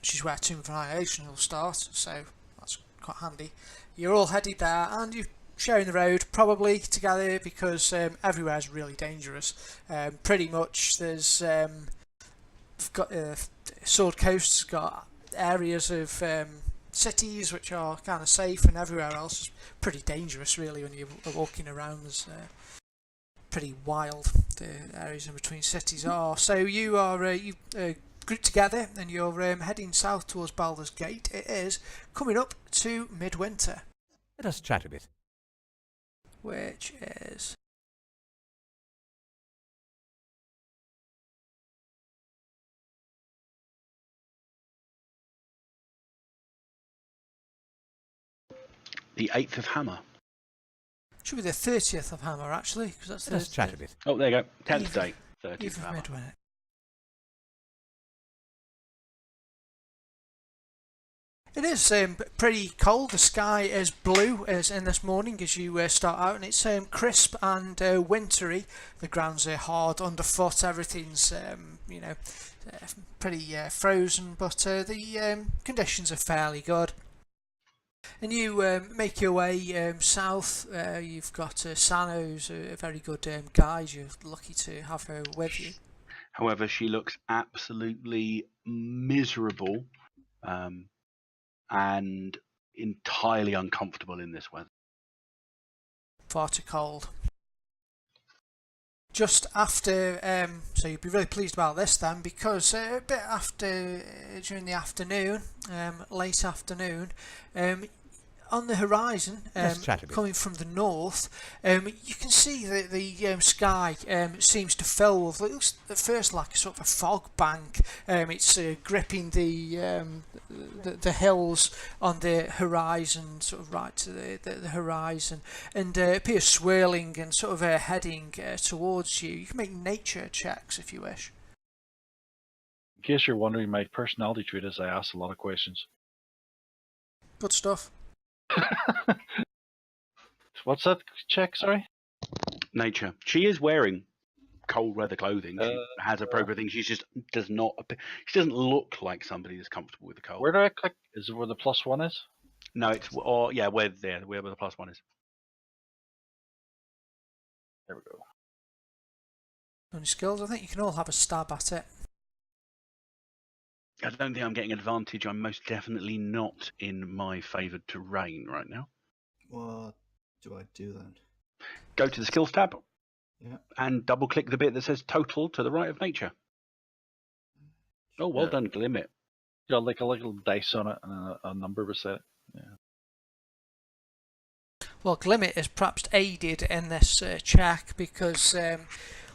which is where Tomb of Annihilation will start, so that's quite handy. You're all headed there, and you're sharing the road probably together because everywhere is really dangerous. Pretty much, there's got Sword Coast's got areas of cities which are kind of safe, and everywhere else is pretty dangerous. Really, when you're walking around, there's pretty wild the areas in between cities are. So you are grouped together, and you're heading south towards Baldur's Gate. It is coming up to Midwinter. Let us chat a bit. Which is the 8th of Hammer. should be the 30th of Hammer, actually, because that's Let us chat a bit. Oh, there you go. 10th Eve- day. 30th Eve of of Hammer. Midwinter. It is pretty cold. The sky is blue as in this morning as you start out, and it's crisp and wintry. The grounds are hard underfoot. Everything's pretty frozen, but the conditions are fairly good. And you make your way south. You've got Sano, who's a very good guide. You're lucky to have her with you. However, she looks absolutely miserable and entirely uncomfortable in this weather. Far too cold. Just after, so you'd be really pleased about this then, because a bit after, during the afternoon, late afternoon, on the horizon, coming from the north, you can see that the sky seems to fill with, it looks at first like a sort of a fog bank. It's gripping the hills on the horizon, sort of right to the horizon, and appears swirling and sort of heading towards you. You can make nature checks if you wish. In case you're wondering, my personality trait is I ask a lot of questions. Good stuff. What's that check, sorry? Nature. She is wearing cold weather clothing. She has appropriate things. She just does not. She doesn't look like somebody that's comfortable with the cold. Where do I click? Is it where the +1 is? No, it's where the +1 is. There we go. Any skills? I think you can all have a stab at it. I don't think I'm getting advantage. I'm most definitely not in my favoured terrain right now. What do I do then? Go to the skills tab. Yeah. And double click the bit that says total to the right of nature. Oh, well done, Glimmet. Got like a little dice on it and a number beside it. Yeah. Well, Glimmet is perhaps aided in this check because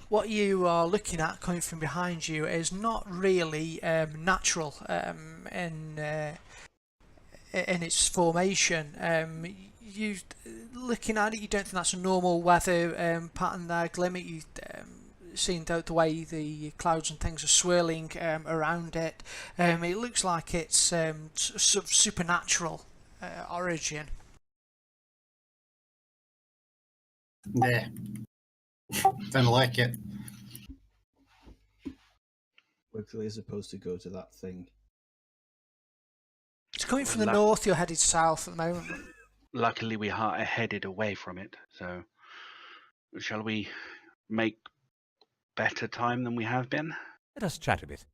what you are looking at coming from behind you is not really natural in its formation. You looking at it, you don't think that's a normal weather pattern there, Glimmet. You seeing the way the clouds and things are swirling around it. It looks like it's sort of supernatural origin. Nah. Don't like it. Where clearly is supposed to go to that thing. It's coming from the north, you're headed south at the moment. Luckily, we are headed away from it. So, shall we make better time than we have been? Let us chat a bit.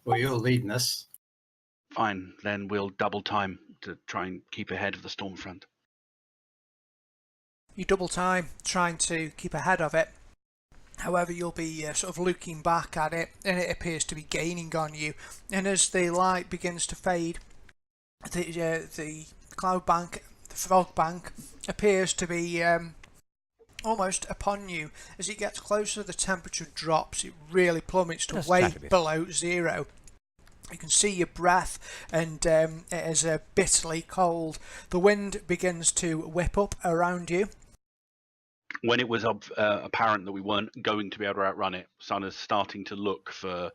Well, you're leading us. Fine, then we'll double time to try and keep ahead of the storm front. You double time trying to keep ahead of it. However, you'll be sort of looking back at it, and it appears to be gaining on you. And as the light begins to fade, the cloud bank, the fog bank, appears to be almost upon you. As it gets closer, the temperature drops. It really plummets to way below zero. You can see your breath, and it is bitterly cold. The wind begins to whip up around you. When it was apparent that we weren't going to be able to outrun it, Sana's starting to look for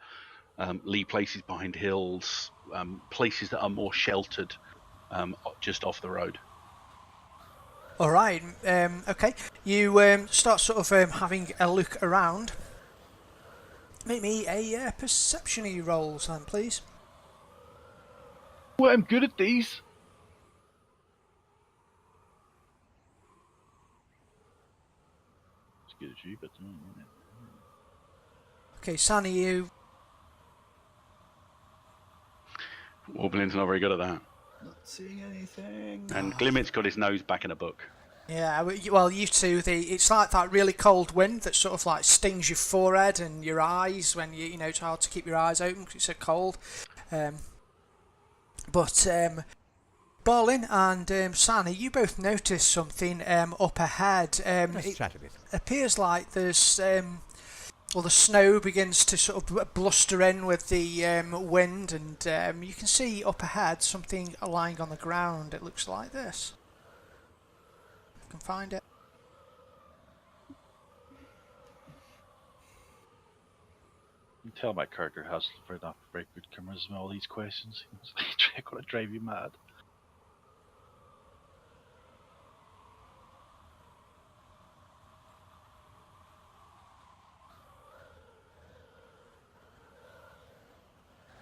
lee places behind hills, places that are more sheltered, just off the road. All right, okay. You start sort of having a look around. Make me a perception-y roll, Sam, please. Well, I'm good at these. As good as you, but Okay, Sunny, you. Warblin's not very good at that. Not seeing anything. And Glimmet's got his nose back in a book. Yeah, well, you two. It's like that really cold wind that sort of like stings your forehead and your eyes when it's hard to keep your eyes open because it's so cold. But Berlin and Sani, you both notice something up ahead. Let's It chat a bit. appears like there's the snow begins to sort of bluster in with the wind, and you can see up ahead something lying on the ground. It looks like this. If I can find it. you can tell my character has not very good charisma. All these questions, he's going to drive you mad.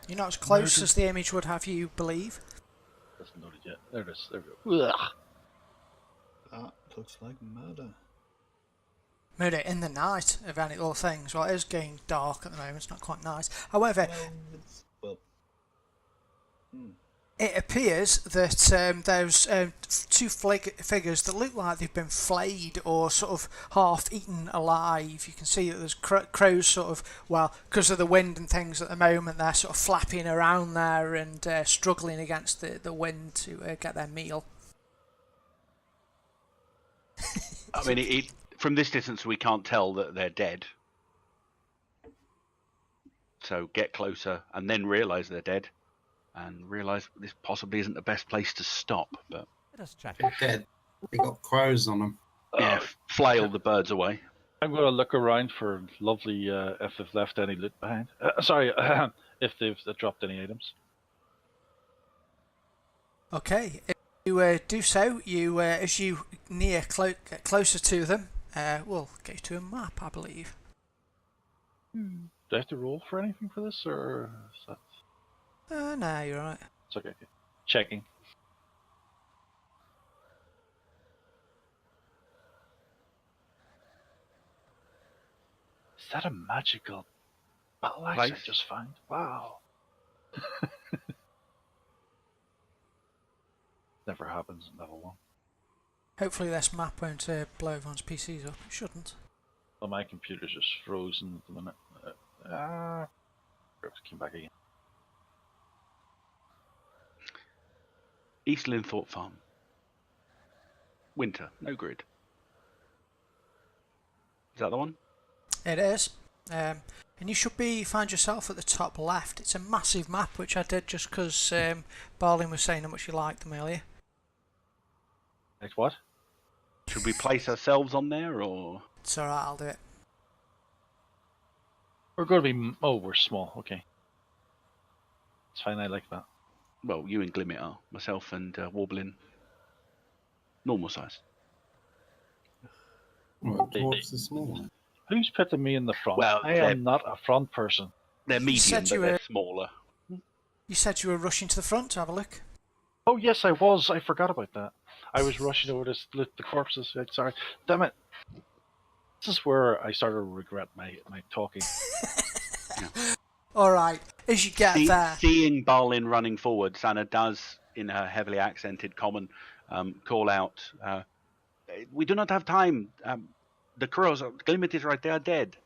You're not as close as the image would have you believe. Doesn't know it yet. There it is. There we go. Ugh. That looks like murder. Murder in the night, of any little things. Well, it is getting dark at the moment. It's not quite nice. However, Well, it appears that there's two figures that look like they've been flayed or sort of half eaten alive. You can see that there's crows sort of, well, because of the wind and things at the moment, they're sort of flapping around there and struggling against the wind to get their meal. I mean, from this distance, we can't tell that they're dead. So get closer and then realise they're dead. And realise this possibly isn't the best place to stop. But Let us chat a they're bit. dead. They got crows on them. yeah, flail the birds away. I'm going to look around for lovely if they've left any loot behind. Sorry, if they've dropped any items. Okay, if you do so, you as you get closer to them, we'll get to a map, I believe. Do I have to roll for anything for this, or is that... No, you're right. It's okay. Checking. Is that a magical battle axe I Place? just found? Wow. Never happens in level 1. Hopefully this map won't blow everyone's PCs up. It shouldn't. Well, my computer's just frozen at the minute. Came back again. East Linthorpe Farm. Winter, no grid. Is that the one? It is. And you should find yourself at the top left. It's a massive map, which I did just because Barlin was saying how much you liked them earlier. Next what? Should we place ourselves on there, or...? It's alright, I'll do it. We're going to be... Oh, we're small. Okay. It's fine, I like that. Well, you and Glimmet are. Myself and Warblin. Normal size. What, dwarves are small? Who's putting me in the front? Well, I am not a front person. They're medium, said but you they're were- smaller. You said you were rushing to the front to have a look. Oh, yes, I was. I forgot about that. I was rushing over to split the corpses. Sorry. Damn it. This is where I started to regret my talking. Alright, as you get there... Seeing Barlin running forward, Sana does, in her heavily accented common, call out, we do not have time. The crows, Glimmet is right, they are dead.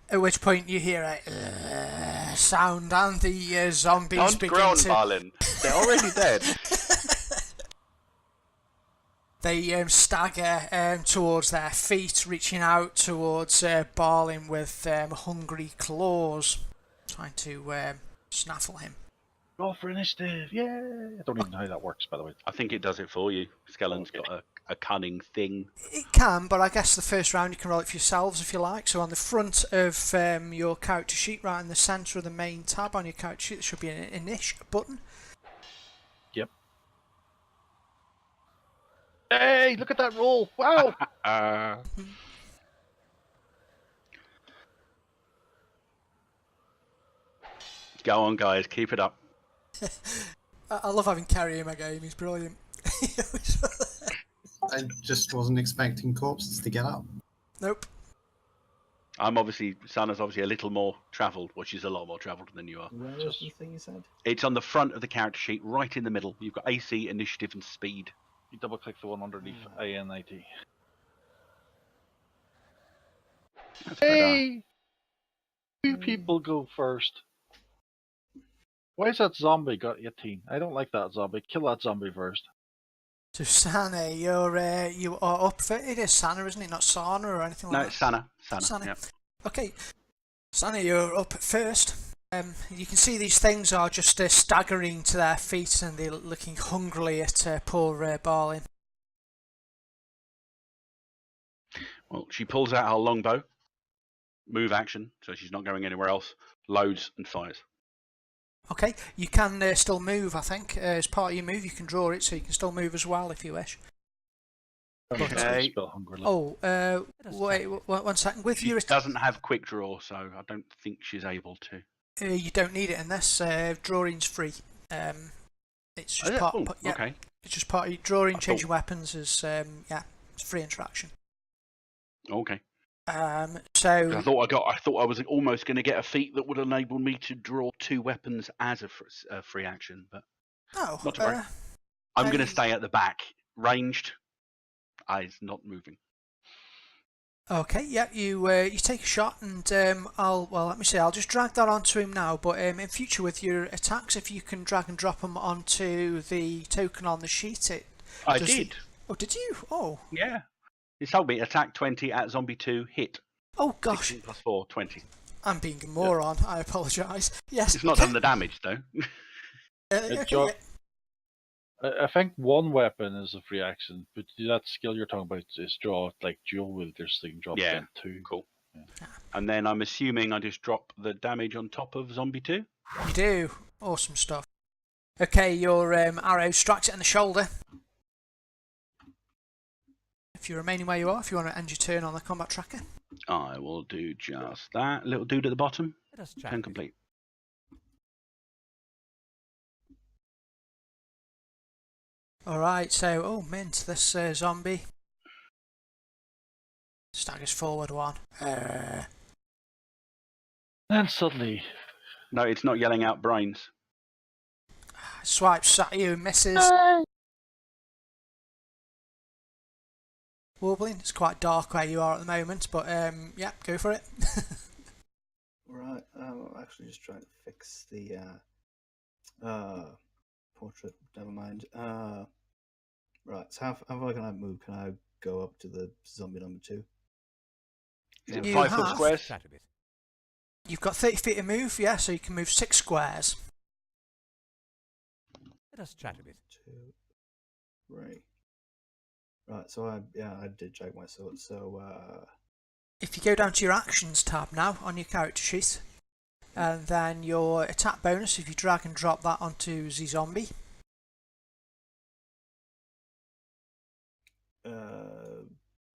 At which point you hear a sound and the zombies Don't begin groan, to... Barlin. They're already dead. They stagger towards their feet, reaching out towards Barlin with hungry claws, trying to snaffle him. Roll for initiative. Yeah. I don't even know how that works, by the way. I think it does it for you. Skellen's got a cunning thing. It can, but I guess the first round you can roll it for yourselves if you like. So on the front of your character sheet, right in the centre of the main tab on your character sheet, there should be an Inish button. Yep. Hey, look at that roll. Wow. Go on, guys. Keep it up. I love having Kerry in my game. He's brilliant. I just wasn't expecting corpses to get up. Nope. Sana's obviously a little more travelled. Well, she's a lot more travelled than you are. Where is the thing you said? It's on the front of the character sheet, right in the middle. You've got AC, initiative, and speed. You double click the one underneath ANIT. That's better. Hey! Two people go first. Why is that zombie got 18? I don't like that zombie. Kill that zombie first. So Sana, you are up for it. Is Sana, isn't it? Not Sana or anything like No, that. it's Sana. Sana. Yep. Okay, Sana, you're up first. You can see these things are just staggering to their feet and they're looking hungrily at poor Barlin. Well, she pulls out her longbow, move action, so she's not going anywhere else, loads and fires. Okay, you can still move, I think. As part of your move, you can draw it, so you can still move as well if you wish. Okay. Oh, wait, one second. With She your doesn't have quick draw, so I don't think she's able to. you don't need it in this. Drawing's free. It's just part. Yeah, okay. it's just part of your drawing. I Changing weapons is it's free interaction. Okay. So I thought I was almost going to get a feat that would enable me to draw 2 weapons as a free action, but not to worry. I'm going to stay at the back, ranged. Eyes not moving. Okay, yeah, you take a shot, and let me see. I'll just drag that onto him now. But in future with your attacks, if you can drag and drop them onto the token on the sheet, I did. Oh, did you? Oh, Yeah. It told me attack 20 at zombie 2 hit. oh gosh, 16 plus 4, 20. I'm being a moron. I apologise. Yes, It's not done the damage though. okay, I think one weapon is a free action, but that skill you're talking about is draw like dual wielders, so you can drop Yeah. down 2. Cool. Yeah. And then I'm assuming I just drop the damage on top of zombie 2. You do. Awesome stuff. Okay, your arrow strikes it in the shoulder. If you're remaining where you are, if you want to end your turn on the combat tracker. I will do just that. Little dude at the bottom. Let us chat Turn a bit. complete. Alright, so, mint, this zombie staggers forward one. And suddenly, No, it's not yelling out brains. Swipes at you, misses. Warbling, it's quite dark where you are at the moment, but yeah, go for it. Right, I'm actually just trying to fix the portrait. Never mind. Right, so how far can I move? Can I go up to the zombie number 2? Is it You 5 foot have. squares? Chat a bit. You've got 30 feet to move, yeah, so you can move 6 squares. Let us chat a bit. 2, 3. Right, so I did drag my sword. So If you go down to your actions tab now on your character sheet, and then your attack bonus, if you drag and drop that onto the zombie.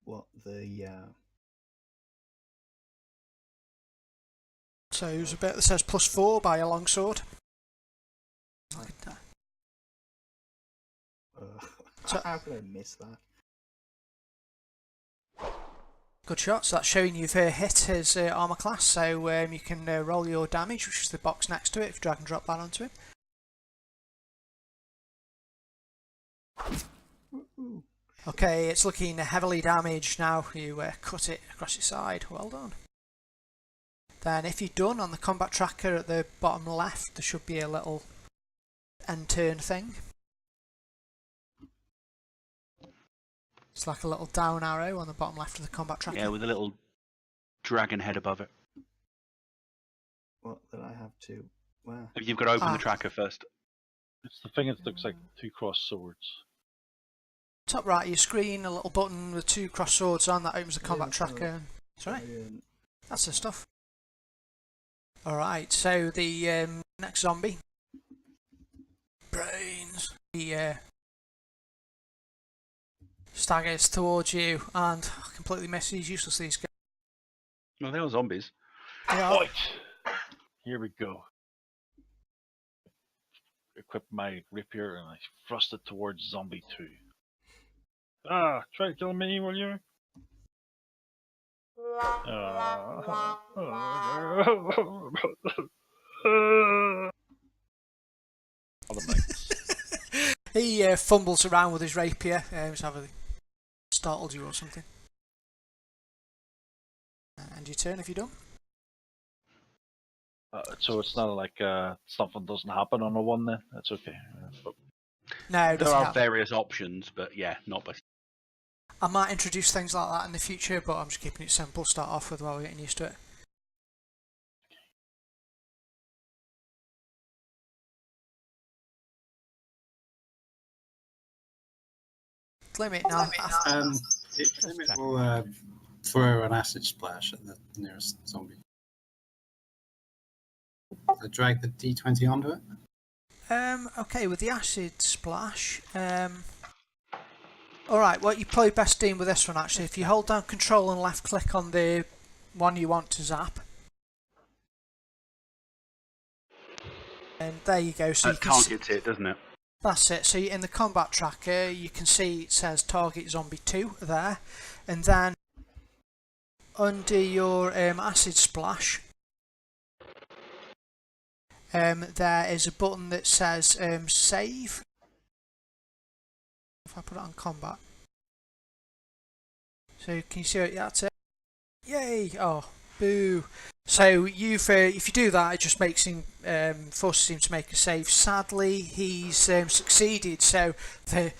what the So there's a bit that says +4 by a longsword. Look at that. So- how could I miss that? Good shot. So that's showing you've hit his armor class. So you can roll your damage, which is the box next to it. If you drag and drop that onto him. Okay, it's looking heavily damaged now. You cut it across your side. Well done. Then, if you're done, on the combat tracker at the bottom left, there should be a little end turn thing. It's like a little down arrow on the bottom left of the combat tracker. Yeah, with a little dragon head above it. What did I have to? Where? You've got to open the tracker first. it's the thing that looks like 2 crossed swords. Top right of your screen, a little button with 2 cross swords on that opens the combat Yeah, tracker. That's right. Brilliant. That's the stuff. Alright, so the next zombie. Brains. He staggers towards you and completely misses. Useless, these guys. Well, they are zombies. They are. Right. Here we go. equip my rapier and I thrust it towards zombie 2. Ah, try to kill me, will you? Other mics. He fumbles around with his rapier. He's either startled you or something. And your turn if you're done. So it's not like something doesn't happen on a 1 then? That's okay. But No, it There doesn't are happen. various options, but yeah, not by. I might introduce things like that in the future, but I'm just keeping it simple. Start off with while we're getting used to it. Limit now. Limit will throw an acid splash at the nearest zombie. So drag the D20 onto it. Okay, with the acid splash. Alright, what you're probably best doing with this one actually, if you hold down control and left click on the one you want to zap. And there you go. So That you can targets it, doesn't it? That's it. So in the combat tracker, you can see it says target zombie 2 there, and then under your acid splash, there is a button that says save. If I put it on combat, so can you see it? Yeah, that's it. Yay! Oh, boo! So you've if you do that, it just makes him forces him to make a save. Sadly, he's succeeded. So the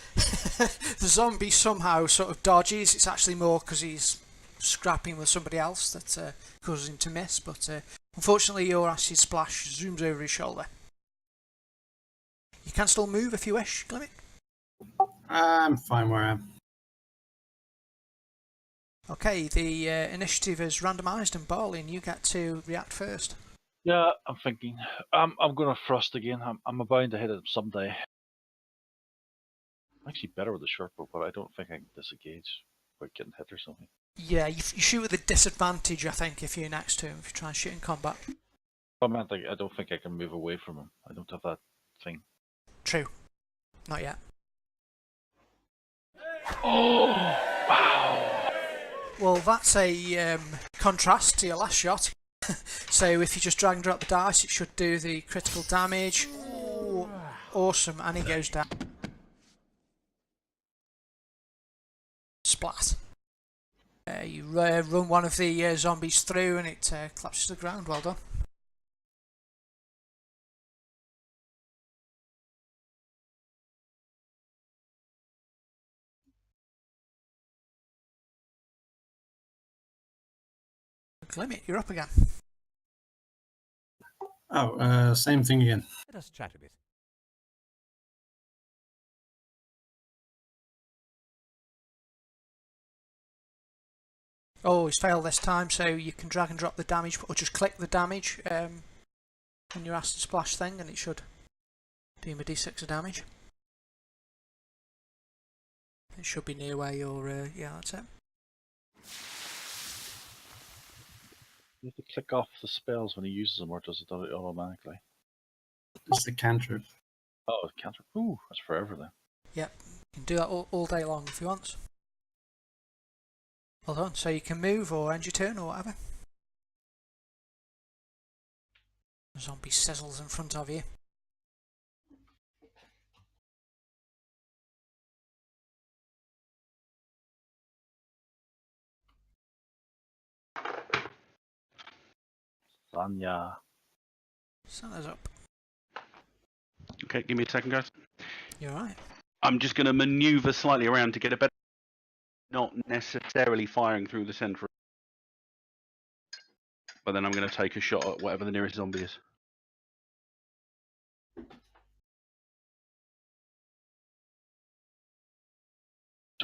the zombie somehow sort of dodges. It's actually more because he's scrapping with somebody else that causes him to miss. But unfortunately, your acid splash zooms over his shoulder. You can still move if you wish, Glimmick. I'm fine where I am. Okay, the initiative is randomised, and Barley, you get to react first. yeah, I'm thinking. I'm going to thrust again. I'm bound to hit it someday. I'm actually better with the short bow, but I don't think I can disengage without getting hit or something. Yeah, you shoot with a disadvantage, I think, if you're next to him, if you try and shoot in combat. I meant like, I don't think I can move away from him. I don't have that thing. True. Not yet. Oh, wow. Well, that's a contrast to your last shot. So if you just drag and drop the dice, it should do the critical damage. Ooh, awesome, and he goes down. Splat. You run one of the zombies through and it collapses to the ground. Well done. Limit, you're up again. Oh, same thing again. Let us chat a bit. Oh, he's failed this time, so you can drag and drop the damage, or just click the damage on your acid splash thing, and it should do him a d6 of damage. It should be near where you're. Yeah, that's it. You have to click off the spells when he uses them, or does it do it automatically? It's the cantrip. Oh, it can't. Ooh, that's forever then. Yep, you can do that all day long if you want. Well done. So you can move or end your turn or whatever. The zombie sizzles in front of you. Sanya. Santa's up. Okay, give me a second, guys. You're right. I'm just going to manoeuvre slightly around to get a better. Not necessarily firing through the centre. But then I'm going to take a shot at whatever the nearest zombie is.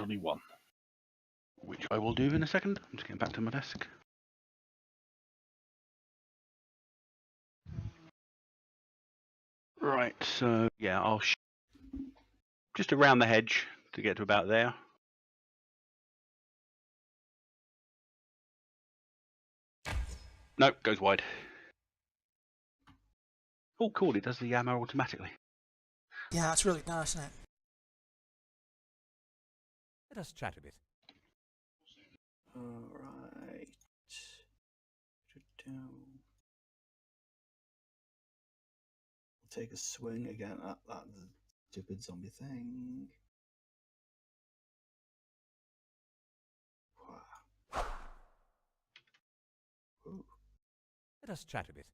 Only one. Which I will do in a second. I'm just getting back to my desk. Right, so yeah, I'll just around the hedge to get to about there. Nope, goes wide. Oh, cool, it does the ammo automatically. Yeah, that's really nice, isn't it? Let us chat a bit. Alright. We'll take a swing again at that stupid zombie thing. Wow. Ooh. Let us chat a bit.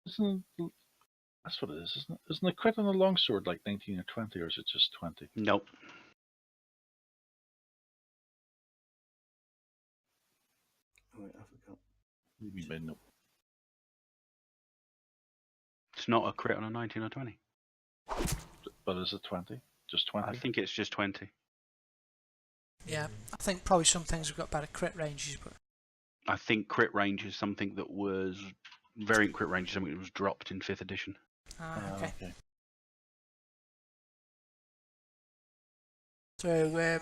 That's what it is, isn't it? Isn't the crit on the longsword like 19 or 20, or is it just 20? Nope. Oh, wait, I forgot. You may know. It's not a crit on a 19 or 20. But is it 20? Just 20? I think it's just 20. Yeah, I think probably some things have got better crit ranges, but I think crit range is something that was variant crit range is something that was dropped in 5th edition. okay. Okay. So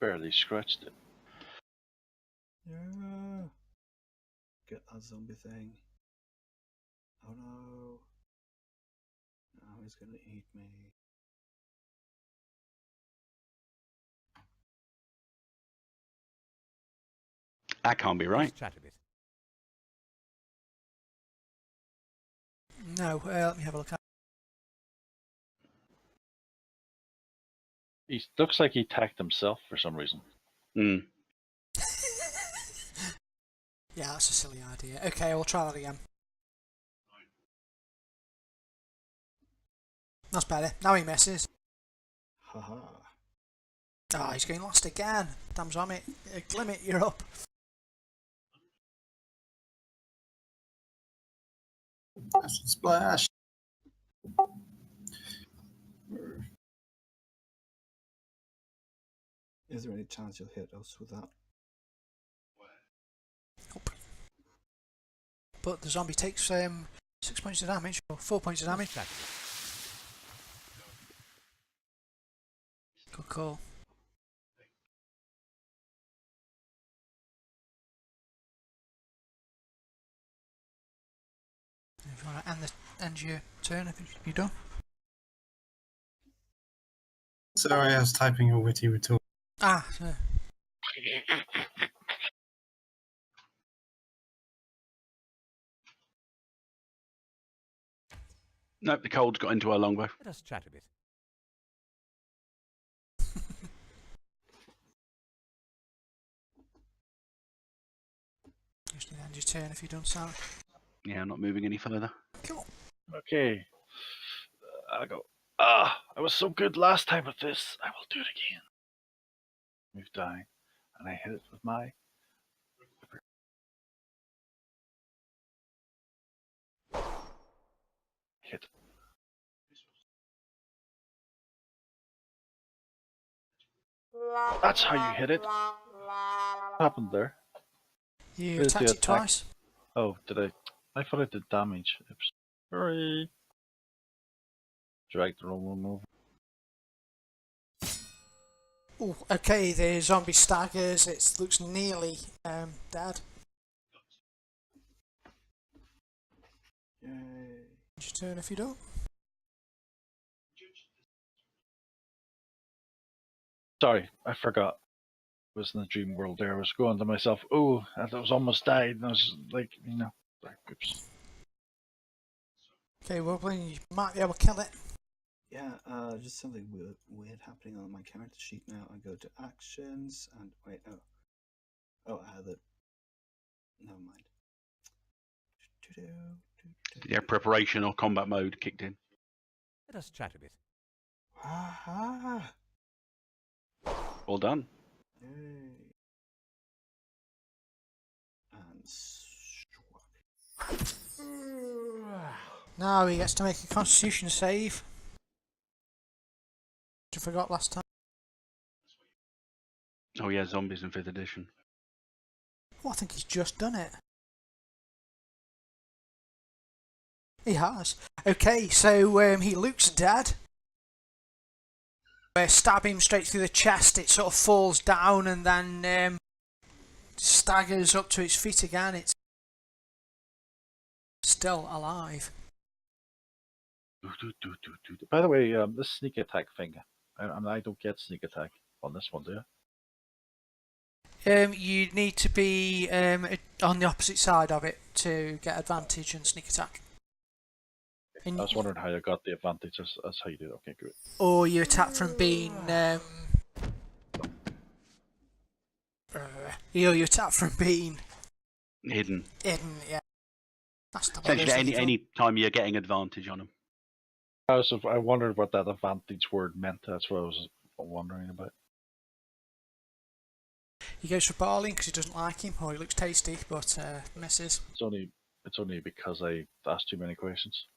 Barely scratched it. Yeah. Get that zombie thing. Oh no. Now he's gonna eat me. That can't be Let us right. chat a bit. no, let me have a look at. He looks like he attacked himself for some reason. Mm. Yeah, that's a silly idea. Okay, we'll try that again. That's better. Now he misses. Haha. Ah, he's going last again. Damn zombie. Limit, you're up. Acid splash. Is there any chance you'll hit us with that? Nope. But the zombie takes 6 points of damage, or 4 points of Let damage. us chat a bit. Good call. If you want to end your turn, if you're done. Sorry, I was typing a witty retort. Ah, Nope, the cold's got into our longbow. Let us chat a bit. just need to end your turn if you're done, Sam. Yeah, I'm not moving any further. Cool. Okay. I go. I was so good last time with this. I will do it again. Move down, and I hit it with my. Hit. That's how you hit it. What happened there? You Did attacked the it attack? twice. Oh, did I? I thought I did damage. Oops. Sorry. Drag the wrong one over. Oh, okay, the zombie staggers. It looks nearly dead. Yay. End your turn if you don't. Sorry, I forgot. I was in the dream world there. I was going to myself, oh, I was almost died. And I was like, like, oops. Okay, Wobbling, you might be able to kill it. Yeah, just something weird happening on my character sheet now. I go to actions and wait, never mind. Yeah, preparation or combat mode kicked in. Let us chat a bit. Aha! Well done. Yay. And Now he gets to make a Constitution save. Which I forgot last time. Oh yeah, zombies in 5th edition. Oh, I think he's just done it. He has. Okay, so he looks dead. Stab him straight through the chest. It sort of falls down, and then staggers up to its feet again. It's still alive. By the way, this sneak attack thing, I don't get sneak attack on this one, do you? You need to be on the opposite side of it to get advantage and sneak attack. I was wondering how you got the advantage. That's how you do it. Okay, good. Or you attack from being. You attack from being Hidden. hidden. Yeah, that's the way Essentially, those any time you're getting advantage on them. I wondered what that advantage word meant. That's what I was wondering about. He goes for Barley because he doesn't like him, or he looks tasty, but misses. It's only because I asked too many questions.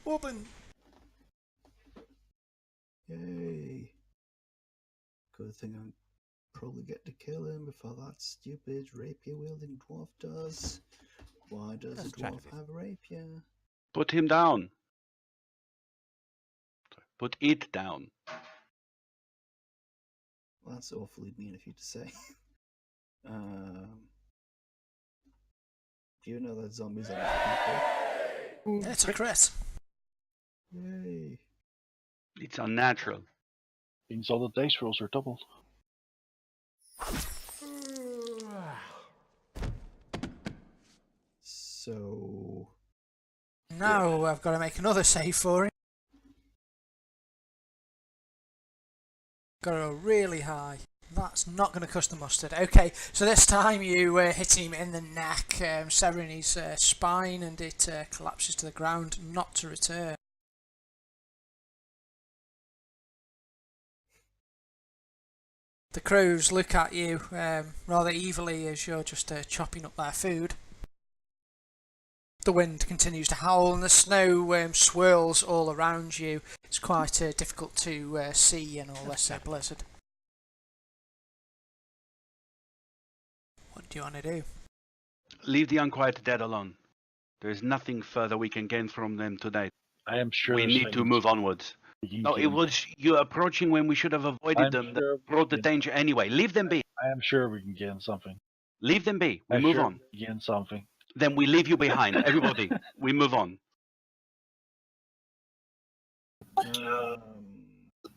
Woman. Yay. Good thing I probably get to kill him before that stupid rapier-wielding dwarf does. Why does a dwarf have a rapier? Put him down. Put it down. Well, that's awfully mean of you to say. Do you know that zombies are people? It's a crit. Yay. It's unnatural. Means all the dice rolls are doubled. So... Now I've got to make another save for him. Got to go really high. That's not going to cuss the mustard. Okay, so this time you hit him in the neck, severing his spine, and it collapses to the ground, not to return. The crows look at you rather evilly as you're just chopping up their food. The wind continues to howl and the snow swirls all around you. It's quite difficult to see in all this blizzard. What do you want to do? Leave the unquiet dead alone. There is nothing further we can gain from them today. I am sure We need to move onwards. No, it was you approaching when we should have avoided them that brought the danger anyway. Leave them be. I am sure we can gain something. Leave them be. We move on. Gain something. Then we leave you behind. Everybody, we move on.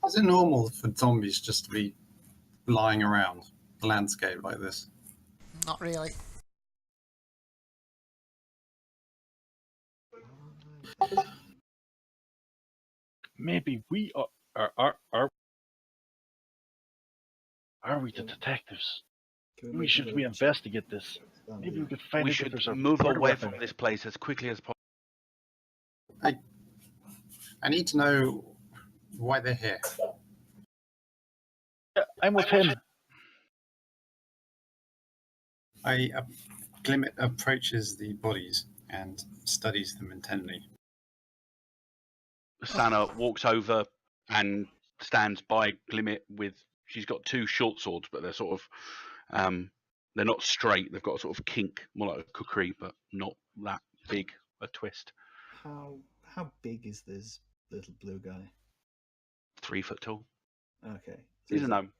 Is it normal for zombies just to be lying around the landscape like this? Not really. Maybe we are we the detectives? Should we investigate this? Maybe we could find We out if should there's a move murder away weapon. from this place as quickly as possible. I need to know why they're here. Yeah, I'm with him. Glimmet approaches the bodies and studies them intently. Sana walks over and stands by Glimmet with. She's got two short swords, but they're sort of. They're not straight. They've got a sort of kink, more like a kukri, but not that big a twist. How big is this little blue guy? 3 foot tall. Okay. So He's a gnome.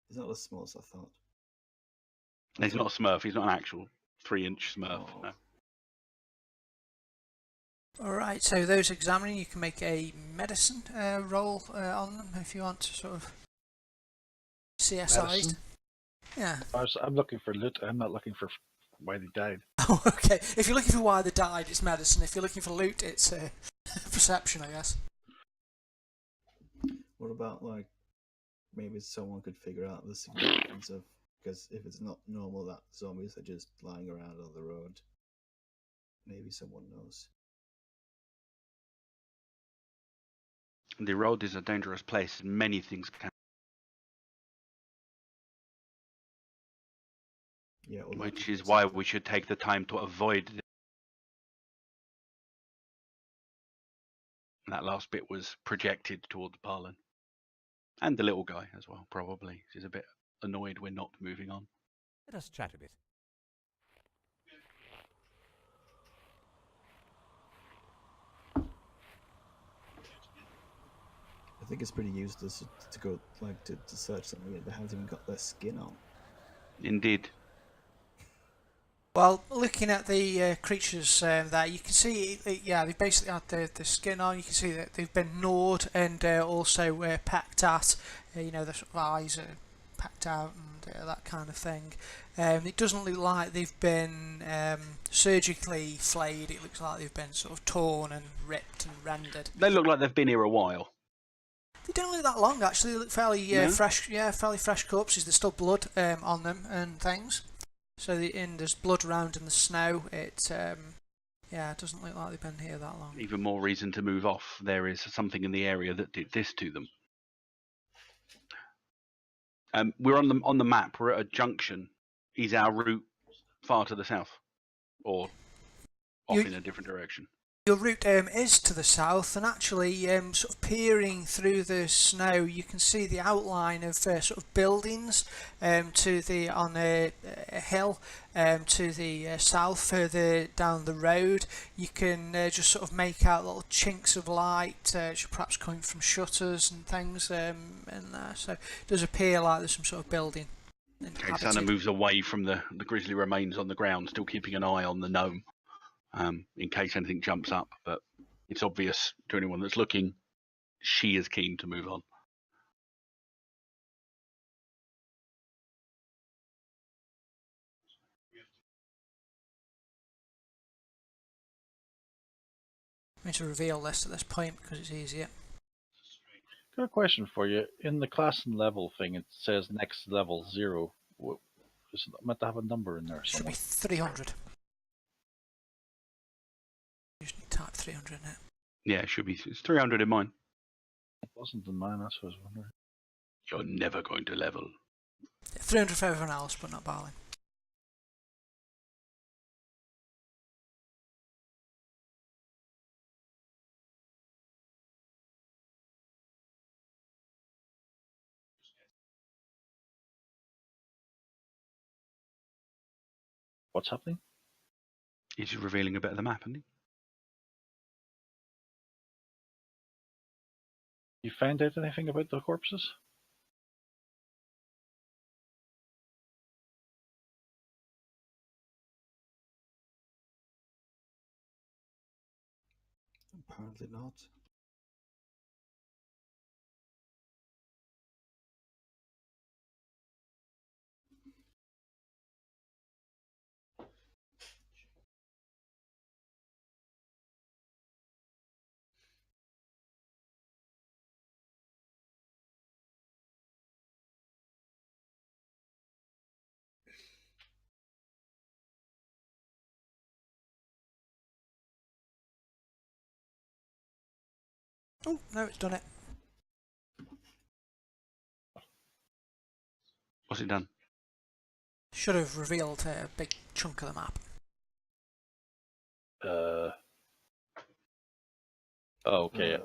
He's not as small as I thought. He's not a Smurf. He's not an actual 3-inch Smurf. Oh. No. Alright, so those examining, you can make a medicine roll on them if you want to sort of CSI'd. Yeah. I'm looking for loot. I'm not looking for why they died. Oh, okay. If you're looking for why they died, it's medicine. If you're looking for loot, it's perception, I guess. What about, like, maybe someone could figure out the significance of... Because if it's not normal that zombies are just lying around on the road, maybe someone knows. The road is a dangerous place. Many things can. Yeah, well, Which is why we should take the time to avoid. That last bit was projected towards Parlin. And the little guy as well, probably. He's a bit annoyed we're not moving on. Let us chat a bit. I think it's pretty useless to go, like, to search something. They haven't even got their skin on. Indeed. Well, looking at the creatures there, you can see, yeah, they've basically had the skin on. You can see that they've been gnawed and also pecked at. You know, the sort of eyes are pecked out and that kind of thing. It doesn't look like they've been surgically flayed. It looks like they've been sort of torn and ripped and rendered. They look like they've been here a while. They don't look that long, actually. They look fairly No? fresh. Yeah, fairly fresh corpses. There's still blood on them and things. So there's blood around in the snow. It it doesn't look like they've been here that long. Even more reason to move off. There is something in the area that did this to them. We're on the map. We're at a junction. Is our route far to the south, or off in a different direction? Your route is to the south, and actually, sort of peering through the snow, you can see the outline of sort of buildings on a hill to the south, further down the road. You can just sort of make out little chinks of light, perhaps coming from shutters and things in there. So it does appear like there's some sort of building. Okay, Sana moves away from the grisly remains on the ground, still keeping an eye on the gnome. In case anything jumps up, but it's obvious to anyone that's looking, she is keen to move on. I'm going to reveal this at this point because it's easier. Got a question for you. In the class and level thing, it says next level 0. Is it meant to have a number in there Should somewhere? be 300. You just need to type 300 in it. Yeah, it should be. It's 300 in mine. It wasn't in mine, that's what I was wondering. You're never going to level. Yeah, 300 for everyone else, but not Barley. What's happening? He's revealing a bit of the map, isn't he? You found out anything about the corpses? Apparently not. Oh, no, it's done it. What's it done? Should have revealed a big chunk of the map. Oh, okay.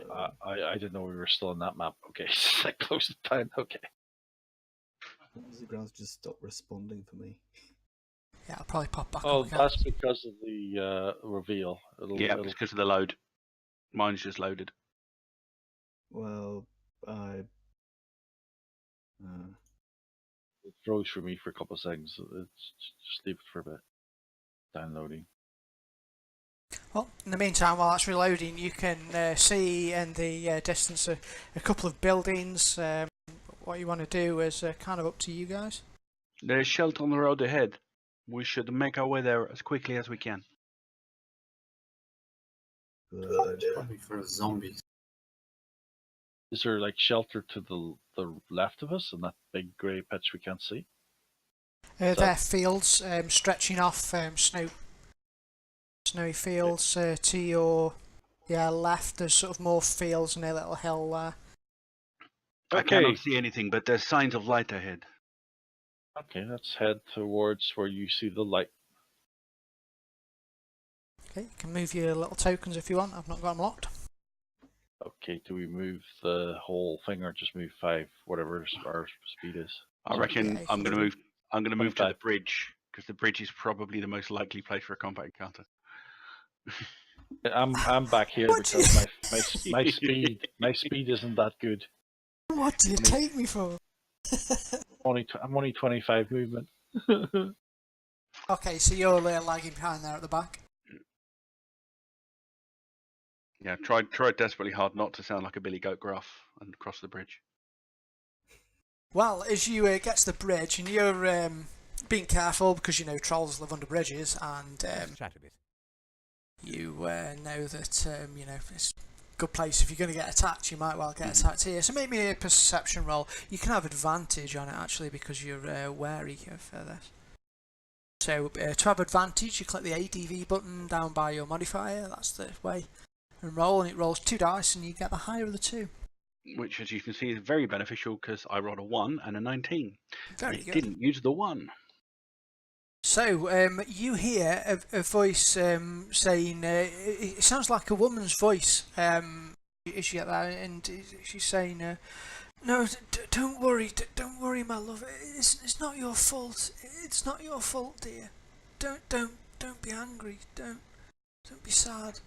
I didn't know we were still on that map. Okay, I closed it down. Okay. The grounds just stopped responding for me. Yeah, I'll probably pop back Oh, up again. that's because of the reveal. Yeah, it's because of the load. Mine's just loaded. Well, It froze for me for a couple of seconds. It's just leave it for a bit. Downloading. Well, in the meantime, while that's reloading, you can see in the distance a couple of buildings. What you want to do is kind of up to you guys. There's shelter on the road ahead. We should make our way there as quickly as we can. good. Probably for zombies. Is there like shelter to the left of us and that big grey patch we can't see? They're fields stretching off snowy fields to your left. There's sort of more fields and a little hill there. I Okay. cannot see anything, but there's signs of light ahead. Okay, let's head towards where you see the light. Okay, you can move your little tokens if you want. I've not got them locked. Okay, do we move the whole thing or just move 5, whatever our speed is? I reckon Okay. I'm going to move. I'm going to move to the 25. bridge because the bridge is probably the most likely place for a combat encounter. I'm back here What because my speed isn't that good. What do you take me for? I'm only 25 movement. Okay, so you're lagging behind there at the back. Yeah, tried desperately hard not to sound like a Billy Goat Gruff and cross the bridge. Well, as you get to the bridge, and you're being careful because you know trolls live under bridges, and Let's chat a bit. you know that you know it's a good place if you're going to get attacked. You might well get attacked here. So make me a perception roll. You can have advantage on it actually because you're wary of this. So to have advantage, you click the ADV button down by your modifier. That's the way. And roll, and it rolls 2 dice, and you get the higher of the two. Which, as you can see, is very beneficial because I rolled a 1 and a 19. Very I good. didn't use the 1. So you hear a voice saying, it sounds like a woman's voice as you get that, and she's saying, "No, don't worry, don't worry, my love. It's not your fault. It's not your fault, dear. Don't be angry. Don't be sad."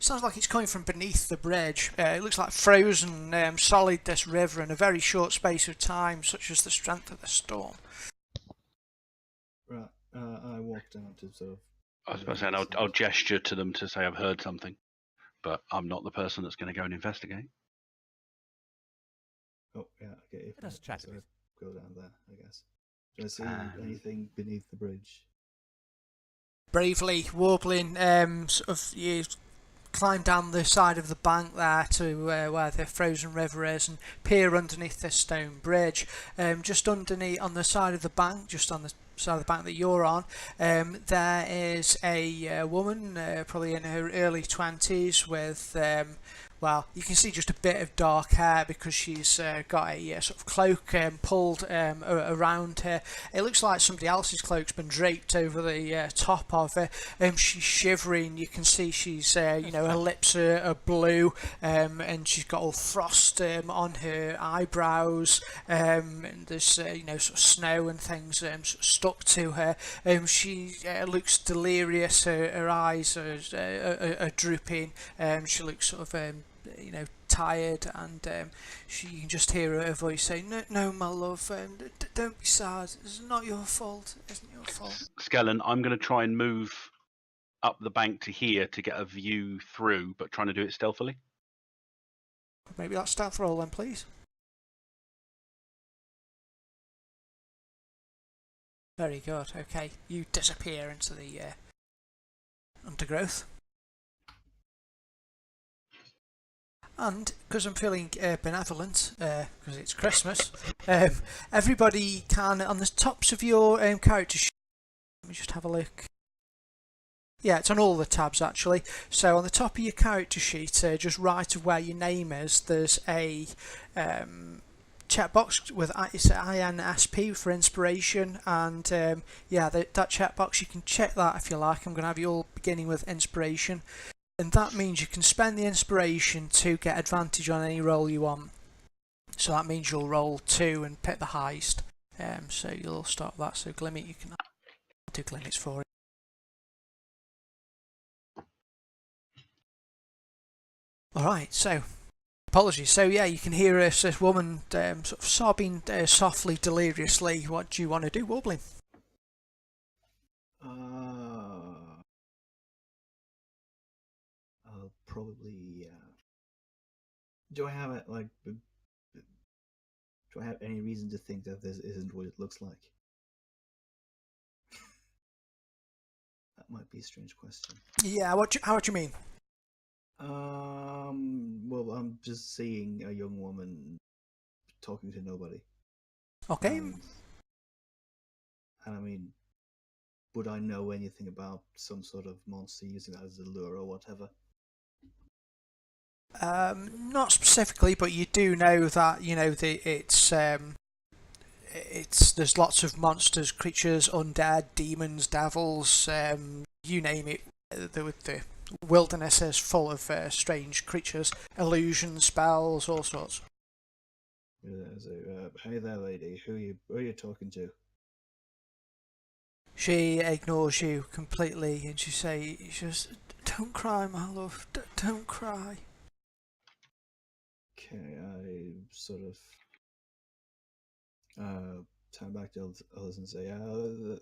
Sounds like it's coming from beneath the bridge. It looks like frozen solid, this river, in a very short space of time, such as the strength of the storm. Right. I walked down to sort of. I was about to say, and I'll gesture to them to say I've heard something, but I'm not the person that's going to go and investigate. Oh yeah, okay. Let us chat a so bit. go down there, I guess. Do I see anything beneath the bridge? Bravely warbling, sort of you climb down the side of the bank there to where the frozen river is and peer underneath this stone bridge. Just underneath on the side of the bank, just on the side of the bank that you're on, there is a woman, probably in her early 20s, with well, you can see just a bit of dark hair because she's got a sort of cloak pulled around her. It looks like somebody else's cloak's been draped over the top of her. She's shivering. You can see she's, you know, her lips are blue, and she's got all frost on her eyebrows. And there's, you know, sort of snow and things sort of stuck to her. She looks delirious. Her eyes are drooping. She looks sort of you know, tired, and you can just hear her voice say, "No, my love, don't be sad. It's not your fault. It isn't your fault." Skellen, I'm going to try and move up the bank to here to get a view through, but trying to do it stealthily. Maybe that's stealth roll then, please. Very good. Okay, you disappear into the undergrowth. And because I'm feeling benevolent, because it's Christmas, everybody can, on the tops of your character sheet, let me just have a look. Yeah, it's on all the tabs actually. So on the top of your character sheet, just right of where your name is, there's a checkbox with it's INSP for inspiration, and yeah, that checkbox, you can check that if you like. I'm going to have you all beginning with inspiration. And that means you can spend the inspiration to get advantage on any roll you want. So that means you'll roll 2 and pick the highest. So you'll start with that. So Glimmet, you can do Glimmets for it. Alright, so apologies. So yeah, you can hear this woman sort of sobbing softly, deliriously. What do you want to do, Warbling? I'll probably. Do I have it like? Do I have any reason to think that this isn't what it looks like? That might be a strange question. Yeah, how would you mean? Well, I'm just seeing a young woman talking to nobody. Okay. And I mean, would I know anything about some sort of monster using that as a lure or whatever? Not specifically, but you do know that, you know, it's there's lots of monsters, creatures, undead, demons, devils, you name it. The wilderness is full of strange creatures, illusions, spells, all sorts. Hey there, lady. Who are you talking to? She ignores you completely, and she says, "Don't cry, my love. Don't cry." Okay, I sort of turn back to others and say,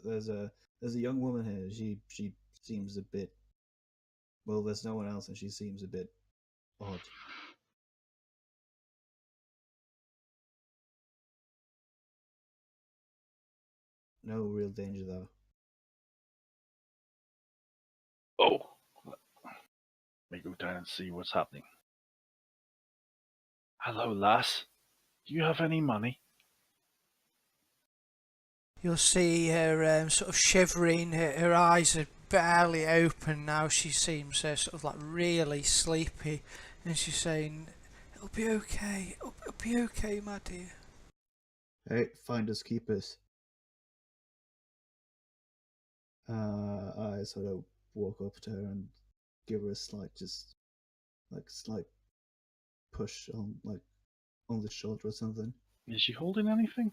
there's a young woman here. She seems a bit. Well, there's no one else, and she seems a bit odd. No real danger though. Oh, let me go down and see what's happening. Hello, lass. Do you have any money? You'll see her sort of shivering. Her eyes are barely open now. She seems sort of like really sleepy, and she's saying, "It'll be okay. It'll be okay, my dear." Hey, finders keepers. I sort of walk up to her and give her a slight push on the shoulder or something. Is she holding anything?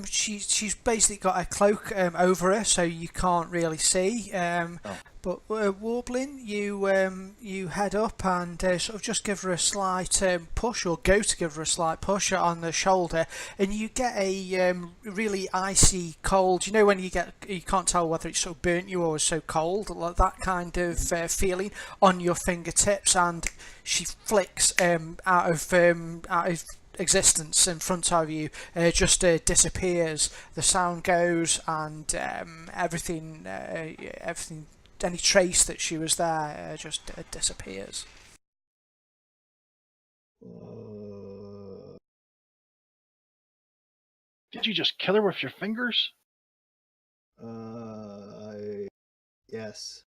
She's basically got a cloak over her, so you can't really see. But Warbling, you head up and sort of just give her a slight push, or go to give her a slight push on the shoulder, and you get a really icy cold. You know when you can't tell whether it's sort of burnt you or so cold, like that kind of feeling on your fingertips, and she flicks out of existence in front of you, just disappears. The sound goes, and everything, any trace that she was there just disappears. Did you just kill her with your fingers? Yes,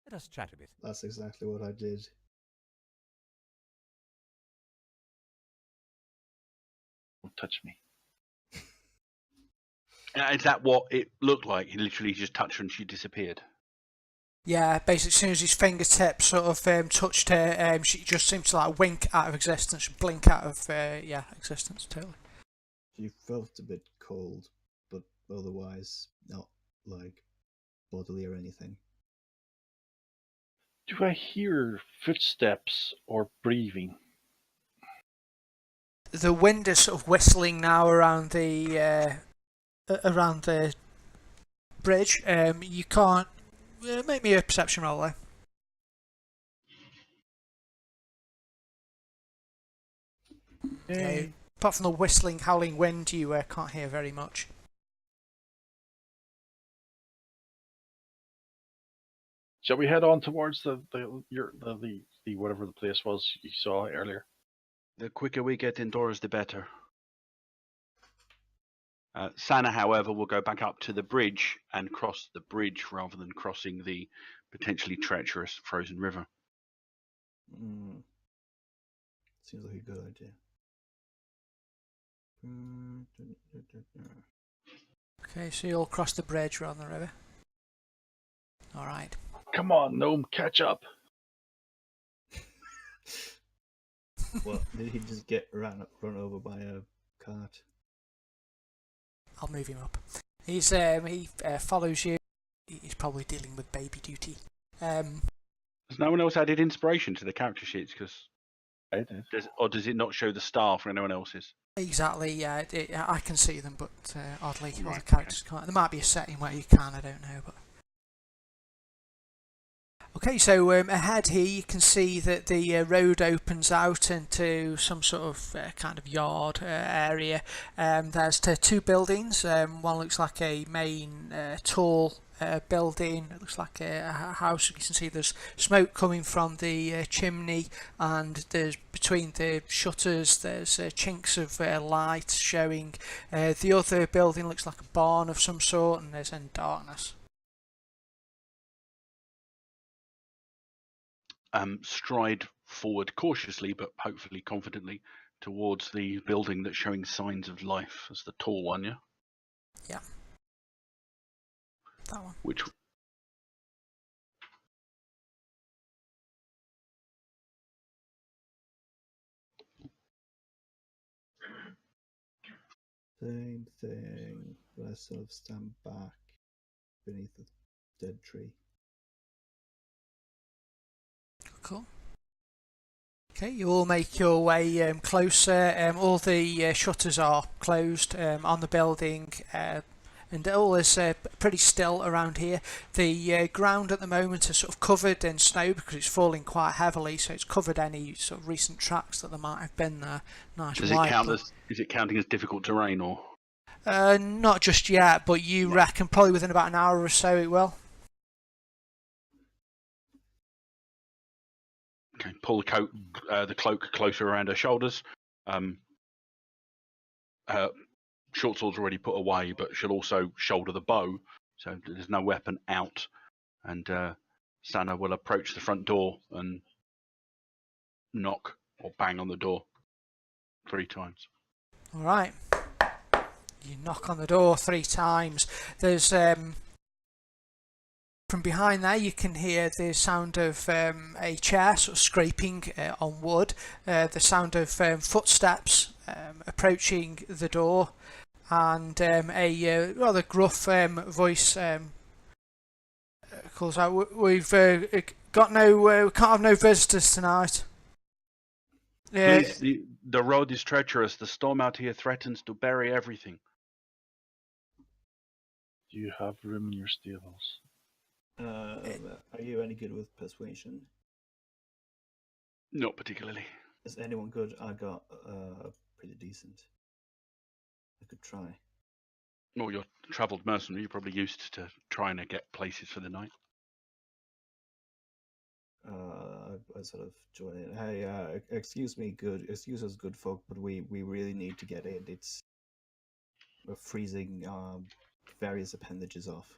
Let us chat a bit. that's exactly what I did. Don't touch me. Is that what it looked like? He literally just touched her and she disappeared. Yeah, basically, as soon as his fingertips sort of touched her, she just seemed to like wink out of existence, blink out of existence totally. She felt a bit cold, but otherwise not like bodily or anything. Do I hear footsteps or breathing? The wind is sort of whistling now around the bridge. You can't make me a perception roll there. Apart from the whistling, howling wind, you can't hear very much. Shall we head on towards the whatever the place was you saw earlier? The quicker we get indoors, the better. Sana, however, will go back up to the bridge and cross the bridge rather than crossing the potentially treacherous frozen river. Seems like a good idea. Okay, so you'll cross the bridge rather than the river. Alright. Come on, gnome, catch up. What, did he just get run over by a cart? I'll move him up. He follows you. He's probably dealing with baby duty. Has no one else added inspiration to the character sheets? Because I did. does it not show the star for anyone else's? Exactly, yeah. I can see them, but oddly, Right, other characters can't. There might be a setting where you can, I don't know. But okay, so ahead here you can see that the road opens out into some sort of kind of yard area. There's two buildings. One looks like a main tall building. It looks like a house. You can see there's smoke coming from the chimney, and there's between the shutters there's chinks of light showing. The other building looks like a barn of some sort, and there's in darkness. Stride forward cautiously, but hopefully confidently, towards the building that's showing signs of life. As the tall one, yeah? Yeah. That one. Which... Same thing, but I sort of stand back beneath the dead tree. Cool. Okay, you all make your way closer. All the shutters are closed on the building, and all is pretty still around here. The ground at the moment is sort of covered in snow because it's falling quite heavily, so it's covered any sort of recent tracks that there might have been there. Nice Does it white. count as? Is it counting as difficult terrain or? Not just yet, but you reckon probably within about an hour or so it will. Okay, pull the cloak closer around her shoulders. Short sword's already put away, but she'll also shoulder the bow, so there's no weapon out. And Sana will approach the front door and knock or bang on the door 3 times. All right. You knock on the door 3 times. There's from behind there you can hear the sound of a chair sort of scraping on wood, the sound of footsteps approaching the door, and a rather gruff voice calls out, "We've got no, we can't have no visitors tonight." Please, the road is treacherous. The storm out here threatens to bury everything. Do you have room in your stables? Are you any good with persuasion? Not particularly. Is anyone good? I got pretty decent. I could try. Well, you're a travelled mercenary. You're probably used to trying to get places for the night. I sort of join in. Hey, excuse us, good folk, but we really need to get in. We're freezing various appendages off.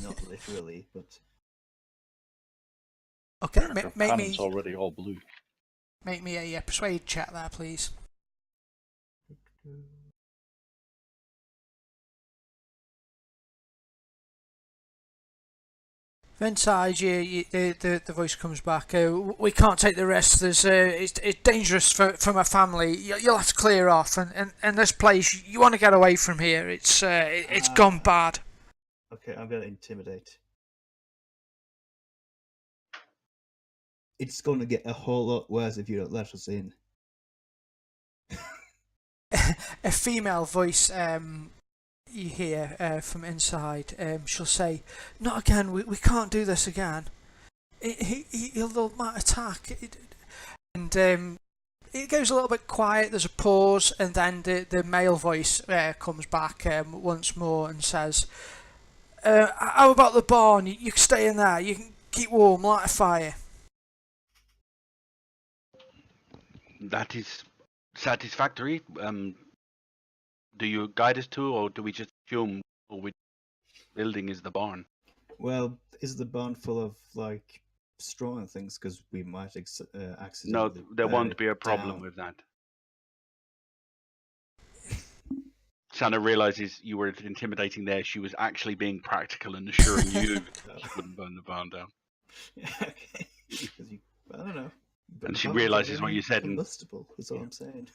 Not literally, but Okay, Your make me pannon's already all blue. make me a persuade check there, please. Inside, the voice comes back. We can't take the risk. It's dangerous for my family. You'll have to clear off. And this place, you want to get away from here. It's gone bad. okay, I'm gonna intimidate. It's gonna get a whole lot worse if you don't let us in. A female voice you hear from inside. She'll say, "Not again. We can't do this again. He'll might attack." And it goes a little bit quiet. There's a pause, and then the male voice comes back once more and says, "How about the barn? You can stay in there. You can keep warm, light a fire." That is satisfactory. Do you guide us to, or do we just assume all we're building is the barn? Well, is the barn full of like straw and things? Because we might No, accidentally. there burn won't it be a problem down. with that. Sana realizes you were intimidating there. She was actually being practical and assuring you she wouldn't burn the barn down. Okay. 'Cause I don't know. But And the she barn's realises what already you said and- combustible. That's all I'm saying.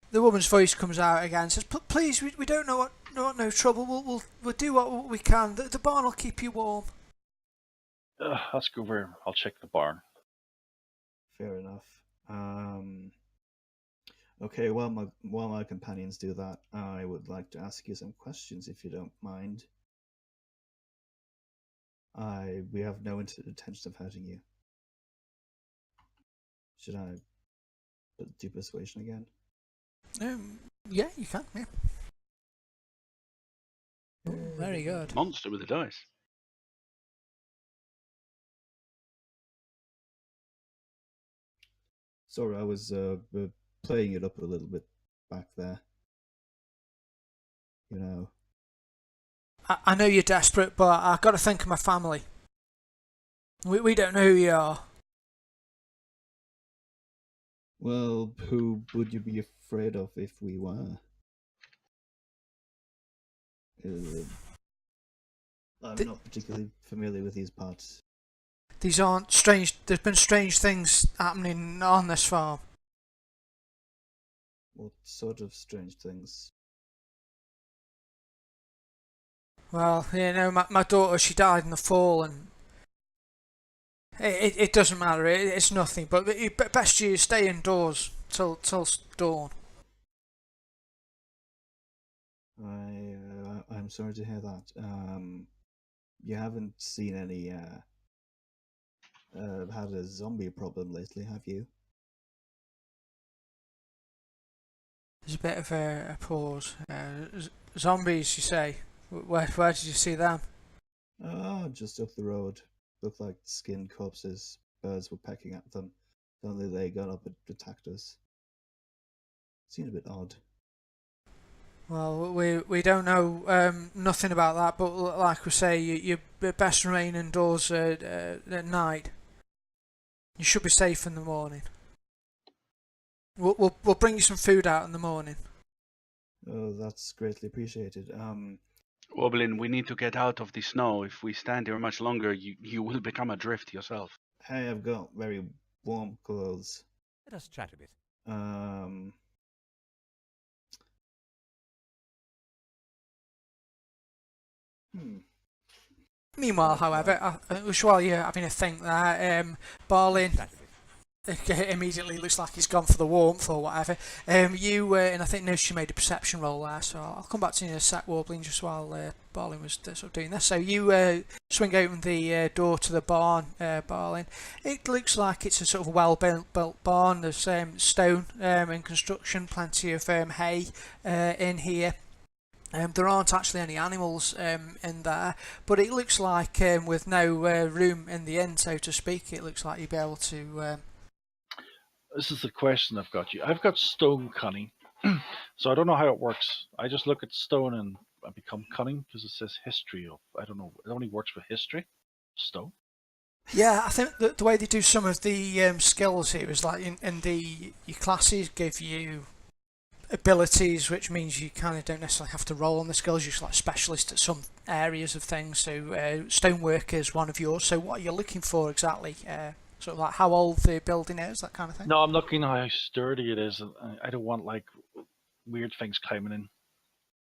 The woman's voice comes out again and says, "Please, we don't know no trouble. We'll do what we can. The barn will keep you warm." Let's go over. I'll check the barn. Fair enough. Okay, while my companions do that, I would like to ask you some questions, if you don't mind. We have no intention of hurting you. Should I do persuasion again? Yeah, you can. Yeah. Ooh, very good. Monster with the dice. Sorry, I was playing it up a little bit back there. You know. I know you're desperate, but I've got to think of my family. We don't know who you are. Well, who would you be afraid of if we were? I'm not particularly familiar with these parts. These aren't strange. There's been strange things happening on this farm. What sort of strange things? Well, you know, my daughter, she died in the fall, and It doesn't matter. It's nothing. But best you stay indoors till dawn. I'm sorry to hear that. You haven't seen any had a zombie problem lately, have you? There's a bit of a pause. Zombies, you say? Where did you see them? Oh, just up the road. Looked like skinned corpses. Birds were pecking at them. Suddenly they got up and attacked us. Seemed a bit odd. Well, we don't know nothing about that, but like we say, you best remain indoors at night. You should be safe in the morning. We'll bring you some food out in the morning. Oh, that's greatly appreciated. Woblin, we need to get out of the snow. If we stand here much longer, you will become adrift yourself. Hey, I've got very warm clothes. Let us chat a bit. Um. Hmm. Meanwhile, however, while you're having a think there, Barlin Chat a bit. immediately looks like he's gone for the warmth or whatever. You and I think noticed you made a perception roll there, so I'll come back to you in a sec, Warbling, just while Barlin was sort of doing this. So you swing open the door to the barn, Barlin. It looks like it's a sort of well-built barn. There's stone in construction, plenty of hay in here. There aren't actually any animals in there, but it looks like with no room in the inn, so to speak, it looks like you'll be able to. This is the question I've got you. I've got stone cunning, so I don't know how it works. I just look at stone and I become cunning because it says history of. I don't know. It only works with history. Stone. Yeah, I think the way they do some of the skills here is like in your classes give you abilities, which means you kind of don't necessarily have to roll on the skills. You're just like specialist at some areas of things. So stonework is one of yours. So what are you looking for exactly? Sort of like how old the building is, that kind of thing. No, I'm looking at how sturdy it is. I don't want like weird things climbing in.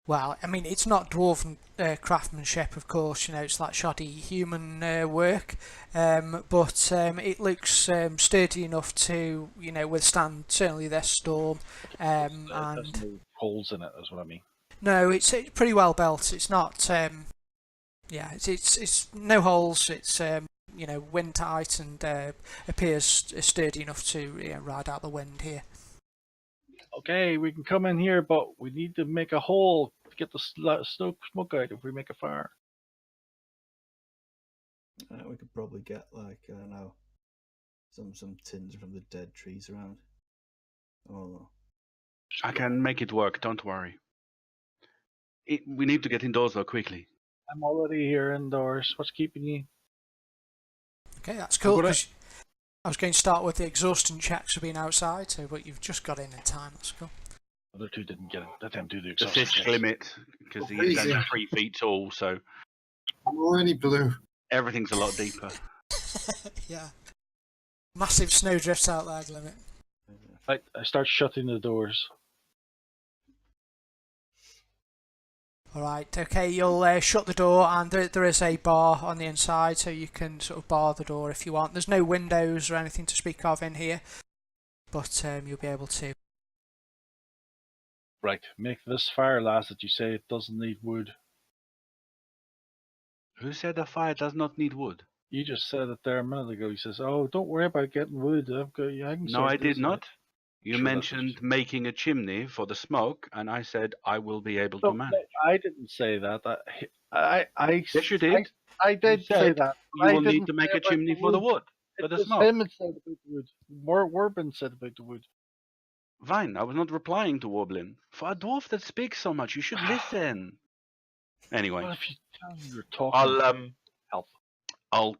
Well, I mean, it's not dwarven craftsmanship, of course. You know, it's like shoddy human work, but it looks sturdy enough to, withstand certainly this storm. There's And no holes in it, is what I mean. no, it's pretty well built. It's not, yeah, it's no holes. It's wind tight and appears sturdy enough to ride out the wind here. Okay, we can come in here, but we need to make a hole to get the smoke out if we make a fire. We could probably get like I don't know, some tins from the dead trees around. Oh, I can make it work. Don't worry. We need to get indoors though quickly. I'm already here indoors. What's keeping you? Okay, that's cool. 'Cause I was going to start with the exhaustion checks for being outside, but you've just got in time. That's cool. The other two didn't get it. Let them do the The exhaustion physical checks. limit, because he's only 3 feet tall, so I'm already blue. everything's a lot deeper. Yeah. Massive snowdrifts out there, Glimmet. I start shutting the doors. Alright, okay, you'll shut the door, and there is a bar on the inside, so you can sort of bar the door if you want. There's no windows or anything to speak of in here, but you'll be able to. Right, make this fire last that you say it doesn't need wood. Who said a fire does not need wood? You just said it there a minute ago. He says, "Oh, don't worry about getting wood. I can No, sort I this did out." not. You Sure, that's mentioned what making a chimney for the smoke, and I said I will be able No, to manage. I didn't say that. Yes, you did. I did You say said that. You I will need didn't to make say a about chimney for the wood, for It the was smoke. him that said about the wood. Warbin said about the wood. Fine, I was not replying to Warblin. For a dwarf that speaks so much, you should listen. Anyway, Well, if you tell me you're talking, I'll.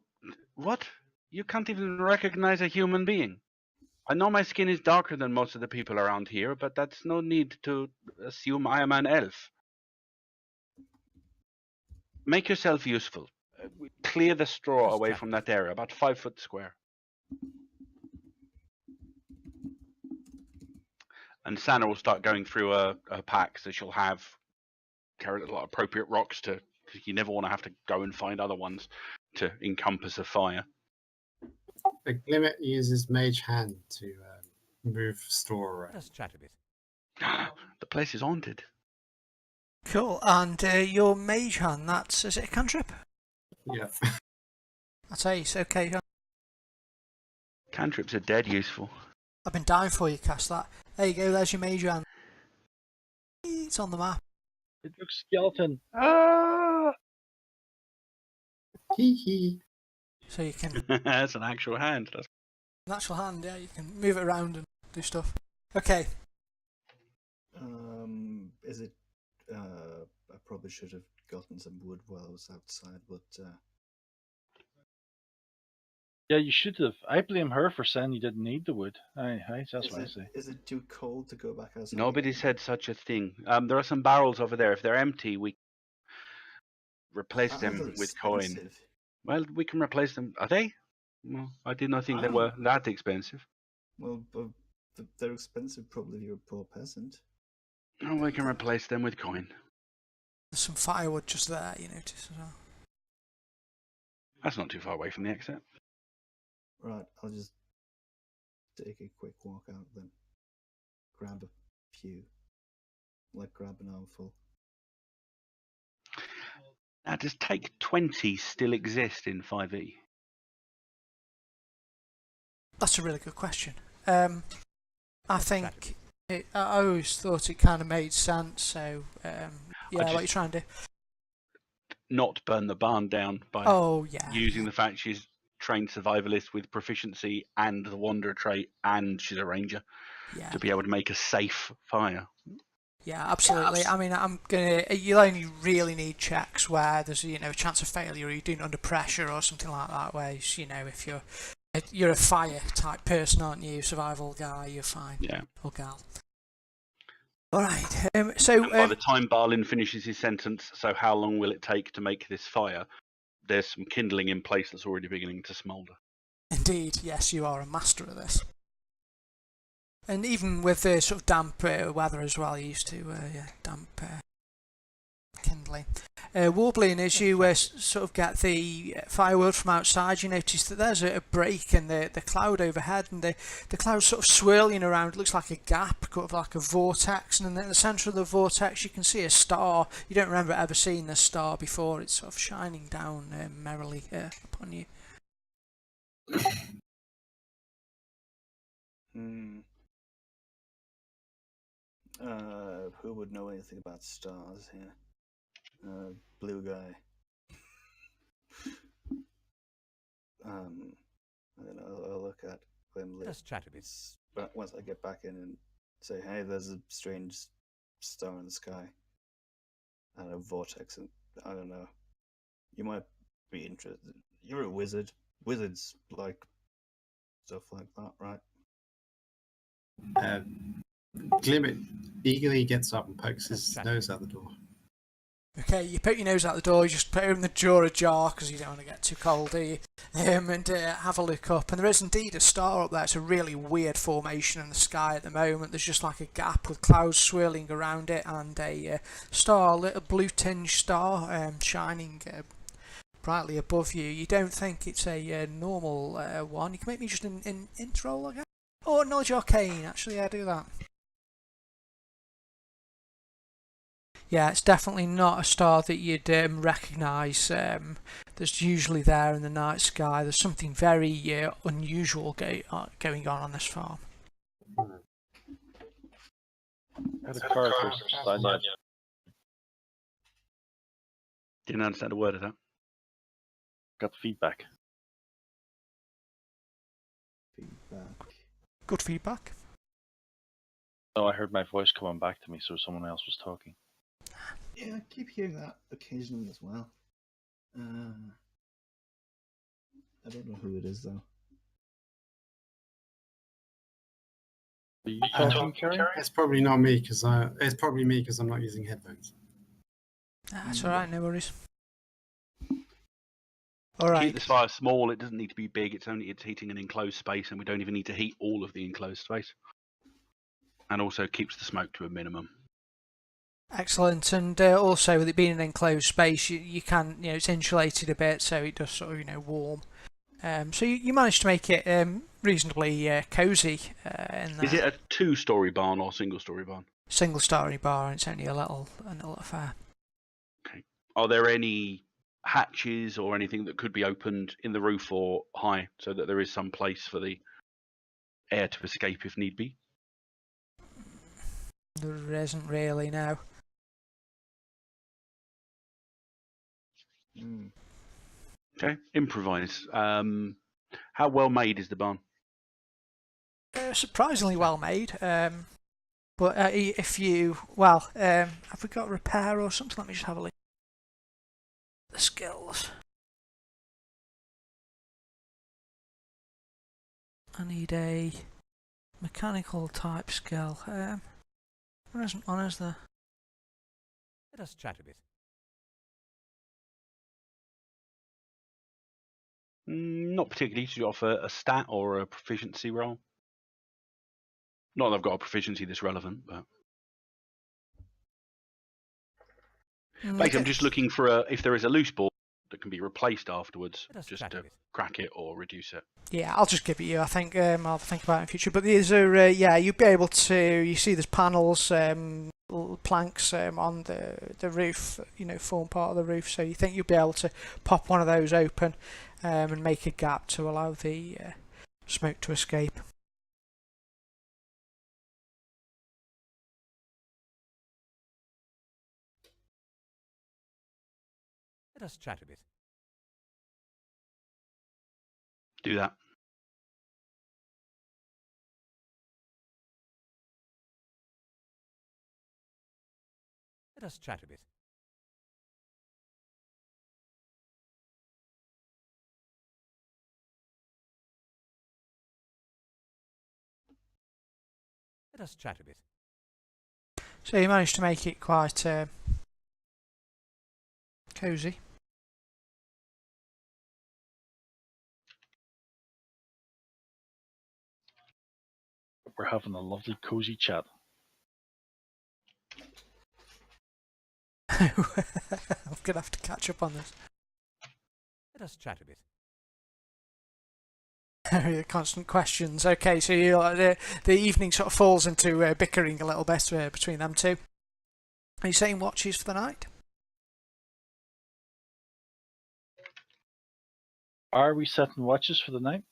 What? You can't even recognize a human being. I know my skin is darker than most of the people around here, but that's no need to assume I am an elf. Make yourself useful. Clear the straw Just away chat. from that area, about 5 foot square. And Sana will start going through her pack, so she'll have carry a lot of appropriate rocks to, because you never want to have to go and find other ones to encompass a fire. Glimmet uses Mage Hand to move store around. Let's chat a bit. The place is haunted. Cool. And your mage hand, is it a cantrip? Yeah. That's ace. Okay. Cantrips are dead useful. I've been dying for you, cast that. There you go. There's your mage hand. It's on the map. It looks skeleton. Ah! Hee hee. So you can That's an actual hand. That's... natural hand. Yeah, you can move it around and do stuff. Okay. Is it? I probably should have gotten some wood while I was outside, but Yeah, you should have. I blame her for saying you didn't need the wood. Aye, that's is what I it, say. is it too cold to go back outside? Nobody again? said such a thing. There are some barrels over there. If they're empty, we replace Ah, them they're with coin. expensive. Well, we can replace them. Are they? Well, I did not think they Ah. were that expensive. Well, but they're expensive probably if you're a poor peasant. Oh, we can replace them with coin. There's some firewood just there, you notice as well. That's not too far away from the exit. Right, I'll just take a quick walk out then. Grab a few. Like grab an armful. Now, does take 20 still exist in 5e? That's a really good question. I think I always thought it kind of made sense. So yeah, what are you trying to do? Not burn the barn down by Oh yeah. using the fact she's trained survivalist with proficiency and the wanderer trait, and she's a ranger Yeah. to be able to make a safe fire. Yeah, absolutely. I mean, you'll only really need checks where there's a chance of failure, or you're doing it under pressure or something like that. Where if you're a fire type person, aren't you? Survival guy, you're fine. Yeah. Or gal. All right. So By the time Balin finishes his sentence, so how long will it take to make this fire? There's some kindling in place that's already beginning to smoulder. Indeed, yes, you are a master of this. And even with the sort of damp weather as well, you used to damp kindling. Warbling, as you sort of get the firewood from outside, you notice that there's a break in the cloud overhead, and the cloud's sort of swirling around. It looks like a gap, kind of like a vortex, and in the centre of the vortex you can see a star. You don't remember ever seeing this star before. It's sort of shining down merrily upon you. Who would know anything about stars here? Blue guy. I'll look at Glimlet. Let's chat a bit. But once I get back in and say, hey, there's a strange star in the sky. And a vortex, and I don't know. You might be interested. You're a wizard. Wizards like stuff like that, right? Glimmet eagerly gets up and pokes his nose out the door. Okay, you poke your nose out the door, you just put it in the jaw ajar because you don't want to get too cold, do you? And have a look up. And there is indeed a star up there. It's a really weird formation in the sky at the moment. There's just like a gap with clouds swirling around it, and a star, a little blue tinge star, shining brightly above you. You don't think it's a normal one. You can make me just an int roll, I guess. Oh, knowledge arcane, actually, yeah, do that. Yeah, it's definitely not a star that you'd recognise. There's usually there in the night sky. There's something very unusual going on this farm. Didn't understand a word of that. Got feedback. Good feedback. Oh, I heard my voice coming back to me, so someone else was talking. Yeah, I keep hearing that occasionally as well. I don't know who it is though. Are you talking, Kerry? It's probably not me because it's probably me because I'm not using headphones. That's all right, no worries. All right. Keep this fire small. It doesn't need to be big. It's heating an enclosed space, and we don't even need to heat all of the enclosed space. And also keeps the smoke to a minimum. Excellent, and also with it being an enclosed space, you can, it's insulated a bit, so it does sort of, warm So you managed to make it reasonably cosy in Is there. it a two-story barn or single-story barn? Single-story bar, and it's only a little affair. Are there any hatches or anything that could be opened in the roof or high so that there is some place for the air to escape if need be? There isn't really now. Mm. Okay, improvise. How well made is the barn? Surprisingly well made. But if you have we got repair or something? Let me just have a look. The skills. I need a mechanical type skill. There isn't one, is there? Let us chat a bit. Not particularly. Should you offer a stat or a proficiency roll? Not that I've got a proficiency that's relevant, but basically I'm just looking for if there is a loose ball that can be replaced afterwards, Let us just chat a to bit. crack it or reduce it. Yeah, I'll just give it you. I think I'll think about it in future. But these are, you'd be able to. You see, there's panels, little planks on the roof. Form part of the roof. So you think you'd be able to pop one of those open and make a gap to allow the smoke to escape. Let us chat a bit. Do that. Let us chat a bit. Let us chat a bit. So you managed to make it quite cosy. We're having a lovely cozy chat. I'm gonna have to catch up on this. Let us chat a bit. Constant questions. Okay, so the evening sort of falls into bickering a little bit between them two. Are you saying watches for the night? Are we setting watches for the night?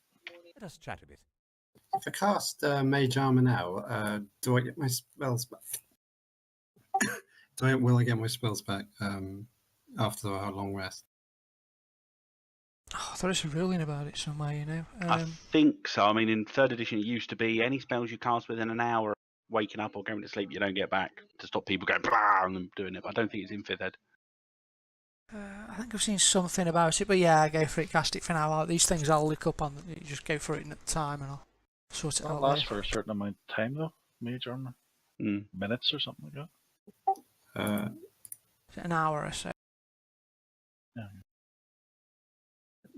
Let us chat a bit. If I cast Mage Armor now, do I get my spells back? Will I get my spells back after a long rest? Oh, there is a ruling about it somewhere, I think so. I mean, in 3rd edition, it used to be any spells you cast within an hour of waking up or going to sleep, you don't get back, to stop people going blah and them doing it. But I don't think it's in 5th ed. I think I've seen something about it, but yeah, I go for it. Cast it for now. These things I'll look up on. You just go for it at the time, and I'll sort it It'll out last later. for a certain amount of time, though. Mage armor, minutes or something like that. Is it an hour or so? Yeah.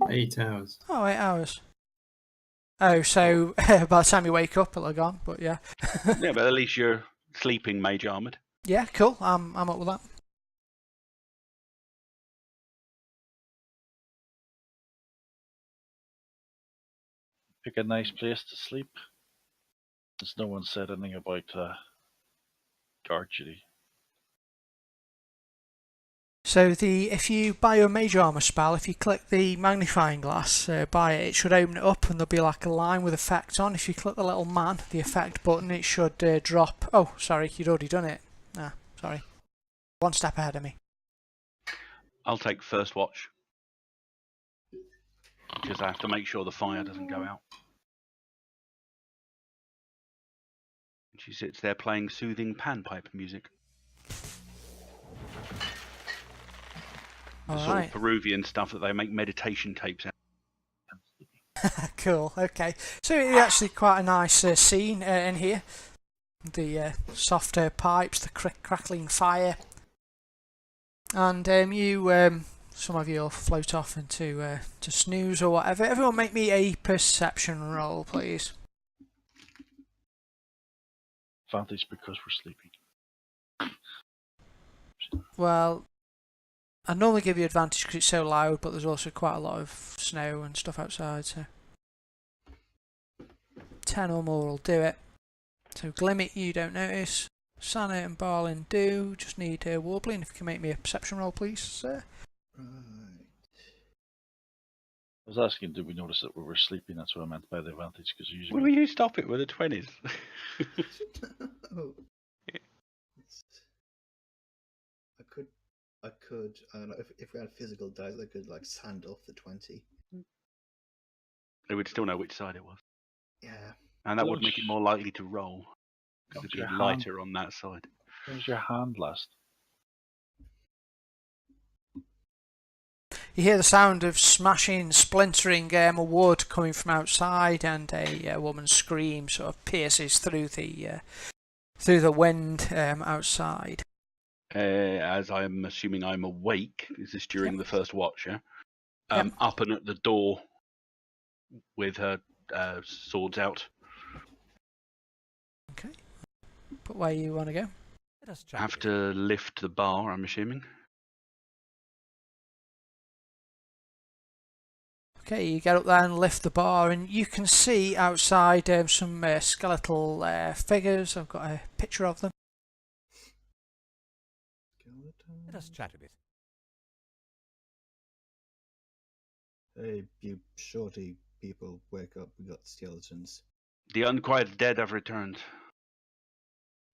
8 hours. Oh, 8 hours. Oh, so by the time you wake up, it'll have gone. But yeah. Yeah, but at least you're sleeping mage armored. Yeah, cool. I'm up with that. Pick a nice place to sleep. Since no one said anything about guard duty. So if you buy your mage armor spell, if you click the magnifying glass by it, it should open it up and there'll be like a line with effect on. If you click the little man, the effect button, it should drop. Oh, sorry, you'd already done it. Ah, sorry. One step ahead of me. I'll take first watch, because I have to make sure the fire doesn't go out. She sits there playing soothing panpipe music. The sort Alright. of Peruvian stuff that they make meditation tapes out. Cool, okay. So it's actually quite a nice scene in here. The soft pipes, the crackling fire. And some of you will float off into to snooze or whatever. Everyone make me a perception roll, please. Advantage because we're sleeping. Well, I normally give you advantage because it's so loud, but there's also quite a lot of snow and stuff outside, so 10 or more will do it. So Glimmet, you don't notice. Sana and Barlin do. Just need Warbling. If you can make me a perception roll, please, sir. Right. I was asking, did we notice that we were sleeping? That's what I meant by the advantage, because usually. Will you stop it with the 20s? Oh. I could. I don't know if we had physical dice, I could like sand off the 20. They would still know which side it was. Yeah. And that would make it more likely to roll. What Because was it'd be your lighter on that side. What was your hand last? You hear the sound of smashing, splintering wood coming from outside, and a woman's scream sort of pierces through the wind outside. As I'm assuming I'm awake, is this during the first watch, yeah? Yep. Up and at the door with her swords out. Okay. But where you want to go? Let us chat Have a bit. to lift the bar, I'm assuming. Okay, you get up there and lift the bar, and you can see outside some skeletal figures. I've got a picture of them. Let us chat a bit. Hey, you shorty people, wake up, we got skeletons. The unquiet dead have returned.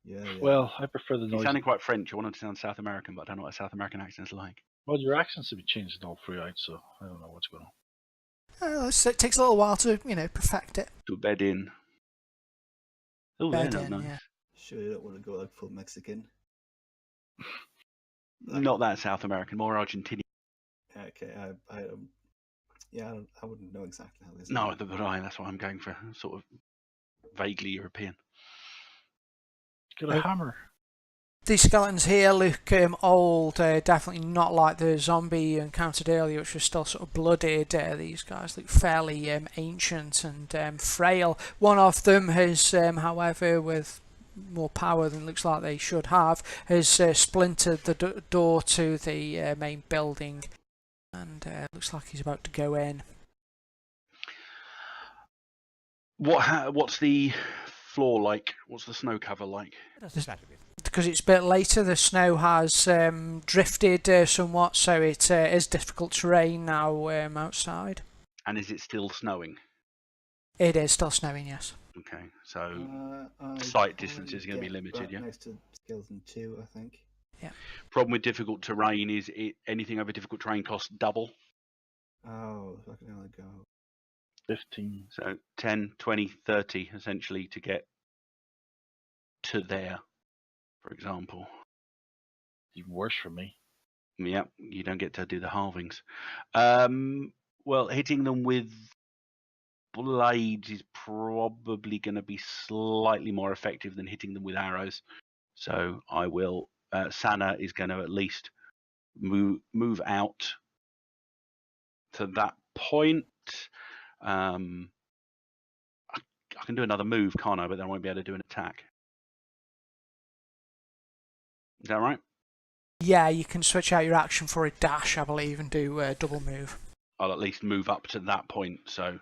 Yeah. Well, I prefer the You noise. sounded quite French. I wanted to sound South American, but I don't know what a South American accent's like. Well, your accents have been changing all throughout, so I don't know what's going on. It takes a little while to, perfect it. To bed in. Oh, they're Bed not in, nice. yeah. Sure, you don't want to go like full Mexican. Not that South American, more Argentinian. Okay, I wouldn't know exactly how this. No, but that's why I'm going for sort of vaguely European. Get a hammer. These skeletons here look old, definitely not like the zombie you encountered earlier, which was still sort of blooded. These guys look fairly ancient and frail. One of them has, however, with more power than looks like they should have, has splintered the door to the main building, and looks like he's about to go in. What's the floor like? What's the snow cover like? Let us chat a bit. Because it's a bit later, the snow has drifted somewhat, so it is difficult terrain now outside. And is it still snowing? It is still snowing, yes. Okay, so I sight can distance is going to be get limited, right yeah? next to skeleton 2, I think. Problem with difficult terrain is anything over difficult terrain costs double. Oh, so I can only go. 15. So 10, 20, 30 essentially to get to there, for example. Even worse for me. Yeah, you don't get to do the halvings. Well, hitting them with blades is probably going to be slightly more effective than hitting them with arrows. So I will. Sana is going to at least move out to that point. I can do another move, can't I? But then I won't be able to do an attack. Is that right? Yeah, you can switch out your action for a dash, I believe, and do a double move. I'll at least move up to that point. So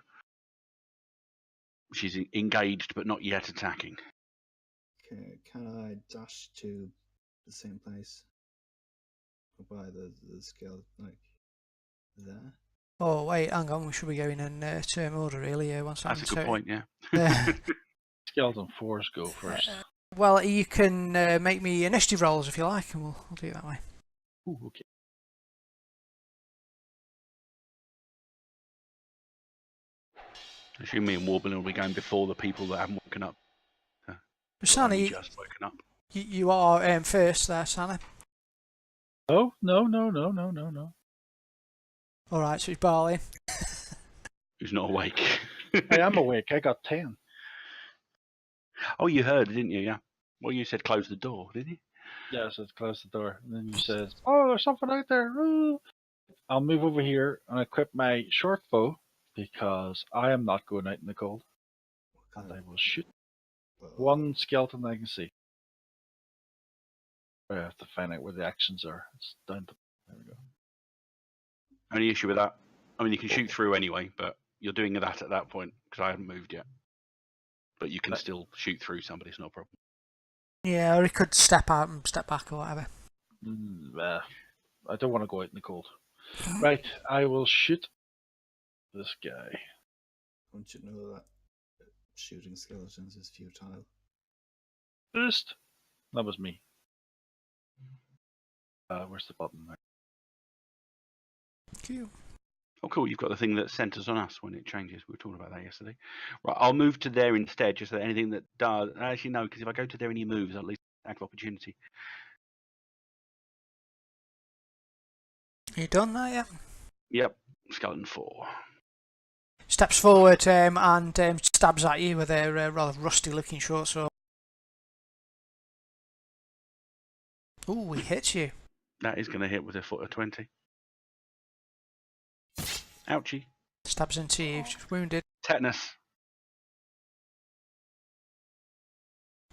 she's engaged but not yet attacking. Okay, can I dash to the same place? Or by the skeleton, like there? Oh, wait, hang on, we should be going in term order, really. One second. That's a good point, yeah. Skeleton 4s go first. Well, you can make me initiative rolls if you like, and we'll do it that way. Ooh, okay. I assume me and Warbling will be going before the people that haven't woken up. Sana, Only just woken up. you are first there, Sana. Oh, no. Alright, so it's Barley. Who's not awake? I am awake. I got 10. Oh, you heard, didn't you? Yeah. Well, you said close the door, didn't you? Yeah, so close the door. And then you said, oh, there's something out there. Ooh. I'll move over here and equip my short bow because I am not going out in the cold. And I will shoot one skeleton I can see. I have to find out where the actions are. It's down to. There we go. Only issue with that, I mean, you can shoot through anyway, but you're doing that at that point because I haven't moved yet. But you can still shoot through somebody. It's no problem. Yeah, or he could step out and step back or whatever. I don't want to go out in the cold. Right, I will shoot this guy. Don't you know that shooting skeletons is futile? First, that was me. Where's the button there? Cute. Oh, cool. You've got the thing that centers on us when it changes. We were talking about that yesterday. Right, I'll move to there instead, just so that anything that does... Actually, no, because if I go to there and he moves, I'll at least act of opportunity. You done that yet? Yep, skeleton 4. Steps forward and stabs at you with a rather rusty-looking short sword. Ooh, he hits you. That is going to hit with a foot of 20. Ouchie. Stabs into you, just wounded. Tetanus.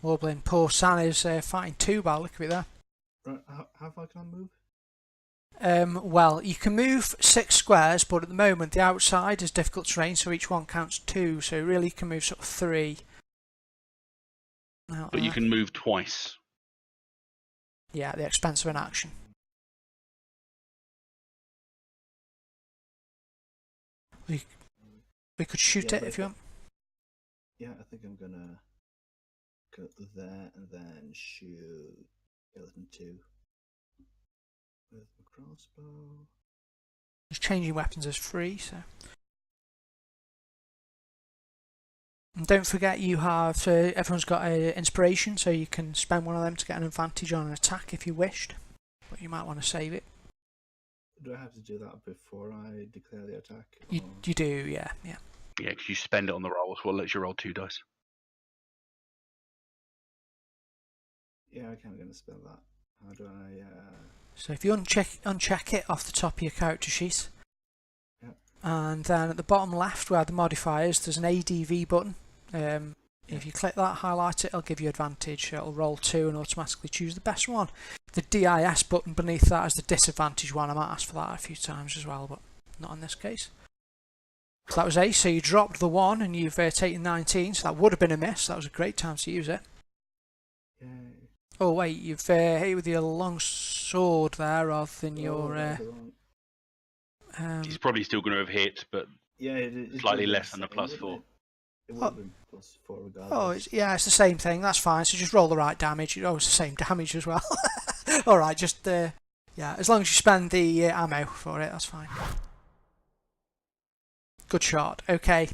Warbling. Poor San is fighting 2 by the look of it there. Right, how far can I move? Well, you can move 6 squares, but at the moment the outside is difficult terrain, so each one counts 2. So really, you can move sort of 3. But you can move twice. Yeah, at the expense of an action. We could shoot it if you want. Yeah, I think I'm gonna go there and then shoot skeleton 2 with the crossbow. Just changing weapons is free, so. And don't forget you have, everyone's got an inspiration, so you can spend one of them to get an advantage on an attack if you wished. But you might want to save it. Do I have to do that before I declare the attack? You do, yeah. Yeah, because you spend it on the roll, so it lets you roll 2 dice. Yeah, I kind of gonna spell that. How do I? So if you uncheck it off the top of your character sheet, Yep. and then at the bottom left where the modifiers, there's an ADV button. If you click that, highlight it, it'll give you advantage. It'll roll 2 and automatically choose the best one. The DIS button beneath that is the disadvantage one. I might ask for that a few times as well, but not in this case. So that was ace, so you dropped the 1 and you've taken 19, so that would have been a miss. That was a great time to use it. Yay. Oh wait, you've hit it with your long sword there rather than your... He's probably still going to have hit, but yeah, it slightly less than a +4. It would have been +4 regardless. Oh, it's the same thing. That's fine. So just roll the right damage. Oh, it's the same damage as well. All right, just yeah. As long as you spend the ammo for it, that's fine. Good shot. Okay.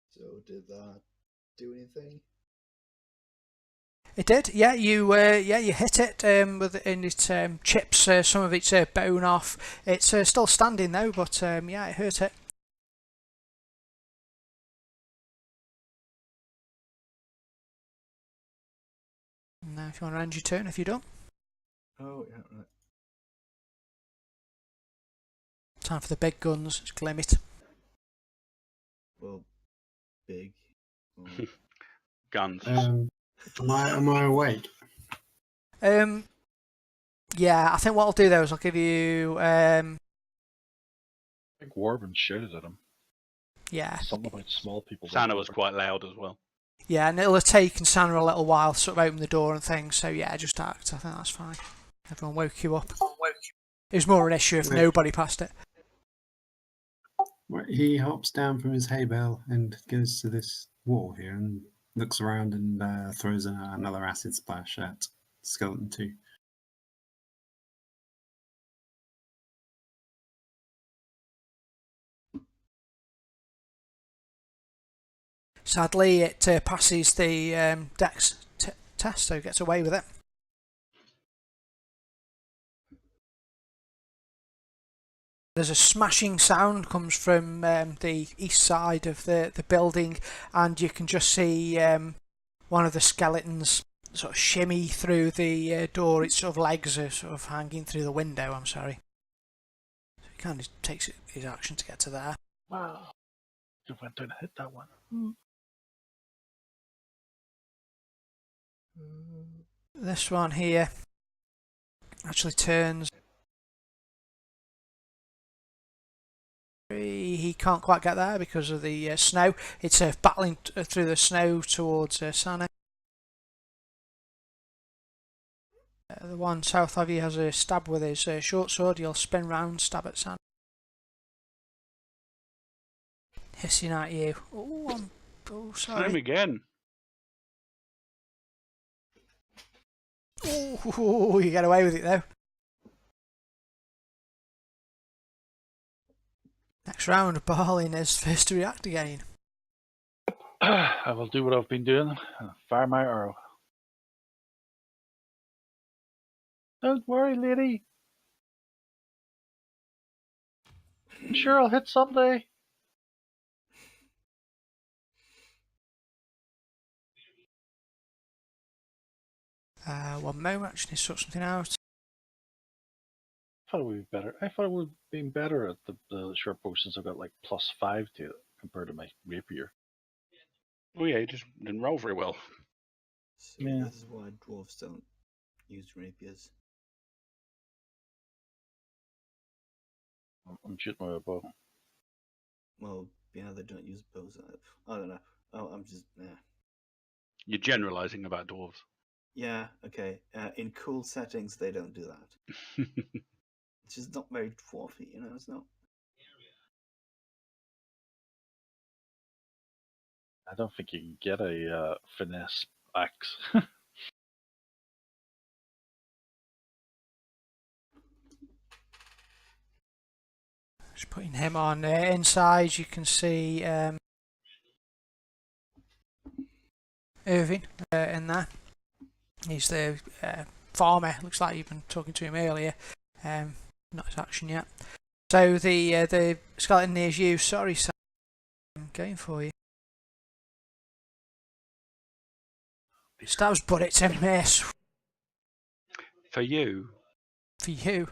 So did that do anything? It did. Yeah, you hit it and it chips some of its bone off. It's still standing though, but yeah, it hurt it. Now, if you want to end your turn, if you don't. Oh yeah, right. Time for the big guns. It's Glimmet. Well, big. Well, Guns. Am I awake? Yeah, I think what I'll do though is I'll give you I think Warbin shouted at him. yeah. Something about small people. Santa was quite loud as well. Yeah, and it'll have taken Santa a little while to sort of open the door and things, so yeah, just act. I think that's fine. Everyone woke you up. It was more an issue if nobody passed it. Well, he hops down from his hay bale and goes to this wall here and looks around and throws another acid splash at Skeleton 2. Sadly, it passes the dex test, so it gets away with it. There's a smashing sound comes from the east side of the building, and you can just see one of the skeletons sort of shimmy through the door. Its sort of legs are sort of hanging through the window. I'm sorry. So he kind of takes his action to get to there. Wow. Just went down and hit that one. This one here actually turns. He can't quite get there because of the snow. It's battling through the snow towards Sana. The one south of you has a stab with his short sword. He'll spin round, stab at Sana. Hissing at you. Oh, sorry. Same again. Oh, you get away with it though. Next round, Barlin is first to react again. I will do what I've been doing and fire my arrow. Don't worry, lady. I'm sure I'll hit someday. One moment, I just need to sort something out. I thought it would be better. I thought it would have been better at the short bow since I've got like +5 to it compared to my rapier. Oh yeah, you just didn't roll very well. So Yeah. this is why dwarves don't use rapiers. I'm shooting with a bow. Well, yeah, they don't use bows. I don't know. Oh, I'm just You're generalising about dwarves. yeah. Okay. In cool settings, they don't do that. It's just not very dwarfy, you know. It's not. I don't think you can get a finesse axe. Just putting him on inside. You can see Irving in there. He's the farmer. Looks like you've been talking to him earlier. Not his action yet. So the skeleton nears you. Sorry, Sam. I'm going for you. Stabs, but it's a miss For you, for you.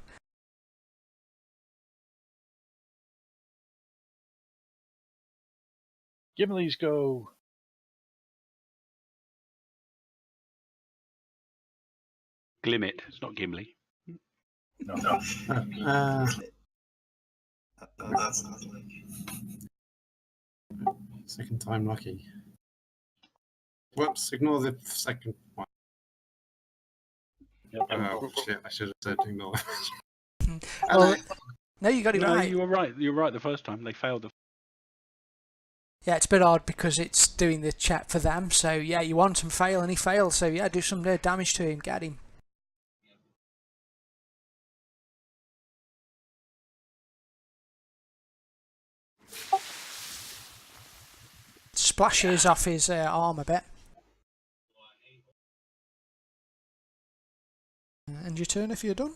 Gimli's go. Glimmet. It's not Gimli. No. Second time lucky. Whoops, ignore the second one. Yep, Oh, shit, I should have said ignore. Well, no, you got it No, right. you were right. You were right the first time. They failed. Yeah, it's a bit odd because it's doing the check for them. So yeah, you want him fail and he failed. So yeah, do some damage to him. Get him. Splashes off his arm a bit. And your turn if you're done.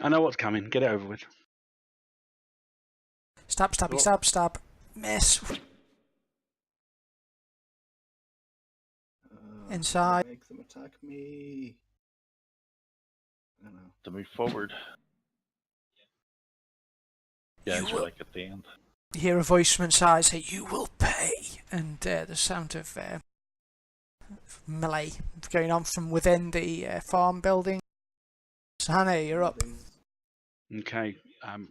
I know what's coming. Get it over with. Stab, stabby, Oh. stab, stab. Miss. Inside. Make them attack me. I don't know. To move forward. Yeah, it's like at the end. You hear a voice from inside say, "You will pay," and the sound of melee going on from within the farm building. Hannah, you're up. Okay.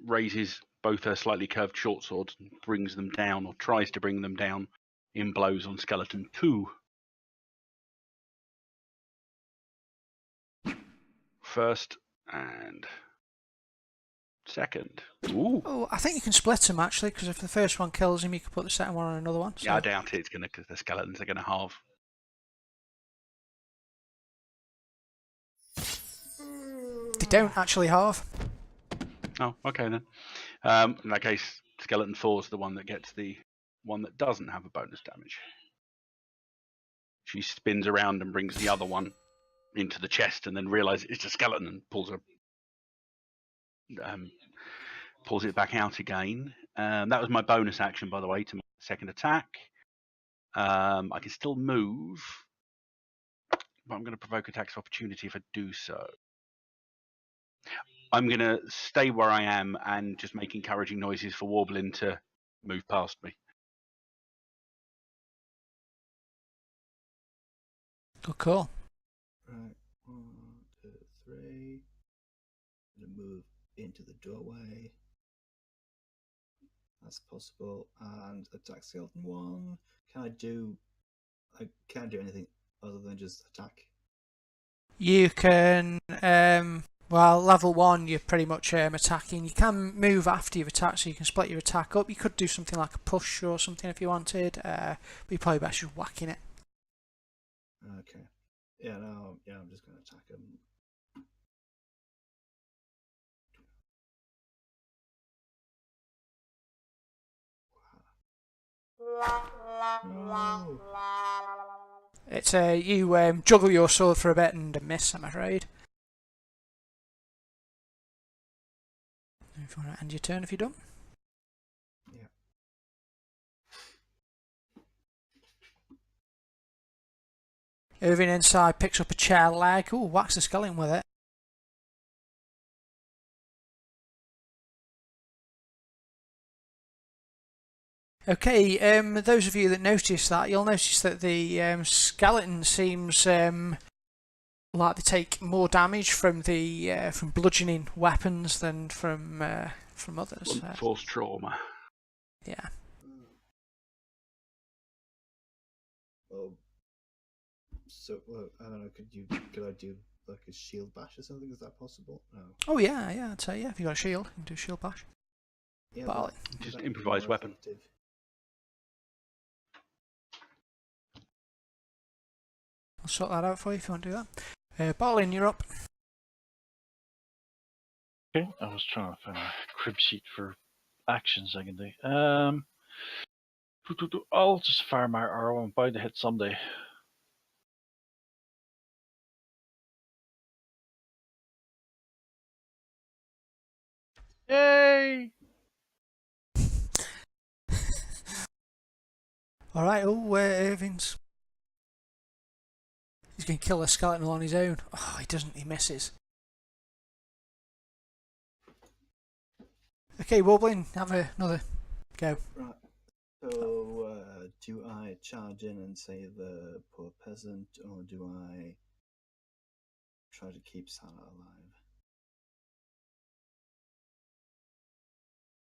Raises both her slightly curved short swords and brings them down, or tries to bring them down, in blows on skeleton 2. First and second. Ooh. Oh, I think you can split them actually, because if the first one kills him, you can put the second one on another one. Yeah, I doubt it's gonna, because the skeletons are gonna halve. They don't actually halve. Oh, okay then. In that case, skeleton 4 is the one that gets the one that doesn't have a bonus damage. She spins around and brings the other one into the chest, and then realizes it's a skeleton and pulls it back out again. That was my bonus action, by the way, to my second attack. I can still move, but I'm going to provoke attacks of opportunity if I do so. I'm going to stay where I am and just make encouraging noises for Warblin to move past me. Good call. Right, 1, 2, 3. I'm gonna move into the doorway. That's possible. And attack skeleton 1. I can't do anything other than just attack. You can, well, level 1 you're pretty much attacking. You can move after you've attacked, so you can split your attack up. You could do something like a push or something if you wanted, but you're probably best just whacking it. Okay. Yeah, no, yeah, I'm just gonna attack him. No. It's you juggle your sword for a bit and miss, I'm afraid. If you want to end your turn, if you're done. Yeah. Moving inside, picks up a chair leg. Ooh, whacks the skeleton with it. Okay, those of you that notice that, you'll notice that the skeleton seems like they take more damage from the from bludgeoning weapons than from others. Force trauma. Yeah. Oh. So, well, I don't know. Could I do like a shield bash or something? Is that possible? No. Oh yeah, I'd say yeah. If you got a shield, you can do a shield bash. Yeah, But Just that would be improvised more weapon. effective. I'll sort that out for you if you want to do that. Barlin, you're up. Okay, I was trying to find a crib sheet for actions I can do. I'll just fire my arrow. I'm bound to hit someday. Yay! Alright, Irving's. He's going to kill a skeleton on his own. Oh, he doesn't, he misses. Okay, Wobbling, have another go. Right. So, do I charge in and save the poor peasant, or do I try to keep Sana alive?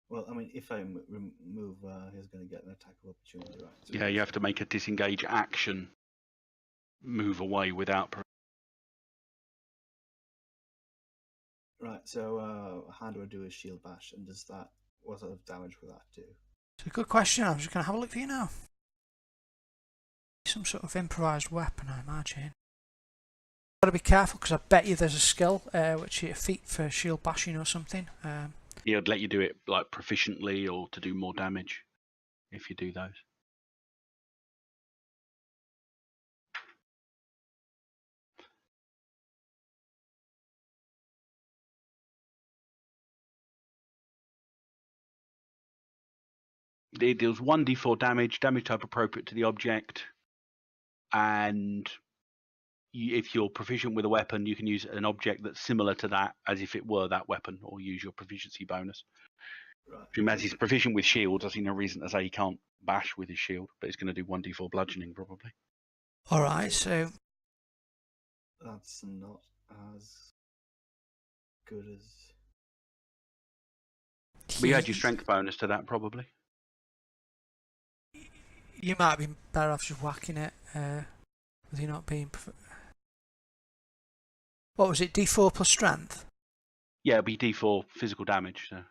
Well, I mean, if I move, he's going to get an attack of opportunity, right? So Yeah, you have to make a disengage action. Move away without. Right. So, how do I do a shield bash, and what sort of damage will that do? It's a good question. I'm just going to have a look for you now. Some sort of improvised weapon, I imagine. Got to be careful because I bet you there's a skill, which is a feat for shield bashing or something. Yeah, it'd let you do it like proficiently or to do more damage if you do those. It deals 1d4 damage type appropriate to the object, and if you're proficient with a weapon, you can use an object that's similar to that as if it were that weapon, or use your proficiency bonus. Right. If he's proficient with shields, I see no reason to say he can't bash with his shield, but he's going to do 1d4 bludgeoning probably. Alright, so That's not as good as. But you add your strength bonus to that probably. you might be better off just whacking it, with you not being. What was it, D4 plus strength? Yeah, it'll be d4 physical damage. So.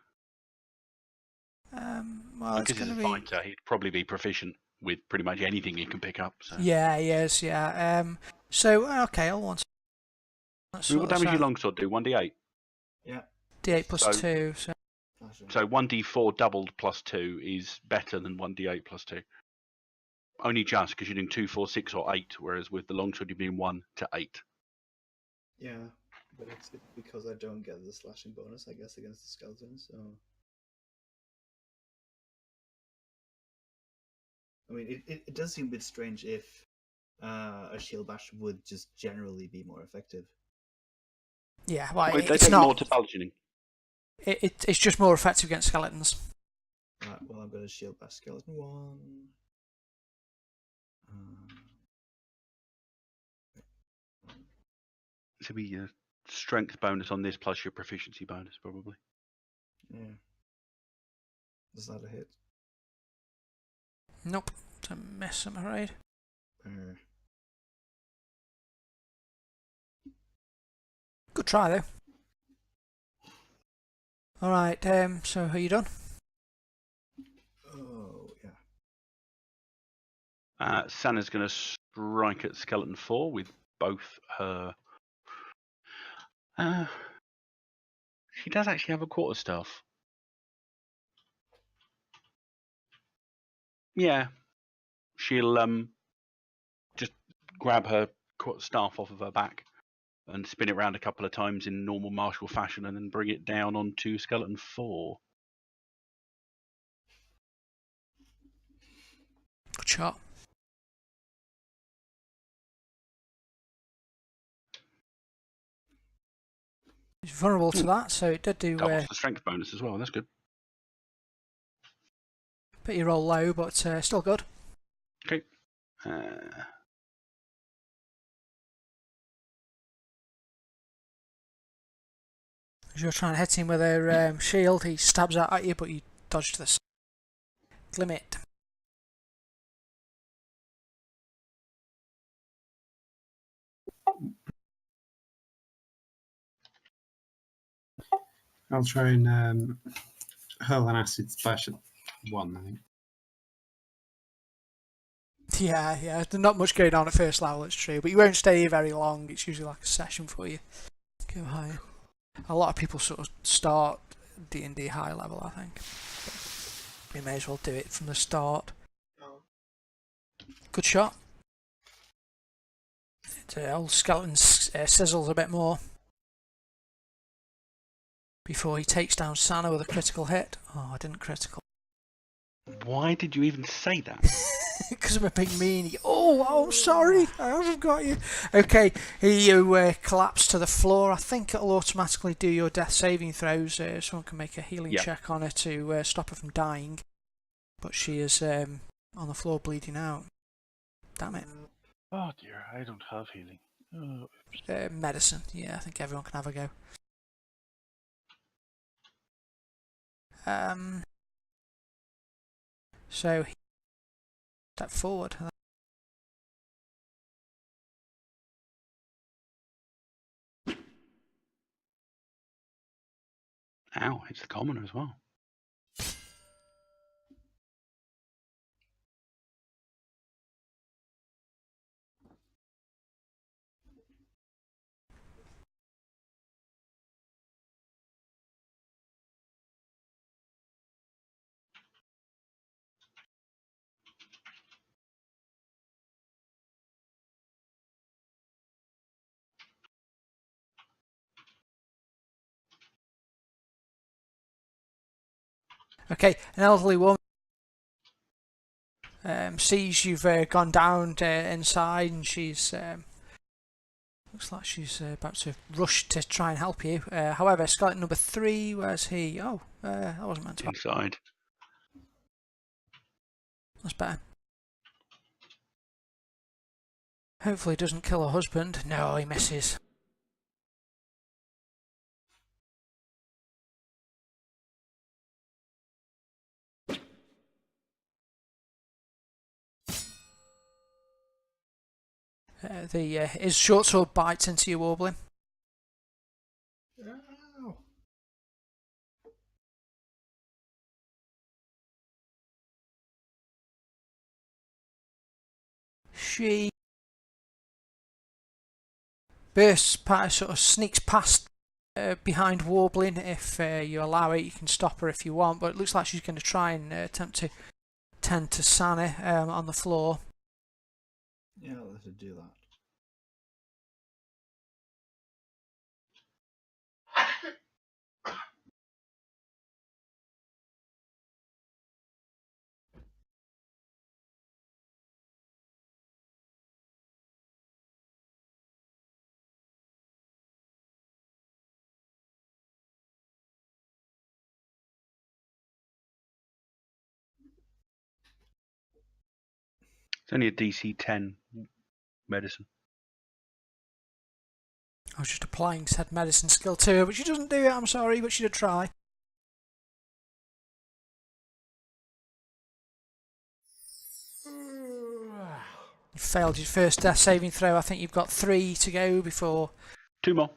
Well, it's Because going he's to a be. fighter, he'd probably be proficient with pretty much anything he can pick up. So. Yeah, yes, yeah. So, okay, I'll want. What damage does your longsword do? 1d8? Yeah. D8 plus So- 2, so. So 1d4 doubled plus 2 is better than 1d8 plus 2. Only just because you're doing 2, 4, 6, or 8, whereas with the longsword you're doing 1 to 8. Yeah, but it's because I don't get the slashing bonus, I guess, against the skeletons. So, I mean, it does seem a bit strange if a shield bash would just generally be more effective. Yeah, well, They it's take not. more to bludgeoning. It's just more effective against skeletons. Right. Well, I'm going to shield bash skeleton 1. This will be your strength bonus on this plus your proficiency bonus, probably. Yeah. Is that a hit? Nope. It's a miss, I'm afraid. Good try, though. Alright, so are you done? Oh, yeah. Sanna's going to strike at Skeleton 4 with both her... she does actually have a quarterstaff. Yeah. She'll just grab her staff off of her back and spin it around a couple of times in normal martial fashion and then bring it down onto Skeleton 4. Good shot. He's vulnerable to that, so it did do Doubles the strength bonus as well, that's good. bit you roll low, but still good. Okay. As you're trying to hit him with her shield, he stabs out at you, but you dodge to the side. Limit. I'll try and hurl an acid splash at one, I think. Yeah, there's not much going on at first level, it's true, but you won't stay here very long. It's usually like a session for you. Go higher. A lot of people sort of start D&D high level, I think. We may as well do it from the start. Good shot. The old skeleton sizzles a bit more before he takes down Sanna with a critical hit. Oh, I didn't critical. Why did you even say that? Because I'm a big meanie. Oh, sorry, I haven't got you. Okay, you collapse to the floor. I think it'll automatically do your death saving throws. Someone can make a healing check on her to stop her from dying. But she is on the floor bleeding out. Damn it. Oh dear, I don't have healing. Oh. Medicine. Yeah, I think everyone can have a go. So, step forward. Ow, it's the commoner as well. Okay, an elderly woman sees you've gone down inside, and she's looks like she's about to rush to try and help you. However, skeleton number 3, where's he? Oh, that wasn't meant to happen. Inside. That's better. Hopefully he doesn't kill her husband. No, he misses. His short sword bites into you, Warbling. Ow. She bursts past, sort of sneaks past behind Warbling. If you allow it, you can stop her if you want, but it looks like she's going to try and attempt to tend to Sanna on the floor. Yeah, let her do that. It's only a DC 10 medicine. I was just applying said medicine skill to her, but she doesn't do it, I'm sorry, but she did try. You failed your first death saving throw. I think you've got 3 to go before... 2 more.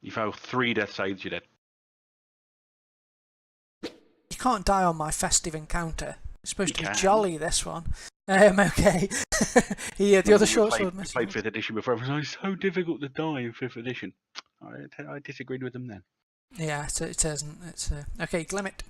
You fail 3 death saves, you're dead. You can't die on my festive encounter. It's supposed You to be can. jolly, this one. Okay. The other short sword We missed. played 5th edition before. It was so difficult to die in 5th edition. I disagreed with them then. Yeah, it isn't. It's okay, Glimmet.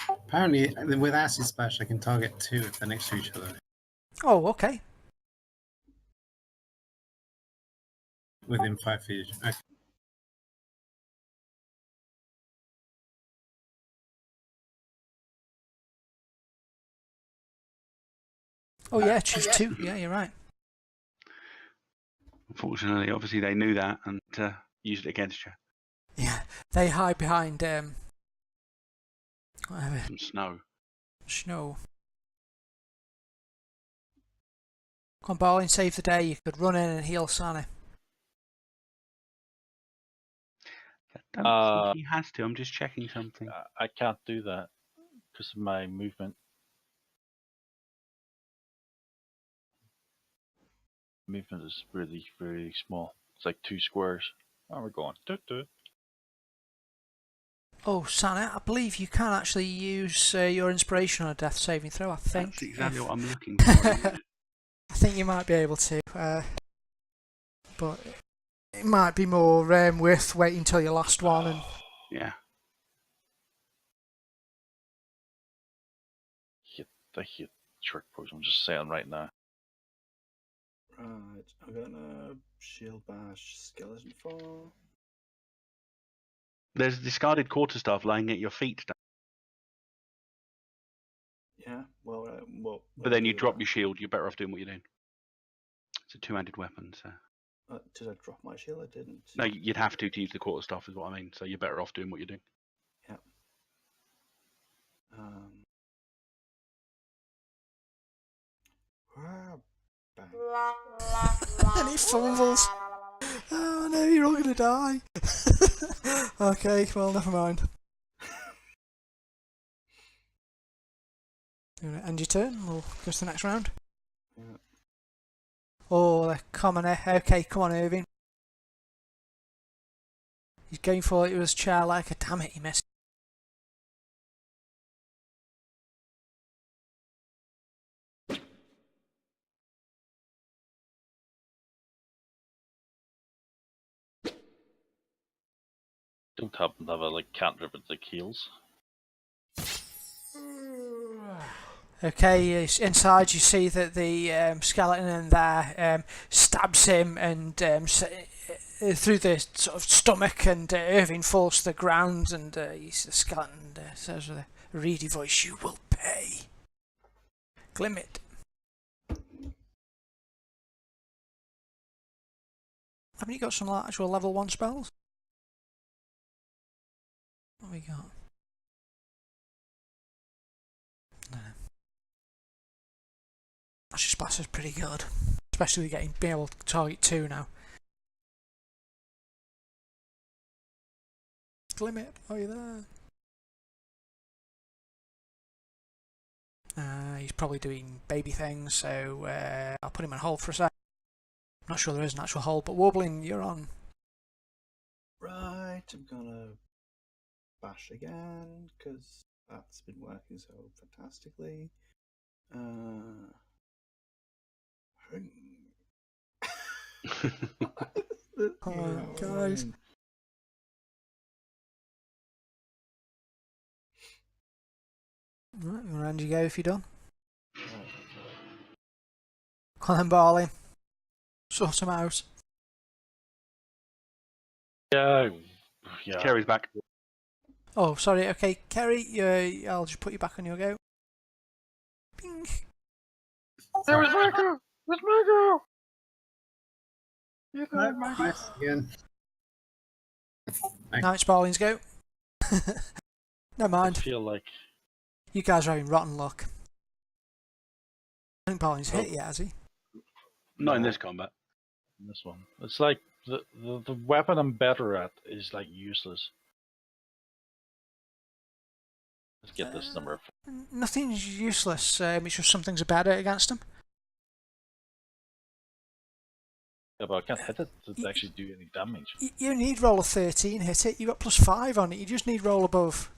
Apparently, with Acid Splash, I can target 2 if they're next to each other Oh, okay. within 5 feet. Okay. Oh yeah, choose 2. Yeah, you're right. Unfortunately, obviously they knew that and used it against you. Yeah, they hide behind whatever, Some snow. snow. Come on, Barley, save the day. You could run in and heal Sani. I don't think he has to. I'm just checking something. I can't do that because of my movement. Movement is really, really small. It's like 2 squares. Oh, we're going. Oh, Sani, I believe you can actually use your inspiration on a death saving throw, I think. That's exactly what I'm looking for. I think you might be able to, but it might be more worth waiting until your last one. And Yeah. I hate trick pose. I'm just saying right now. Right, I'm gonna shield bash skeleton fall. There's discarded quarterstaff lying at your feet. Yeah, well, what? But then you drop your shield, you're better off doing what you're doing. It's a 2-handed weapon, so... Did I drop my shield? I didn't. No, you'd have to use the quarterstaff is what I mean, so you're better off doing what you're doing. Yeah. Bang. and he fumbles. Oh no, you're all gonna die. Okay, well, never mind. You wanna end your turn? We'll go to the next round. Yeah. Oh, the commoner. Okay, come on, Irving. He's going for it with his chair like a damn it, he missed. Don't happen to have a cantrip with heals. Okay, inside you see that the skeleton in there stabs him and through the sort of stomach, and Irving falls to the ground, and the skeleton says with a reedy voice, "You will pay." Glimmet. Haven't you got some actual level 1 spells? What have we got? No. Actually, Splasher's pretty good. Especially being able to target 2 now. Glimmet, are you there? He's probably doing baby things, so I'll put him on hold for a sec. I'm not sure there is an actual hold, but Warbling, you're on. Right, I'm gonna bash again because that's been working so fantastically. Oh, guys. Right, you want to end your go if you're done? Come on then, Barley. Sort him out. Yeah. Kerry's back. Oh, sorry, okay, Kerry, I'll just put you back on your go. Bing. There was Marco! Where's Marco? You Right, nice again. Now it's Barley's go. Never I mind. feel like You guys are having rotten luck. I think Pauline's hit Oh. yet, has he? Not in No. this combat. this one. It's like the weapon I'm better at is like useless. Let's get this number. Nothing's useless. It's just some things are better against him. Yeah, but I can't hit it to actually do any damage. You need roll a 13, hit it. You got +5 on it. You just need roll above.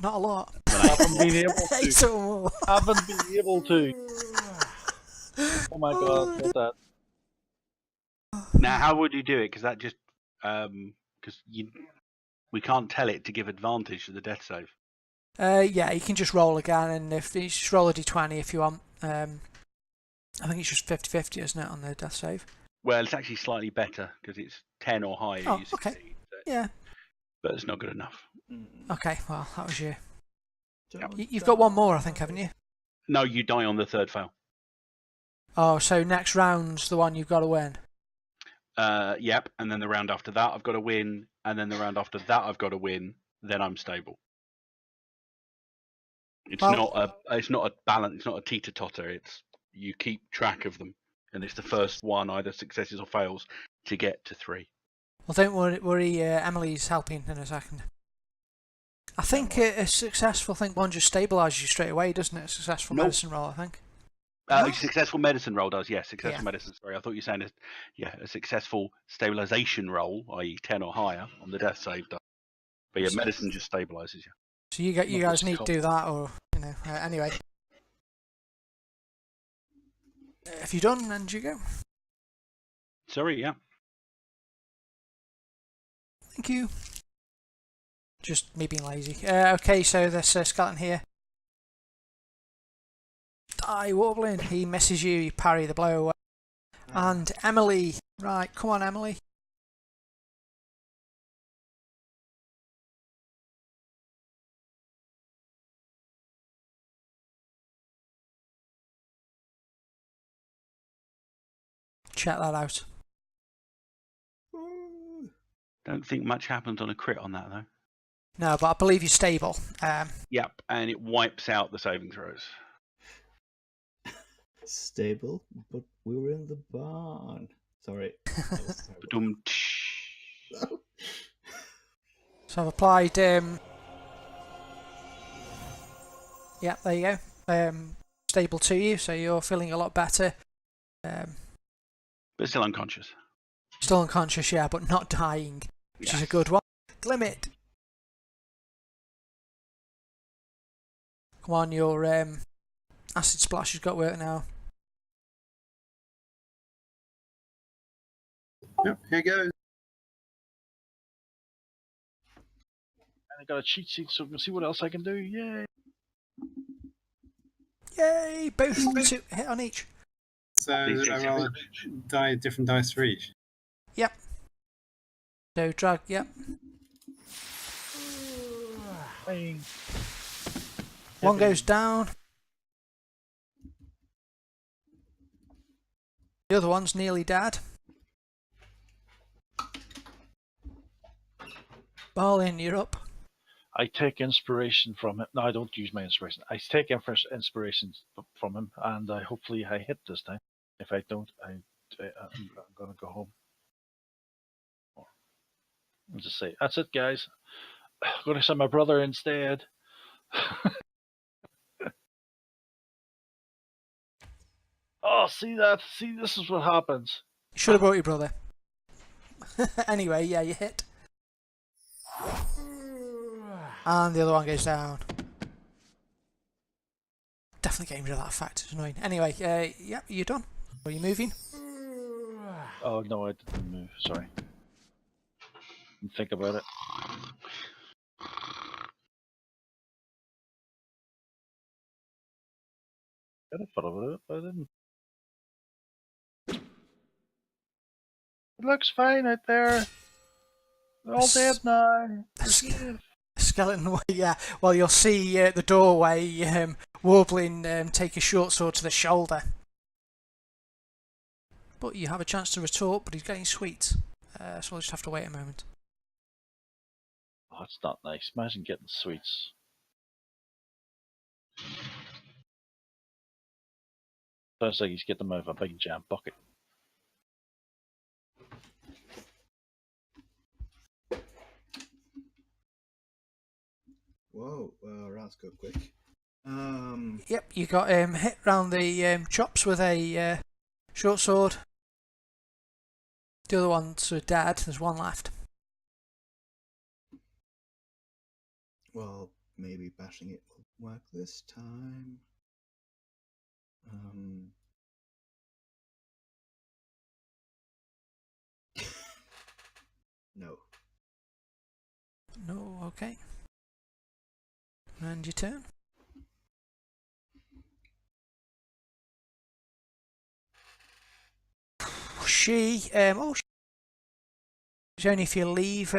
Not a lot. I haven't been able to. 8 or more. Haven't been able to. Oh my god, get that. Now, how would you do it? Because that just because we can't tell it to give advantage to the death save. Yeah, you can just roll again, and if you just roll a d20 if you want. I think it's just 50-50, isn't it, on the death save? Well, it's actually slightly better because it's 10 or higher. Oh, You okay. succeed, so- Yeah. but it's not good enough. Okay, well, that was you. Don't You've got one more, I think, haven't you? No, you die on the third fail. Oh, so next round's the one you've got to win. Yep, and then the round after that I've got to win, and then the round after that I've got to win. Then I'm stable. It's Well- not a balance. It's not a teeter totter. It's you keep track of them, and it's the first one either successes or fails to get to 3. Well, don't worry, Emily's helping in a second. I think a successful thing one just stabilises you straight away, doesn't it? A successful Nope. medicine roll, I think. A successful medicine roll does, yes. Successful Yeah. medicine. Sorry, I thought you were saying a successful stabilization roll, i.e., 10 or higher on the death save does. But yeah, medicine just stabilizes you. So you guys need to do that, or anyway. Have you done? And you go. Sorry, yeah. Thank you. Just me being lazy. Okay, so this skeleton here. Die, Warbling. He misses you. You parry the blow away. And Emily. Right, come on, Emily. Check that out. Don't think much happens on a crit on that, though. No, but I believe you're stable. Yep, and it wipes out the saving throws. Stable, but we were in the barn. Sorry. That was terrible. Ba-dum-tsh. So I've applied. Yeah, there you go. Stable to you, so you're feeling a lot better. But still unconscious. Still unconscious, yeah, but not dying, which is a good one. Glimmet. Come on, your acid splash has got work now. Yep, here goes. And I got a cheat sheet so we can see what else I can do. Yay! Yay! Both 2 hit on each. So I roll a different dice for each. Yep. So drag. Yep. Bang. One goes down. The other one's nearly dead. Balin, you're up. I take inspiration from him. No, I don't use my inspiration. I take inspiration from him, and hopefully I hit this time. If I don't, I'm gonna go home. I'll just say, that's it, guys. I'm gonna send my brother instead. Oh, see that? See, this is what happens. You should have brought your brother. Anyway, yeah, you hit. And the other one goes down. Definitely getting rid of that effect. It's annoying. Anyway, yeah, you're done. Are you moving? Oh no, I didn't move. Sorry. Didn't think about it. Could have thought about it, but I didn't. It looks fine out there. They're all dead now. Skeleton, yeah. Well, you'll see the doorway, Warbling take a short sword to the shoulder. But you have a chance to retort, but he's getting sweet. So we'll just have to wait a moment. Oh, that's not nice. Imagine getting sweets. Sounds like he's getting them out of a big jam bucket. Whoa, that's go quick. Yep, you got hit round the chops with a short sword. The other one's dead. There's one left. Well, maybe bashing it will work this time. No. No, okay. And your turn. She, only if you leave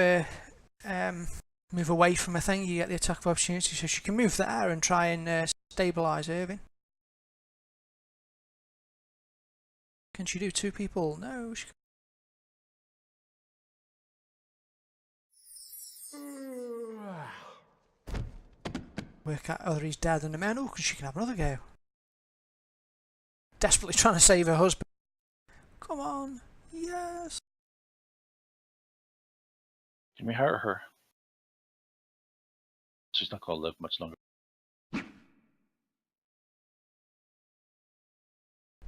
move away from a thing, you get the attack of opportunity, so she can move there and try and stabilise Irving. Can she do two people? No, she work out whether he's dead and a man. Oh, she can have another go. Desperately trying to save her husband. Come on, yes. Can we hurt her? She's not going to live much longer.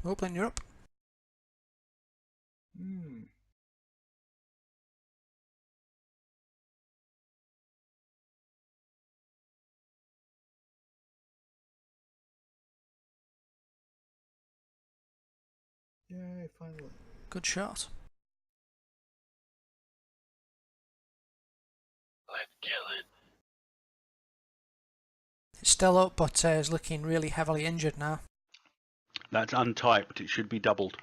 Open, you're up. Yay, finally. Good shot. Let's kill it. It's still up, but is looking really heavily injured now. That's untyped. It should be doubled.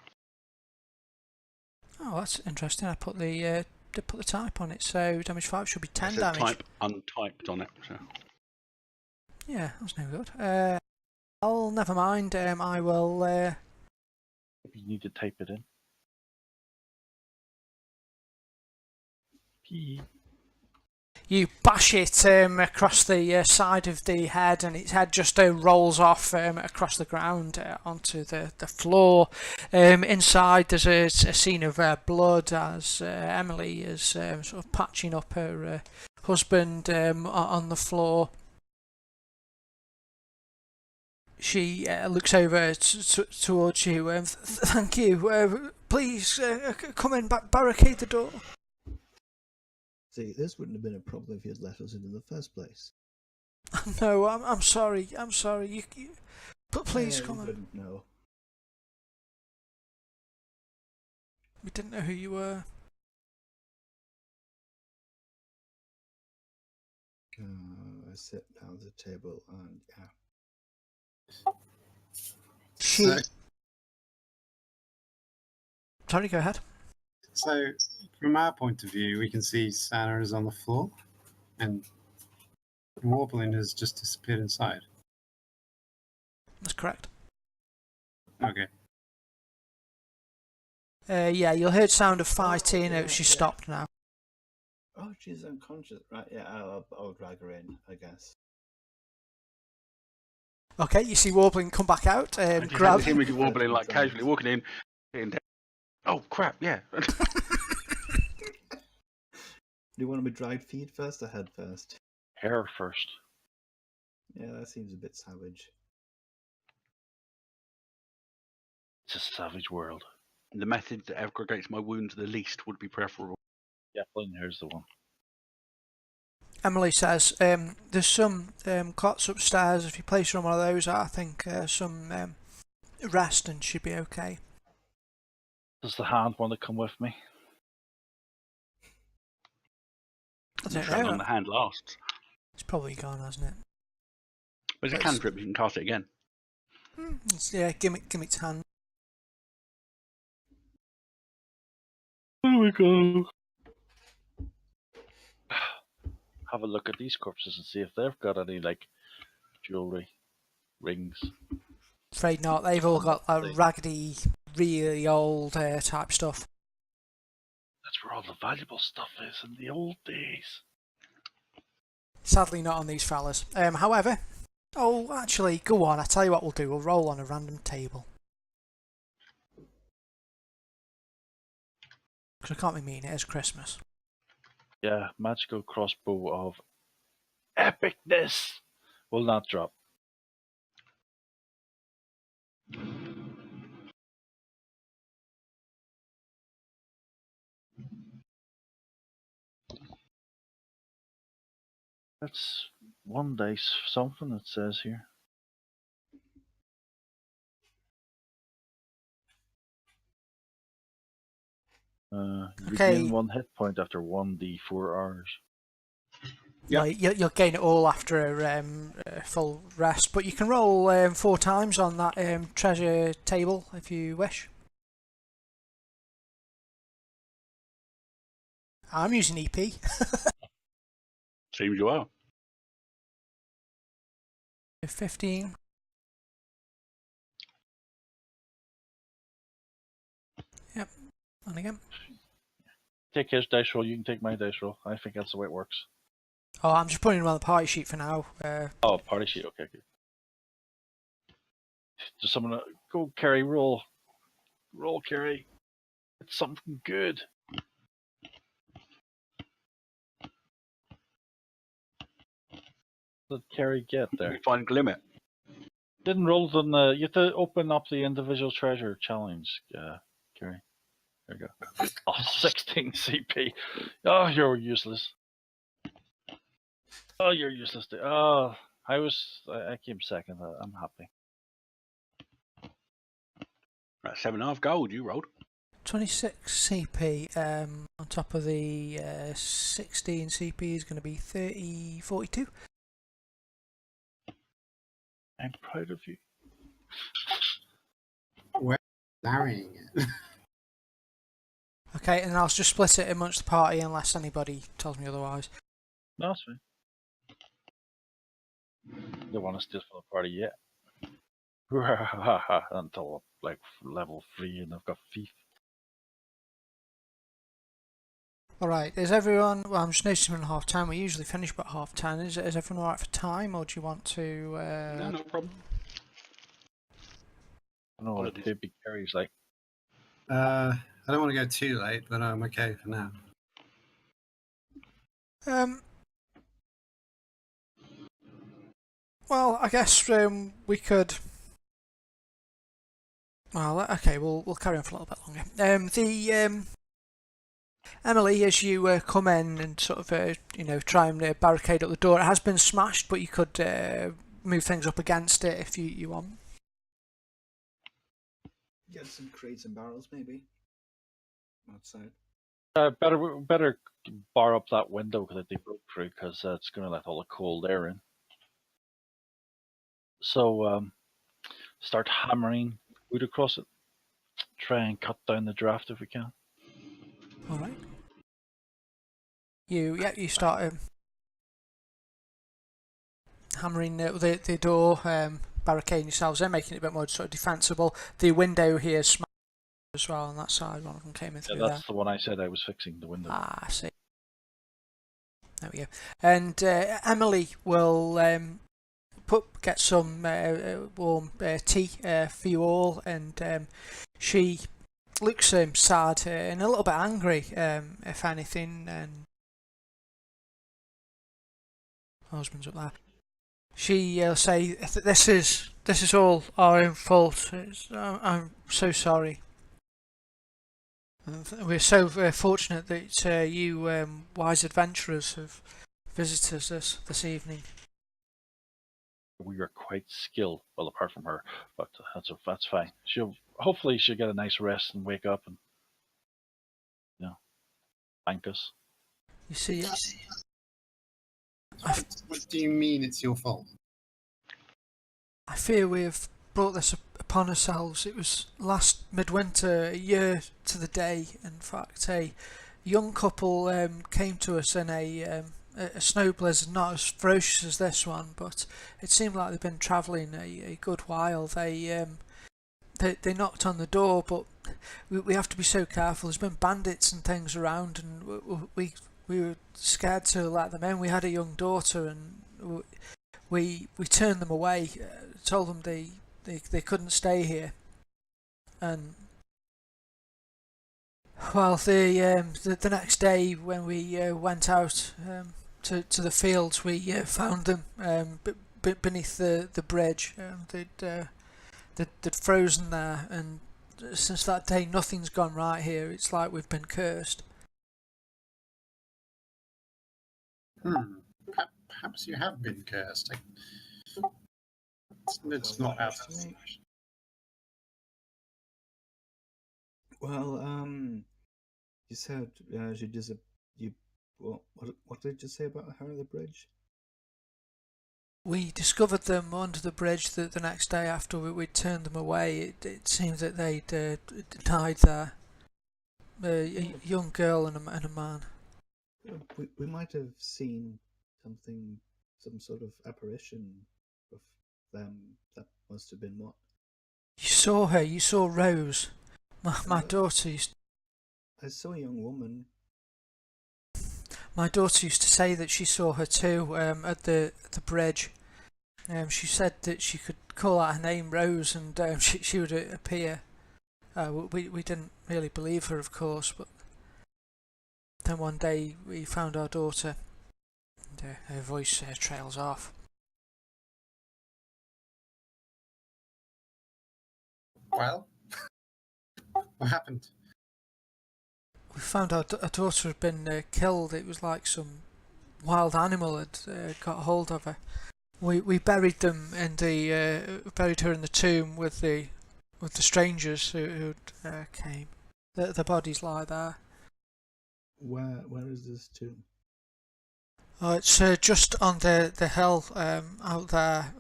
Oh, that's interesting. I put the type on it, so damage 5 should be 10 It says damage. type untyped on it. So. Yeah, that's no good. I'll never mind. I will. You need to type it in. P. You bash it across the side of the head, and its head just rolls off across the ground onto the floor. Inside, there's a scene of blood as Emily is sort of patching up her husband on the floor. She looks over towards you. Thank you. Please come in, barricade the door. See, this wouldn't have been a problem if you had let us in the first place. No, I'm sorry. I'm sorry. But please come in. Couldn't know. We didn't know who you were. I sit down at the table and Sorry, go ahead. So, from our point of view, we can see Sana is on the floor, and Warbling has just disappeared inside. That's correct. Okay. Yeah, you'll hear sound of fighting. She's stopped now. Oh, she's unconscious. Right, yeah, I'll drag her in, I guess. Okay, you see Warbling come back out. Grab him wobbling, like casually walking in. Hitting down. Oh crap! Yeah. Do you want to be dragged feet first or head first? Hair first. Yeah, that seems a bit savage. It's a savage world. The method that aggregates my wounds the least would be preferable. Yeah, Flynn, here's the one. Emily says, there's some cots upstairs. If you place her on one of those, I think some rest and she'd be okay. Does the hand want to come with me? I don't How long know. the hand lasts. It's probably gone, hasn't it? There's a cantrip, you can cast it again. Yeah, gimmick's hand. There we go. Have a look at these corpses and see if they've got any, like, jewellery, rings. Afraid not. They've all got raggedy, really old type stuff. That's where all the valuable stuff is in the old days. Sadly not on these fellas. However, actually, go on. I tell you what we'll do. We'll roll on a random table. Because I can't be mean, it is Christmas. Yeah, magical crossbow of epicness will not drop. That's one dice something it says here. You Okay. regain 1 hit point after 1d4 hours. Yeah. You'll gain it all after a full rest, but you can roll 4 times on that treasure table if you wish. I'm using EP. Seems you are. 15. Yep. And again. Take his dice roll, you can take my dice roll. I think that's the way it works. Oh, I'm just putting it on the party sheet for now. Oh, party sheet, okay, good. Just someone go, Kerry, roll. Roll, Kerry. It's something good. What did Kerry get there? We find Glimmet. Didn't roll on the. You have to open up the individual treasure challenge, Kerry. There you go. Oh, 16 CP. Oh, you're useless. Oh, you're useless. Oh, I came second. I'm happy. Right, 7.5 gold you rolled. 26 CP on top of the 16 CP is going to be 42. I'm proud of you. We're marrying it. Okay, and I'll just split it amongst the party unless anybody tells me otherwise. No, that's fine. Don't want to steal from the party yet. Until like level 3 and I've got thief. Alright, is everyone... Well, I'm just noticing we're in half time. We usually finish about half 10. Is everyone alright for time, or do you want to... No, no problem. I don't know what baby Kerry's like. I don't want to go too late, but I'm okay for now. Well, I guess we could... Well, okay, we'll carry on for a little bit longer. Emily, as you come in and sort of try and barricade up the door, it has been smashed, but you could move things up against it if you want. Get some crates and barrels, maybe. Outside. Better bar up that window that they broke through, because it's going to let all the cold air in. So start hammering wood across it. Try and cut down the draft if we can. All right. You start hammering the door, barricading yourselves in, making it a bit more sort of defensible. The window here is smashed as well on that side. One of them came in through that's the one I said I was fixing, the window. Ah, I see. There we go. And Emily will get some warm tea for you all, and she looks sad and a little bit angry, if anything. And husband's up there. She'll say, "This is all our own fault. I'm so sorry. We're so fortunate that you wise adventurers have visited us this evening." We are quite skilled, well, apart from her, but that's fine. Hopefully she'll get a nice rest and wake up and thank us. You see, What do you mean it's your fault? I fear we have brought this upon ourselves. It was last Midwinter, a year to the day. In fact, a young couple came to us in a snow blizzard, not as ferocious as this one, but it seemed like they'd been travelling a good while. They knocked on the door, but we have to be so careful. There's been bandits and things around, and we were scared to let them in. We had a young daughter, and we turned them away, told them they couldn't stay here, and Well, the next day when we went out to the fields, we found them beneath the bridge. They'd frozen there, and since that day, nothing's gone right here. It's like we've been cursed. Perhaps you have been cursed. It's not out of the Well, you said she you. What did you say about her on the bridge? We discovered them under the bridge the next day after we'd turned them away. It seemed that they'd died there. A young girl and a man. We might have seen some sort of apparition of them. That must have been what. You saw her. You saw Rose. My daughter I saw a young woman. My daughter used to say that she saw her too at the bridge. She said that she could call out her name, Rose, and she would appear. We didn't really believe her, of course, but then one day we found our daughter, and her voice trails off. Well, what happened? We found our daughter had been killed. It was like some wild animal had got hold of her. We buried them in buried her in the tomb with the strangers who came. The bodies lie there. Where is this tomb? Oh, it's just on the hill out there.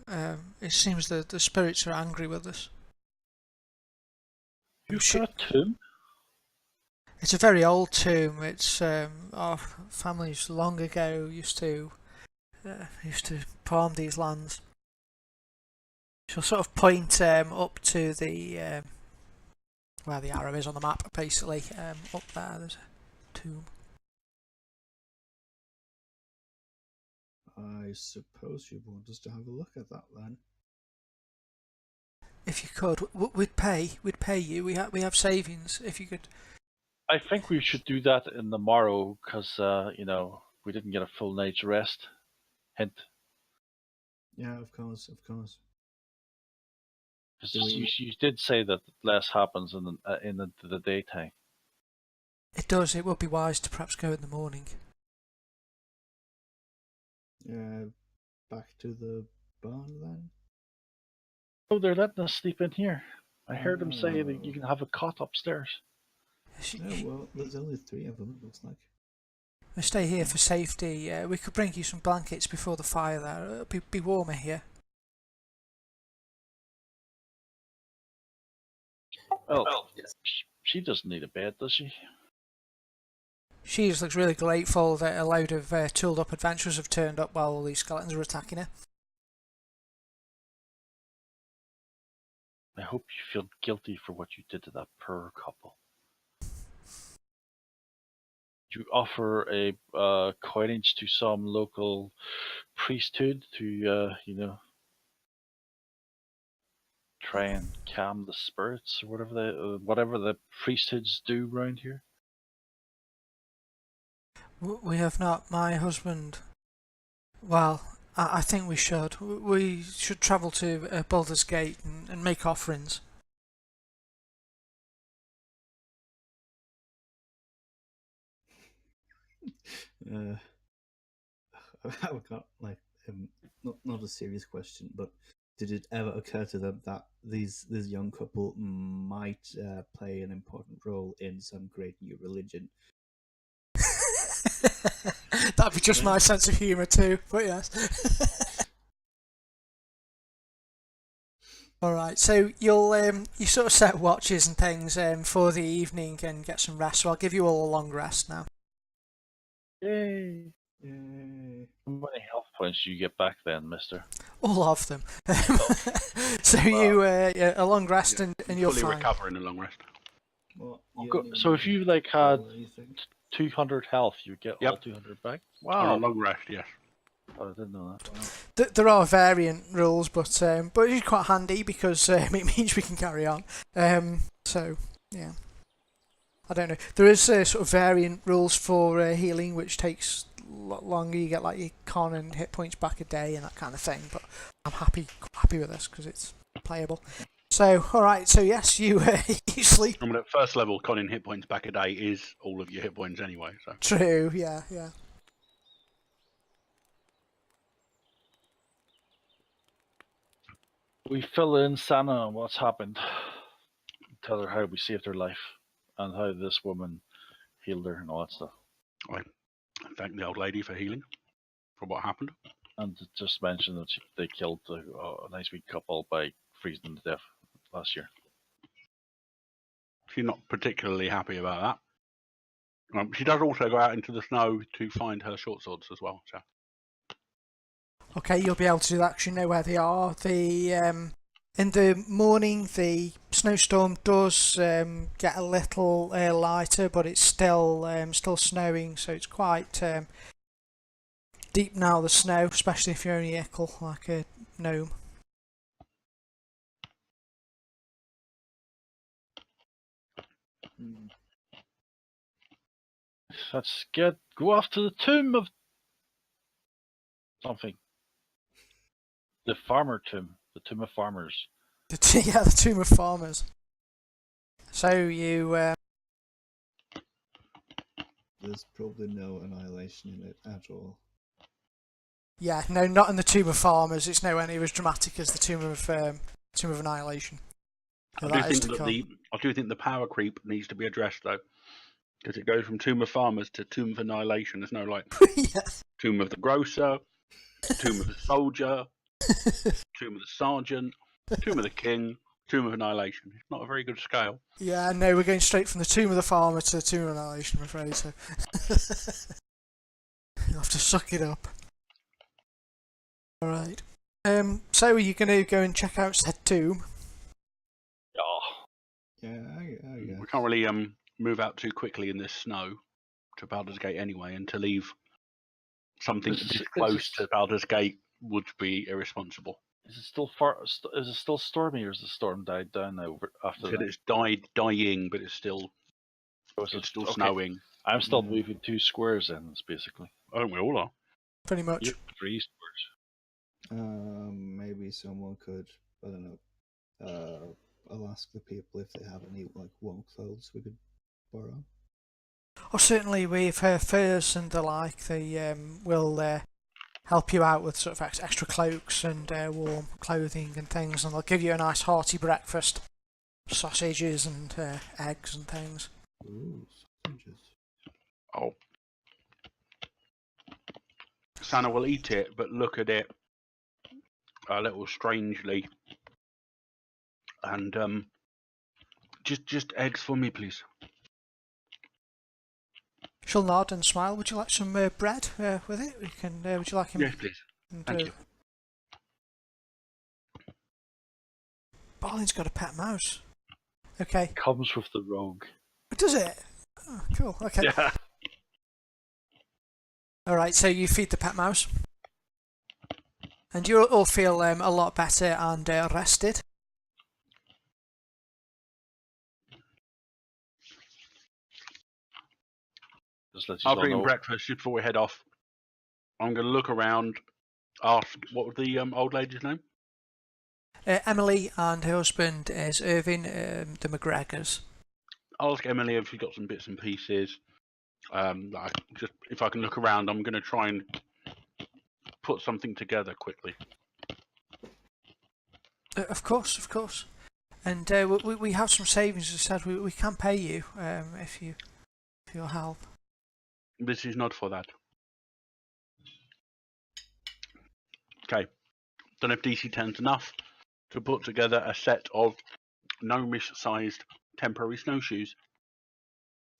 It seems that the spirits are angry with us. You've got a tomb? It's a very old tomb. It's our families long ago used to farm these lands. She'll sort of point up to the where the arrow is on the map, basically. Up there, there's a tomb. I suppose you want us to have a look at that then. If you could, we'd pay you. We have savings. If you could. I think we should do that in the morrow, because we didn't get a full night's rest. Hint. Yeah, of course. 'Cause you did say that less happens in the daytime. It does. It would be wise to perhaps go in the morning. Back to the barn then. Oh, they're letting us sleep in here. I heard them say that you can have a cot upstairs. Yeah, well, there's only 3 of them, it looks like. We stay here for safety. We could bring you some blankets before the fire there. It'll be warmer here. Oh, yes. She doesn't need a bed, does she? She just looks really grateful that a load of tooled up adventurers have turned up while all these skeletons are attacking her. I hope you feel guilty for what you did to that poor couple. You offer a coinage to some local priesthood to, try and calm the spirits or whatever the priesthoods do around here. We have not. My husband. Well, I think we should. We should travel to Baldur's Gate and make offerings. I've got not a serious question, but did it ever occur to them that this young couple might play an important role in some great new religion? That'd be just my sense of humour too, but yes. Alright, so you'll you sort of set watches and things for the evening and get some rest, so I'll give you all a long rest now. Yay! Yay. How many health points do you get back then, mister? All of them. So you a long rest and you're fully fine. recover in a long rest. What, So if you had 200 health, you get all 200 back? On a long rest, yes. Oh, I didn't know that. There are variant rules, but it's quite handy because it means we can carry on. So yeah. I don't know. There is sort of variant rules for healing, which takes a lot longer. You get like your con and hit points back a day and that kind of thing. But I'm happy with this because it's playable. So, all right. So yes, you you sleep. I mean, at first level, conning hit points back a day is all of your hit points anyway. So True. Yeah. Yeah. We fill in Sana on what's happened. Tell her how we saved her life and how this woman healed her and all that stuff. I thank the old lady for healing for what happened. And to just mention that they killed a nice wee couple by freezing them to death last year. She's not particularly happy about that. She does also go out into the snow to find her short swords as well. So Okay, you'll be able to do that because you know where they are. In the morning, the snowstorm does get a little lighter, but it's still snowing, so it's quite deep now. The snow, especially if you're only ickle like a gnome. Let's go off to the tomb of something. The farmer tomb. The tomb of farmers. The tomb of farmers. So you. There's probably no annihilation in it at all. Yeah, no, not in the tomb of farmers. It's nowhere near as dramatic as the tomb of annihilation. I do think the power creep needs to be addressed though, because it goes from tomb of farmers to tomb of annihilation. There's no like Yeah. tomb of the grocer, tomb of the soldier, tomb of the sergeant, tomb of the king, tomb of annihilation. It's not a very good scale. Yeah, no, we're going straight from the tomb of the farmer to the tomb of annihilation, I'm afraid. So you'll have to suck it up. All right. So are you going to go and check out said tomb? Yeah, I guess. We can't really move out too quickly in this snow to Baldur's Gate anyway, and to leave something this close to Baldur's Gate would be irresponsible. Is it still Is it still stormy, or has the storm died down now after that? It's dying, but it's still still snowing. I'm still moving 2 squares then, basically. I think we all are. Pretty much. Yep, 3 squares. Maybe someone could, I don't know, I'll ask the people if they have any like warm clothes we could borrow. Oh, certainly with furs and the like, they will help you out with sort of extra cloaks and warm clothing and things, and they'll give you a nice hearty breakfast, sausages and eggs and things. Ooh, sausages. Oh. Sana will eat it, but look at it a little strangely. And just eggs for me, please. She'll nod and smile. Would you like some bread with it? We can. Would you like him? Yes, please. Thank you. Barlin's got a pet mouse. Okay. Comes with the rogue. Does it? Oh, cool. Okay. Yeah. All right. So you feed the pet mouse, and you all feel a lot better and rested. I'll bring in breakfast just before we head off. I'm going to look around, ask what was the old lady's name? Emily and her husband is Irving, the McGregors. I'll ask Emily if she's got some bits and pieces. If I can look around, I'm going to try and put something together quickly. Of course. And we have some savings. As I said, we can pay you if you'll help. This is not for that. Okay. Don't know if DC 10's enough to put together a set of gnomish-sized temporary snowshoes.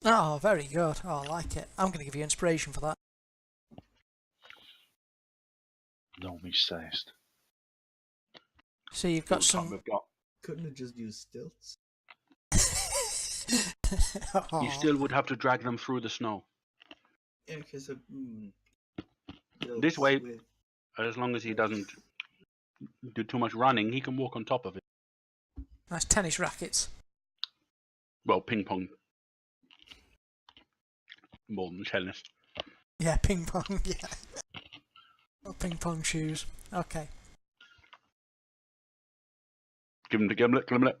Oh, very good. Oh, I like it. I'm going to give you inspiration for that. Gnomish-sized. So you've got some. Couldn't have just used stilts? You still would have to drag them through the snow. Yeah, because This way, as long as he doesn't do too much running, he can walk on top of it. Nice tennis rackets. Well, ping pong more than tennis. Yeah, ping pong. Yeah, or ping pong shoes. Okay. Give him the gimlet, gimlet.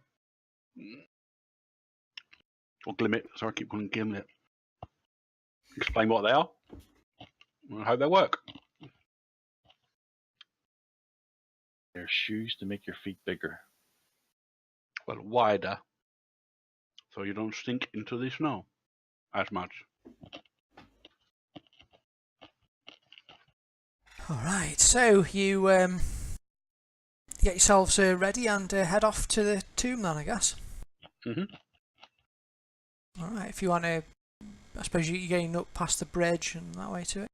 Or glimmet. Sorry, I keep calling them gimlet. Explain what they are. I hope they work. They're shoes to make your feet bigger. Well, wider. So you don't sink into the snow as much. All right. So you get yourselves ready and head off to the tomb then, I guess. Mhm. All right. If you want to, I suppose you're getting up past the bridge and that way to it.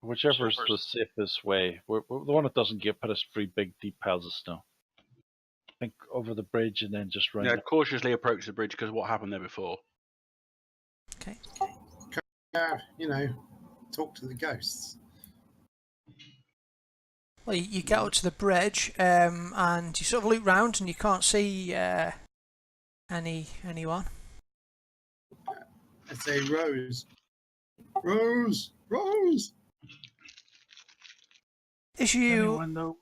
Whichever's the safest way. We're the one that doesn't put us through big, deep piles of snow. I think over the bridge and then just round. Yeah, it. cautiously approach the bridge because what happened there before. Okay. Talk to the ghosts. Well, you get up to the bridge and you sort of look round and you can't see anyone. I say, Rose. Rose! Rose! As you Anyone know?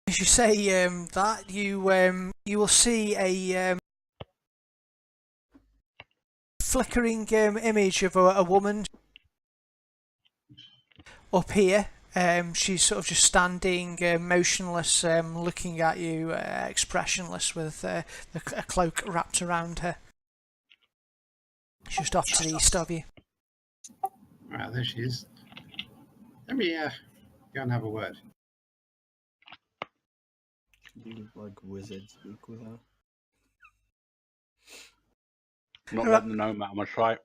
say that, you will see a flickering image of a woman up here. She's sort of just standing motionless, looking at you, expressionless, with a cloak wrapped around her. Just off to the east of you. Right, there she is. Let me go and have a word. Can you, like, wizard speak with her? Not letting them know I'm gonna try.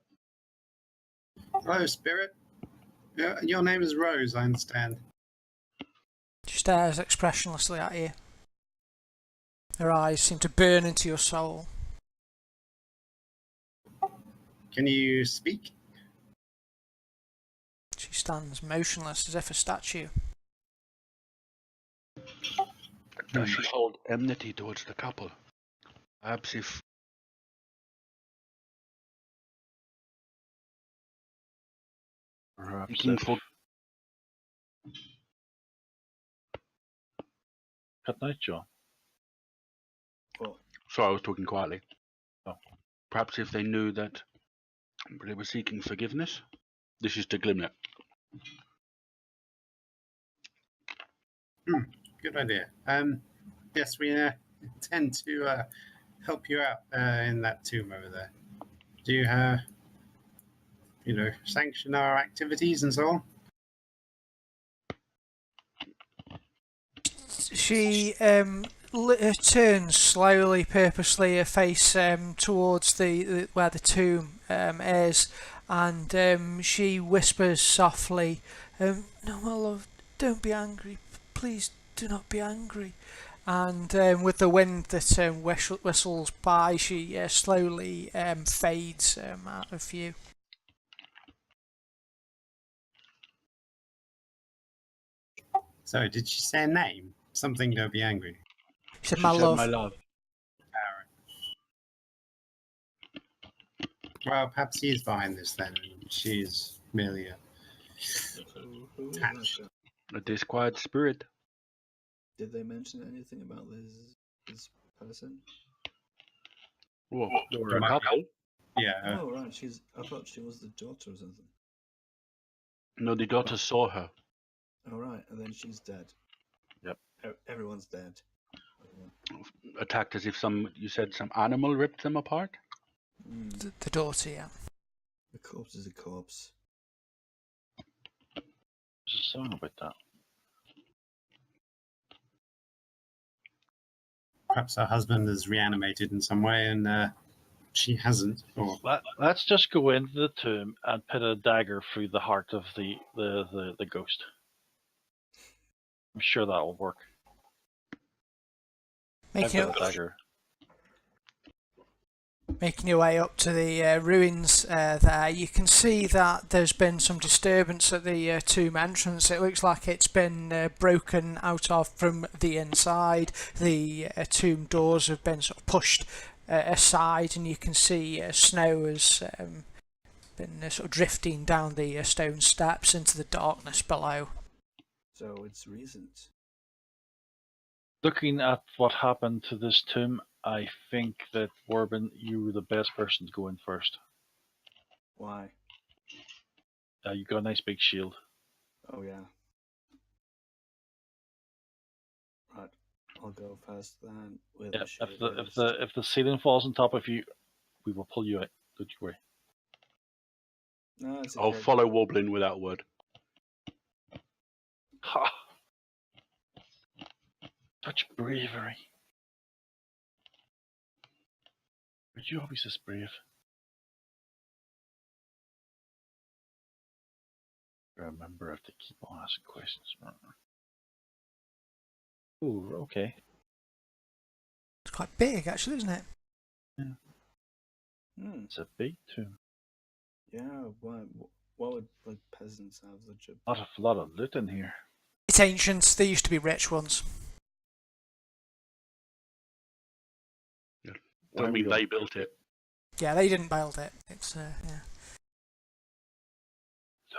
Hello, spirit. Your name is Rose, I understand. She stares expressionlessly at you. Her eyes seem to burn into your soul. Can you speak? She stands motionless as if a statue. Does she hold enmity towards the couple? Perhaps if Perhaps seeking if- for Good night, John. Well, sorry, I was talking quietly. Oh. Perhaps if they knew that they were seeking forgiveness. This is to Glimlet. Good idea. Yes, we intend to help you out in that tomb over there. Do you, sanction our activities and so on? She turns slowly, purposely, her face towards the where the tomb is, and she whispers softly, "No, my love, don't be angry. Please do not be angry." And with the wind that whistles by, she slowly fades out of view. Sorry, did she say a name? Something, don't be angry. She said, She "My said, love." my love. Well, perhaps he is behind this then, and she's merely a... so who is Hatch. that? A disquiet spirit. Did they mention anything about this person? Well, they were From a our- couple. Yeah, Oh, right. I thought she was the daughter or something. No, the daughter saw her. Oh, right. And then she's dead. Yep. Everyone's dead. Attacked as if some animal ripped them apart. The daughter, yeah. A corpse is a corpse. There's a song about that. perhaps her husband is reanimated in some way and she hasn't. Or Let's just go into the tomb and put a dagger through the heart of the ghost. I'm sure that'll work. Making, I've got a dagger. making your way up to the ruins there, you can see that there's been some disturbance at the tomb entrance. It looks like it's been broken out of from the inside. The tomb doors have been sort of pushed aside, and you can see snow has been sort of drifting down the stone steps into the darkness below. So it's recent. Looking at what happened to this tomb, I think that Warbin, you were the best person to go in first. Why? You got a nice big shield. Oh yeah. Right. I'll go first then with Yeah, the shield if the ceiling falls on top of you, we will pull you out. Don't you worry. No, it's I'll okay. follow Woblin without a word. Ha! Such bravery. Were you always this brave? Remember, I have to keep on asking questions. Ooh, okay. It's quite big, actually, isn't it? It's a big tomb. Yeah. What would like peasants have such a? Lot of loot in here. It's ancient. They used to be rich ones. Don't mean they built it. Yeah, they didn't build it. It's yeah.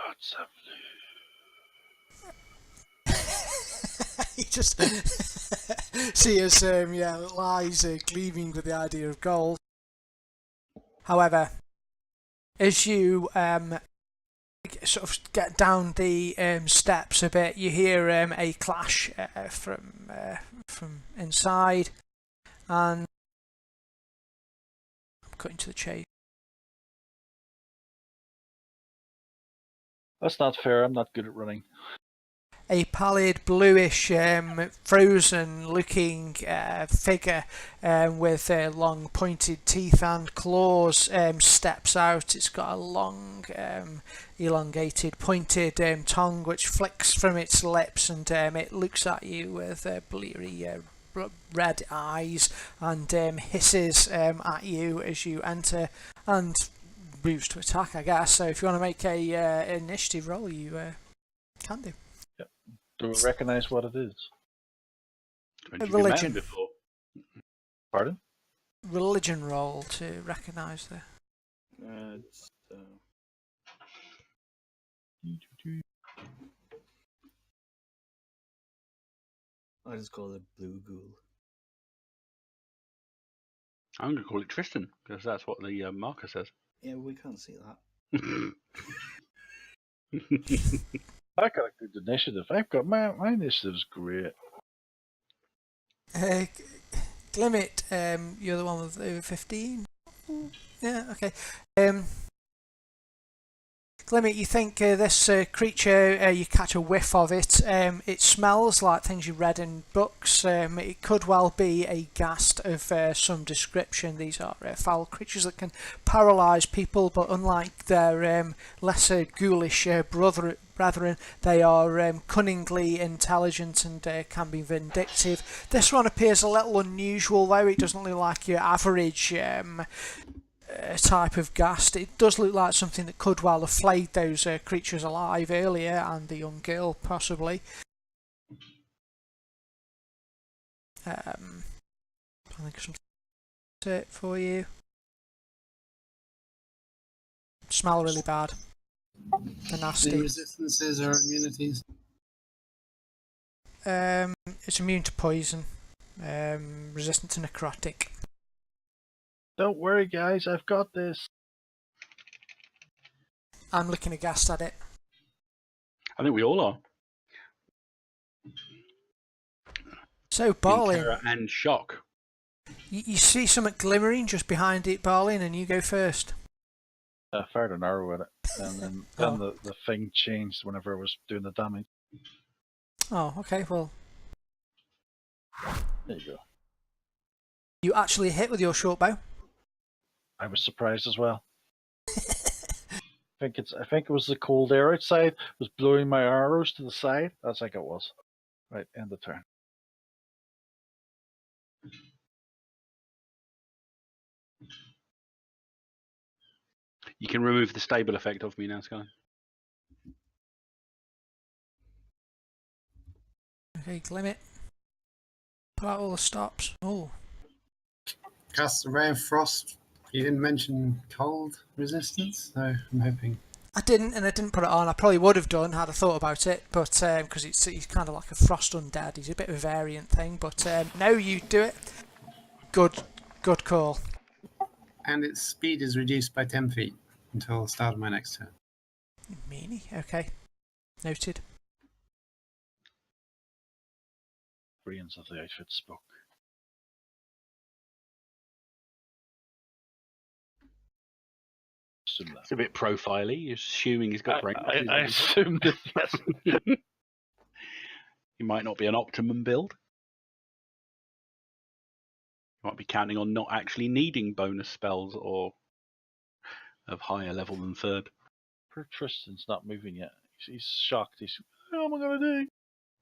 Lots of You just see us, eyes gleaming with the idea of gold. However, as you sort of get down the steps a bit, you hear a clash from inside, and I'm cutting to the chase. That's not fair. I'm not good at running. A pallid, bluish, frozen-looking figure with long pointed teeth and claws steps out. It's got a long, elongated, pointed tongue which flicks from its lips, and it looks at you with bleary red eyes and hisses at you as you enter and moves to attack, I guess. So if you want to make a initiative roll, you can do. Do we recognise what it is? Religion. Before. Pardon? Religion roll to recognise the. It's, I just call it blue ghoul. I'm going to call it Tristan, because that's what the marker says. Yeah, we can't see that. I got a good initiative. I've got my initiative's great. Glimmet, you're the one with over 15? Yeah, okay. Glimmet, you think this creature, you catch a whiff of it. It smells like things you read in books. It could well be a ghast of some description. These are foul creatures that can paralyse people, but unlike their lesser ghoulish brethren, they are cunningly intelligent and can be vindictive. This one appears a little unusual, though. It doesn't look like your average type of ghast. It does look like something that could well have flayed those creatures alive earlier, and the young girl possibly. I think something it for you. Smell really bad. They're nasty. Any resistances or immunities? It's immune to poison. Resistant to necrotic. Don't worry, guys. I've got this. I'm looking aghast at it. I think we all are. So, In Barlin, terror and shock. you see something glimmering just behind it, Barlin, and you go first. I fired an arrow at it, and then, Oh. the thing changed whenever I was doing the damage. Oh, okay, well, There you go. you actually hit with your short bow. I was surprised as well. I think it was the cold air outside was blowing my arrows to the side. That's like it was. Right, end the turn. You can remove the stable effect of me now, Sky. Okay, Glimmet. Pull out all the stops. Oh, Cast a ray of frost You didn't mention cold resistance, so I'm hoping. I didn't, and I didn't put it on. I probably would have done had I thought about it, but because he's kind of like a frost undead. He's a bit of a variant thing, but no, you do it. Good call. And its speed is reduced by 10 feet until the start of my next turn. Meanie. Okay, noted. Brains of the outfit spoke. Assume that. It's a bit profile-y. You're assuming he's got brains. I assumed it, yes. He might not be an optimum build. You might be counting on not actually needing bonus spells or of higher level than third. Poor Tristan's not moving yet. He's shocked. He's, what am I going to do?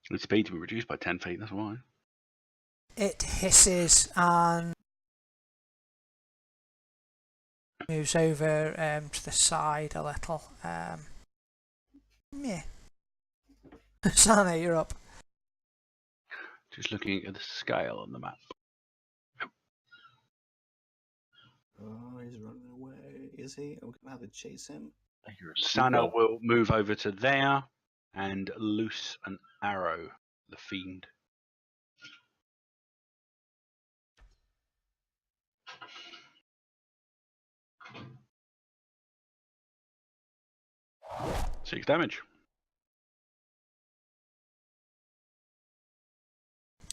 The speed to be reduced by 10 feet, that's why. It hisses and moves over to the side a little. Yeah. Sana, you're up. Just looking at the scale on the map. Oh, he's running away. Is he? Are we gonna have to chase him? I hear a Sana seagull. will move over to there and loose an arrow, the fiend. Six damage.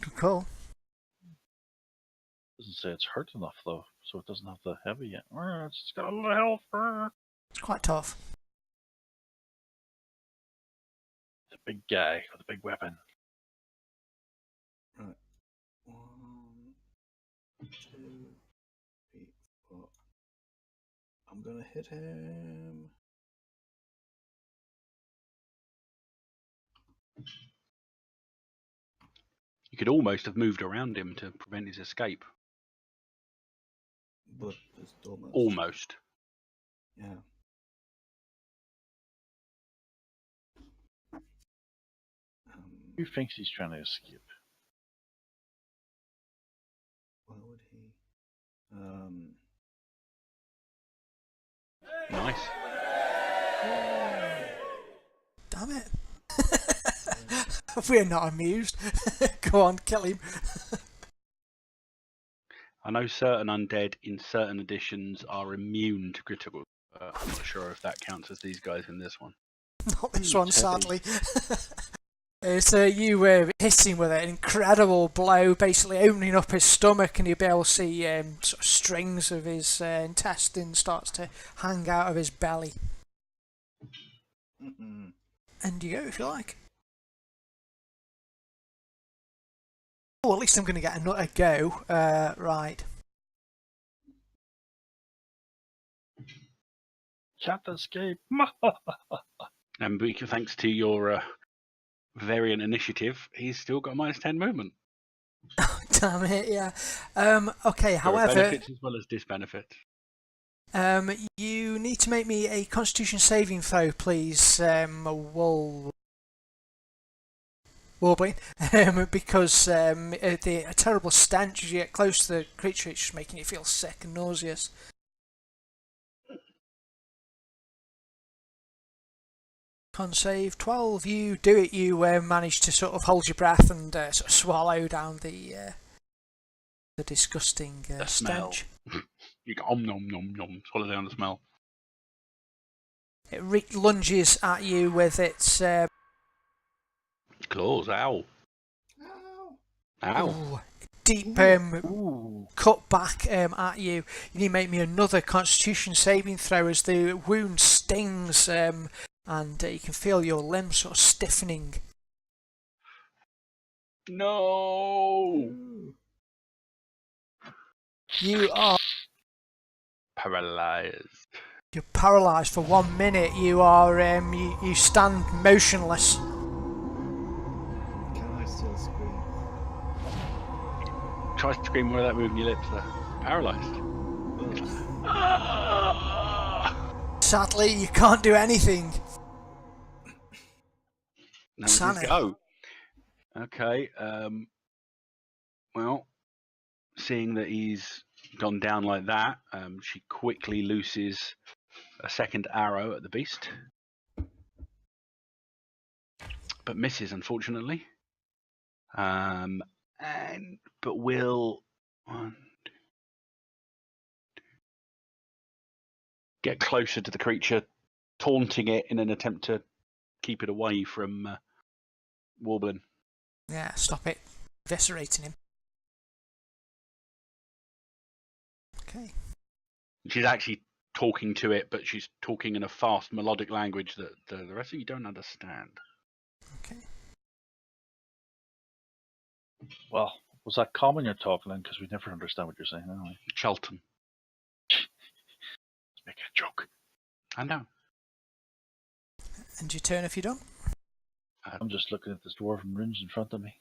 Good call. Doesn't say it's hurt enough though, so it doesn't have the heavy yet. It's got a little health. It's quite tough. The big guy with a big weapon. Right. 1, 2, 3, 4. I'm gonna hit him. You could almost have moved around him to prevent his escape. But just almost. Almost. Yeah. Who thinks he's trying to escape? Why would he? Nice. Damn it. We're not amused. Go on, kill him. I know certain undead in certain editions are immune to critical. I'm not sure if that counts as these guys in this one. Not this one, heavy. sadly. So you were hitting with an incredible blow, basically opening up his stomach, and you'll be able to see sort of strings of his intestine starts to hang out of his belly. Mm-mm. And you go if you like. Oh, at least I'm going to get a go. Right. Can't escape. And thanks to your variant initiative, he's still got minus 10 movement. Damn it, yeah. Okay, There are however, benefits as well as disbenefits. you need to make me a Constitution saving throw, please, Warbling, because the terrible stench as you get close to the creature, it's just making you feel sick and nauseous. Con save 12. You do it. You manage to sort of hold your breath and sort of swallow down the disgusting The smell. stench. You go nom nom nom, swallow down the smell. It lunges at you with its Claws, ow. Ow. ooh, deep Ooh. cut back at you. You need to make me another Constitution saving throw as the wound stings, and you can feel your limbs sort of stiffening. No. You are Paralyzed. you're paralysed for 1 minute. You are you stand motionless. Can I still scream? Try to scream without moving your lips there. Paralyzed. Sadly, you can't do anything. Now Sonic. we go. Okay. Well, seeing that he's gone down like that. She quickly looses a second arrow at the beast, but misses, unfortunately. But will get closer to the creature, taunting it in an attempt to keep it away from Warblin. Yeah, stop it. Eviscerating him. Okay. She's actually talking to it, but she's talking in a fast, melodic language that the rest of you don't understand. Okay. Well, was that common you're talking in? Because we never understand what you're saying anyway. Chelton. Let's make a joke. I know. And your turn if you don't. I'm just looking at this dwarven runes in front of me.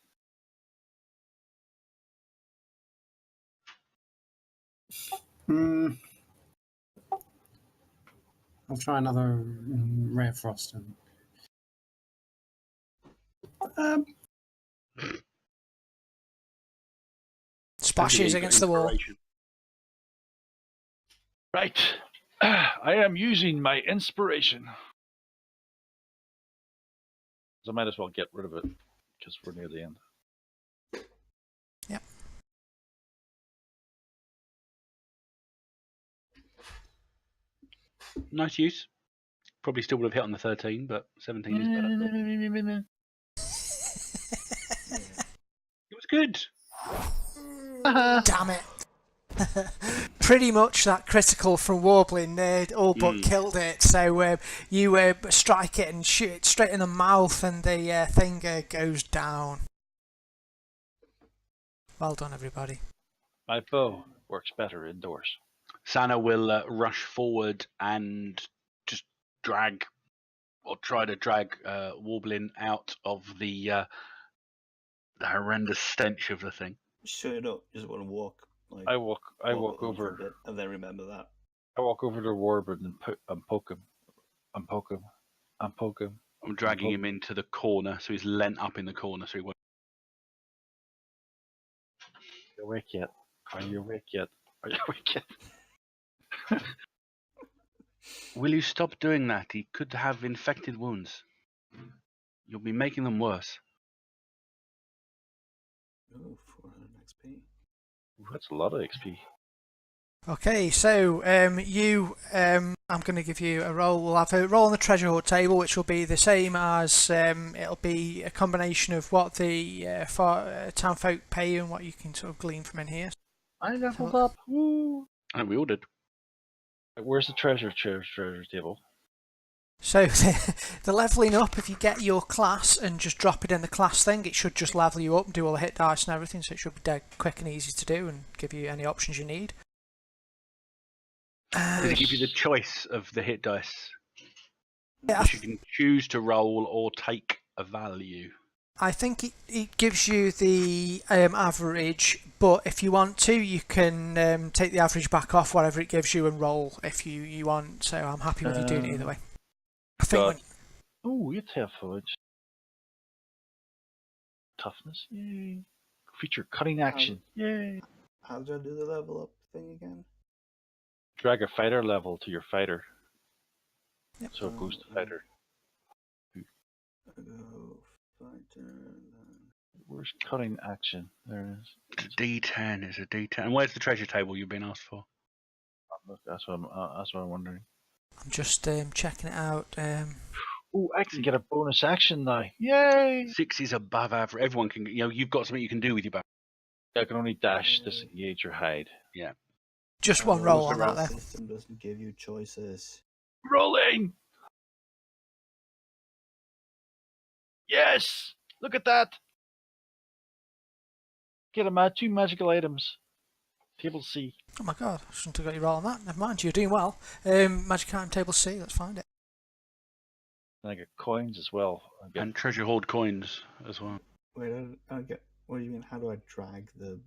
I'll try another ray of frost. Splashes against the wall. Right. I am using my inspiration. So I might as well get rid of it because we're near the end. Yep. Nice use. Probably still would have hit on the 13, but 17 is better. It was good. Damn it. Pretty much that critical from Warbling all but killed it. So you strike it and shoot it straight in the mouth, and the thing goes down. Well done, everybody. My bow works better indoors. Sana will rush forward and just drag, or try to drag Warblin out of the horrendous stench of the thing. Sure, you don't just want to walk. Like, I walk on for a over, bit and then remember that. I walk over to Warbird and poke him. I'm poke him. I'm dragging him into the corner, so he's leant up in the corner, so he won't. Are you awake yet? Are you awake yet? Are you awake yet? Will you stop doing that? He could have infected wounds. You'll be making them worse. Oh, 400 XP. Ooh, that's a lot of XP. Okay, so I'm going to give you a roll. We'll have a roll on the treasure hoard table, which will be the same as it'll be a combination of what the townfolk pay you and what you can sort of glean from in here. I leveled up. Woo! And we all did. Where's the treasure table? So the leveling up, if you get your class and just drop it in the class thing, it should just level you up and do all the hit dice and everything, so it should be dead quick and easy to do and give you any options you need. Does it give you the choice of the hit dice? Yeah, Which you can choose to roll or take a value. I think it gives you the average, but if you want to, you can take the average back off whatever it gives you and roll if you want. So I'm happy with you doing it either way. I think. Oh, it's half fudge. Toughness, yay! Feature cutting action, yay! How do I do the level up thing again? Drag a fighter level to your fighter. Yep. So it goes to fighter. I go fighter. Where's cutting action? There it is. It's a D10. It's a D10. And where's the treasure table you've been asked for? That's what I'm wondering. I'm just checking it out. Oh, I can get a bonus action now. Yay! 6 is above average. Everyone can. You've got something you can do with your bow. I can only dash, disengage, or hide. Yeah. Just one roll on that The there. system doesn't give you choices. Rolling! Yes! Look at that! Get a 2 magical items. Table C. Oh my god, I shouldn't have got you roll on that. Never mind, you're doing well. Magic item table C, let's find it. And I get coins as well. And treasure hoard coins as well. Wait, I don't get. What do you mean? How do I drag the?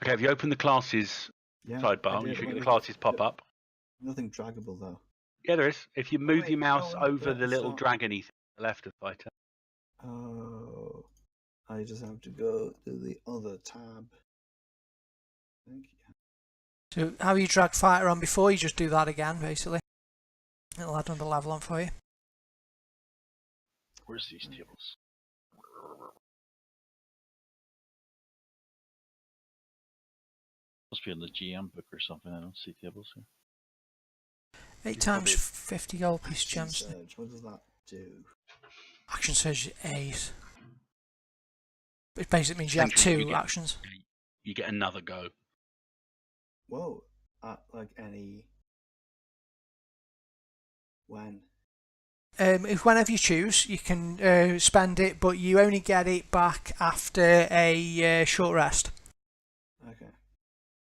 Okay, if you open the classes sidebar, you should get the classes pop up. Nothing draggable though. Yeah, there is. If you move wait, your mouse no, over the it's little not. dragony thing on the left of fighter. Oh, I just have to go to the other tab. I think, yeah. So how you drag fighter on before, you just do that again, basically. It'll add another level on for you. Where's these tables? Must be in the GM book or something. I don't see tables here. 8 times 50 gold piece Action gems. surge, what does that do? Action surge is 8. It basically means you have Essentially, 2 actions. You get another go. Whoa, at like any... When? If whenever you choose, you can spend it, but you only get it back after a short rest. Okay.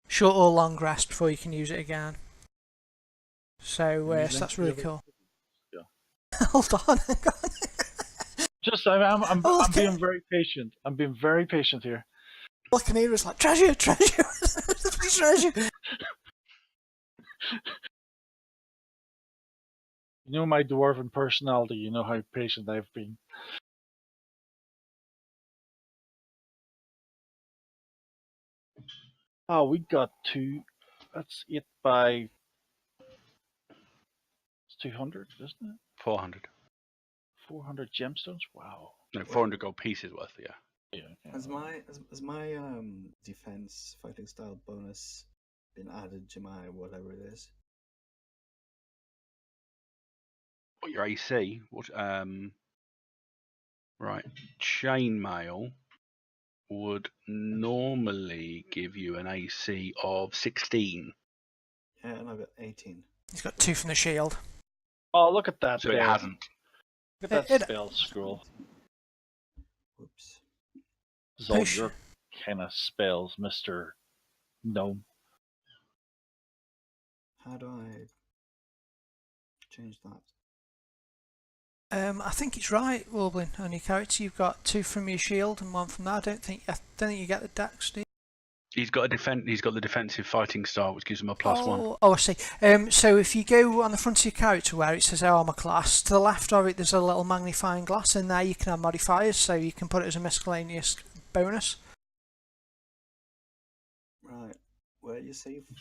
Short or long rest before you can use it again. So, so that's really cool. Yeah. Hold on, hang on. Just, I'm Oh, okay. being very patient. I'm being very patient here. All I can hear is like, treasure, treasure, treasure. You know my dwarven personality. You know how patient I've been. Oh, we got 2. That's 8 by... It's 200, isn't it? 400. 400 gemstones? Wow. No, 400 gold pieces worth, yeah. Yeah. Has my defense fighting style bonus been added to my whatever it is? What, your AC? What? Right. Chainmail would normally give you an AC of 16. Yeah, and I've got 18. He's got 2 from the shield. Oh, look at that. So it hasn't. Look at that spell scroll. Whoops. This is all your kind of spells, Mr. Gnome. How do I change that? I think it's right, Warbling. On your character, you've got 2 from your shield and 1 from that. I don't think you get the dex, do you? He's got the defensive fighting style, which gives him a +1. Oh, I see. So if you go on the front of your character where it says armor class, to the left of it, there's a little magnifying glass. In there, you can have modifiers, so you can put it as a miscellaneous bonus. Right. Where you save it?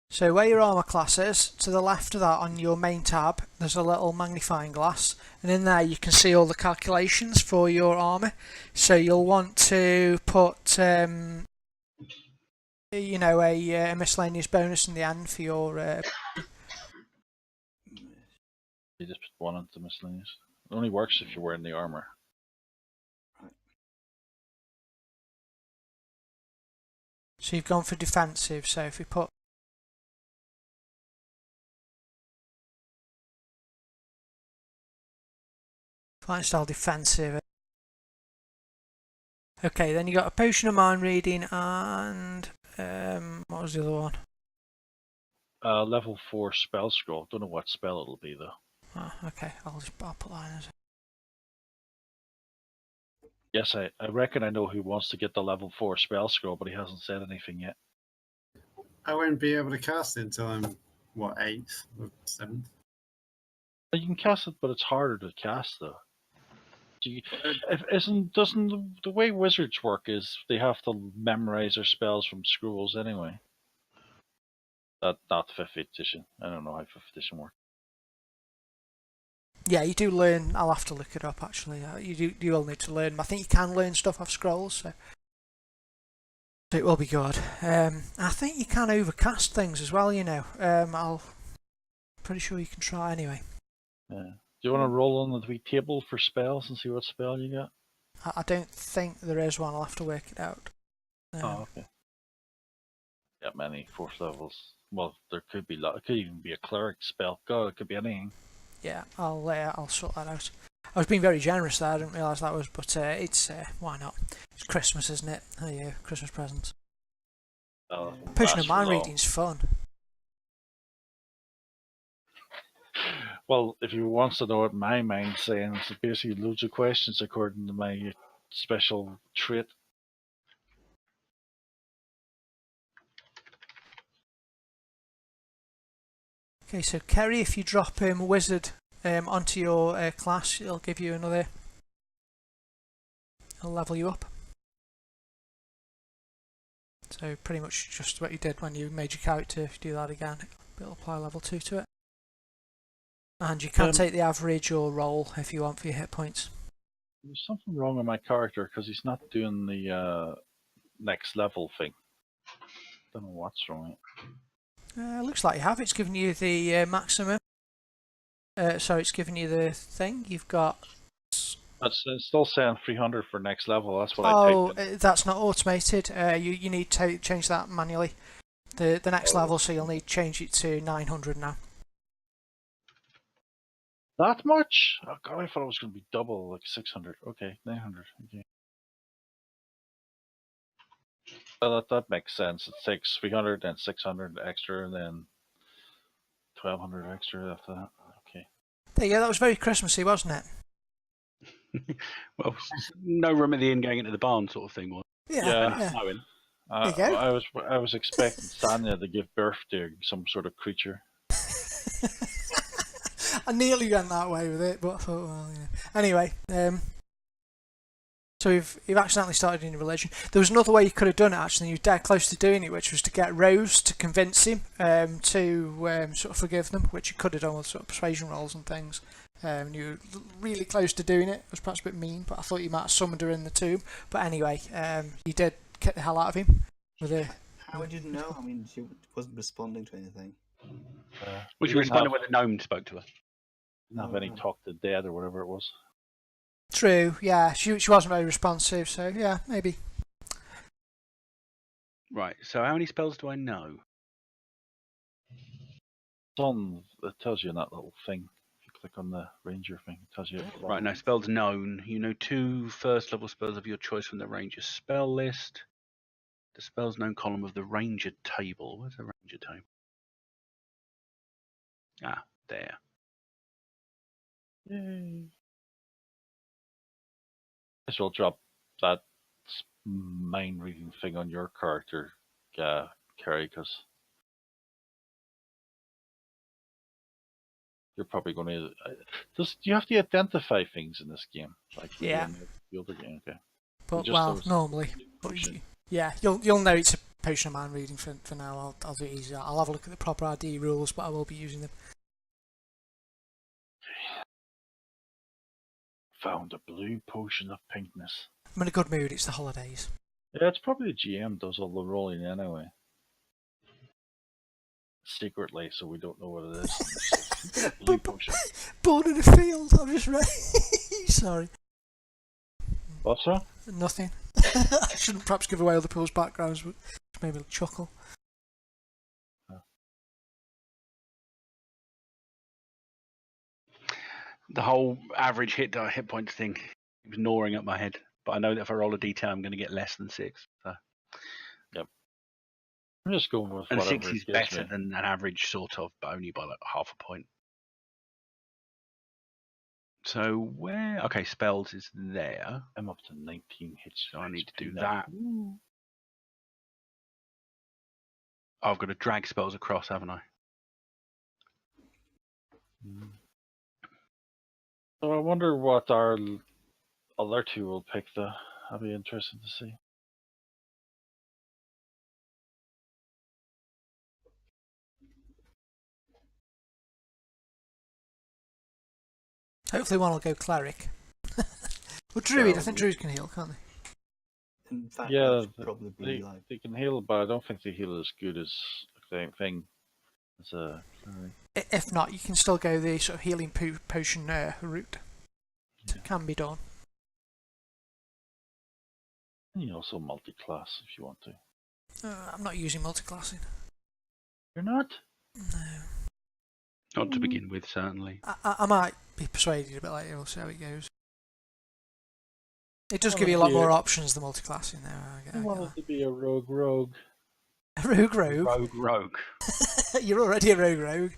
So where your armor class is, to the left of that on your main tab, there's a little magnifying glass, and in there you can see all the calculations for your armor. So you'll want to put, you know, a miscellaneous bonus in the end for your. You just put 1 into miscellaneous. It only works if you're wearing the armor. So you've gone for defensive. So if we put. Fight style defensive. Okay, then you got a potion of mind reading and what was the other one? Level 4 spell scroll. Don't know what spell it'll be though. Oh, okay, I'll put that in as. Yes, I reckon I know who wants to get the level 4 spell scroll, but he hasn't said anything yet. I won't be able to cast it until I'm, what, 8th or 7th? You can cast it, but it's harder to cast though. Doesn't the way wizards work is they have to memorize their spells from scrolls anyway? Not 5th edition. I don't know how 5th edition works. Yeah, you do learn. I'll have to look it up actually. You will need to learn. I think you can learn stuff off scrolls, so it will be good. I think you can overcast things as well. You know, I'll pretty sure you can try anyway. Yeah. Do you want to roll on the wee table for spells and see what spell you got? I don't think there is one. I'll have to work it out. Oh, okay. Got many 4th levels. Well, there could be. It could even be a cleric spell. God, it could be anything. Yeah, I'll sort that out. I was being very generous there. I didn't realise that was, but it's why not? It's Christmas, isn't it? Oh yeah, Christmas presents. Potion of mind reading's fun. Well, if you wants to know what my mind's saying, it's basically loads of questions according to my special trait. Okay, so Kerry, if you drop wizard onto your class, it'll give you another. It'll level you up. So So pretty much just what you did when you made your character. If you do that again, it'll apply level 2 to it. And you can take the average or roll if you want for your hit points. There's something wrong with my character because he's not doing the next level thing. Don't know what's wrong. Looks like you have. It's giving you the maximum. Sorry, it's giving you the thing. You've got. It's still saying 300 for next level. That's what I typed. That's not automated. You need to change that manually. The next level, so you'll need to change it to 900 now. That much? Oh god, I thought it was going to be double, like 600. Okay, 900. Okay. Well, that makes sense. It takes 300, then 600 extra, and then 1200 extra after that. Okay. There you go. That was very Christmassy, wasn't it? Well, no room at the inn going into the barn, sort of thing. Was Yeah. snowing. There you go. I was expecting Sanya to give birth to some sort of creature. I nearly went that way with it, but I thought, well, yeah. Anyway, so you've accidentally started in your religion. There was another way you could have done it, actually, and you were dead close to doing it, which was to get Rose to convince him to sort of forgive them, which you could have done with sort of persuasion rolls and things. You were really close to doing it. It was perhaps a bit mean, but I thought you might have summoned her in the tomb. But anyway, you did kick the hell out of him. How would you know? I mean, she wasn't responding to anything. Well, she responded when the gnome spoke to her. Didn't have any talk to dead or whatever it was. True, yeah. She wasn't very responsive, so yeah, maybe. Right, so how many spells do I know? It tells you in that little thing. If you click on the ranger thing, it tells you. Right, now spells known. You know 2 first level spells of your choice from the ranger's spell list. The spells known column of the ranger table. Where's the ranger table? Ah, there. Yay. Guess we'll drop that mind reading thing on your character, Kerry, because you're probably going to. You have to identify things in this game, like Yeah. in the other game. Okay. But Just well, those normally, but yeah, you'll know it's a potion of mind reading for now. I'll do it easier. I'll have a look at the proper RD rules, but I will be using them. Found a blue potion of pinkness. I'm in a good mood. It's the holidays. Yeah, it's probably the GM does all the rolling anyway. Secretly, so we don't know what it is. Blue potion. Born in a field. I'm just ready. Sorry. What's that? Nothing. I shouldn't perhaps give away other people's backgrounds, but it made me chuckle. The whole average hit points thing was gnawing at my head. But I know that if I roll a d10, I'm going to get less than 6. So. Yep. I'm just going with and whatever 6 is it gives better me. than an average, sort of, but only by like half a point. So where? Okay, spells is there. I'm up to 19 hits. So I need to do that. I've got to drag spells across, haven't I? So I wonder what our other two will pick, though. That'll be interesting to see. Hopefully one will go cleric. Well, druid. I think druids can heal, can't they? In fact, Yeah, that should probably be like. they can heal, but I don't think they heal as good as the same thing as a. If not, you can still go the sort of healing potion route. Yeah. It can be done. And you also multi-class if you want to. I'm not using multiclassing. You're not? No. Not to begin with, certainly. I might be persuaded a bit later. We'll see how it goes. It does Well, give you a lot yeah. more options than multiclassing there. I wanted to be a rogue. A rogue. Rogue. You're already a rogue.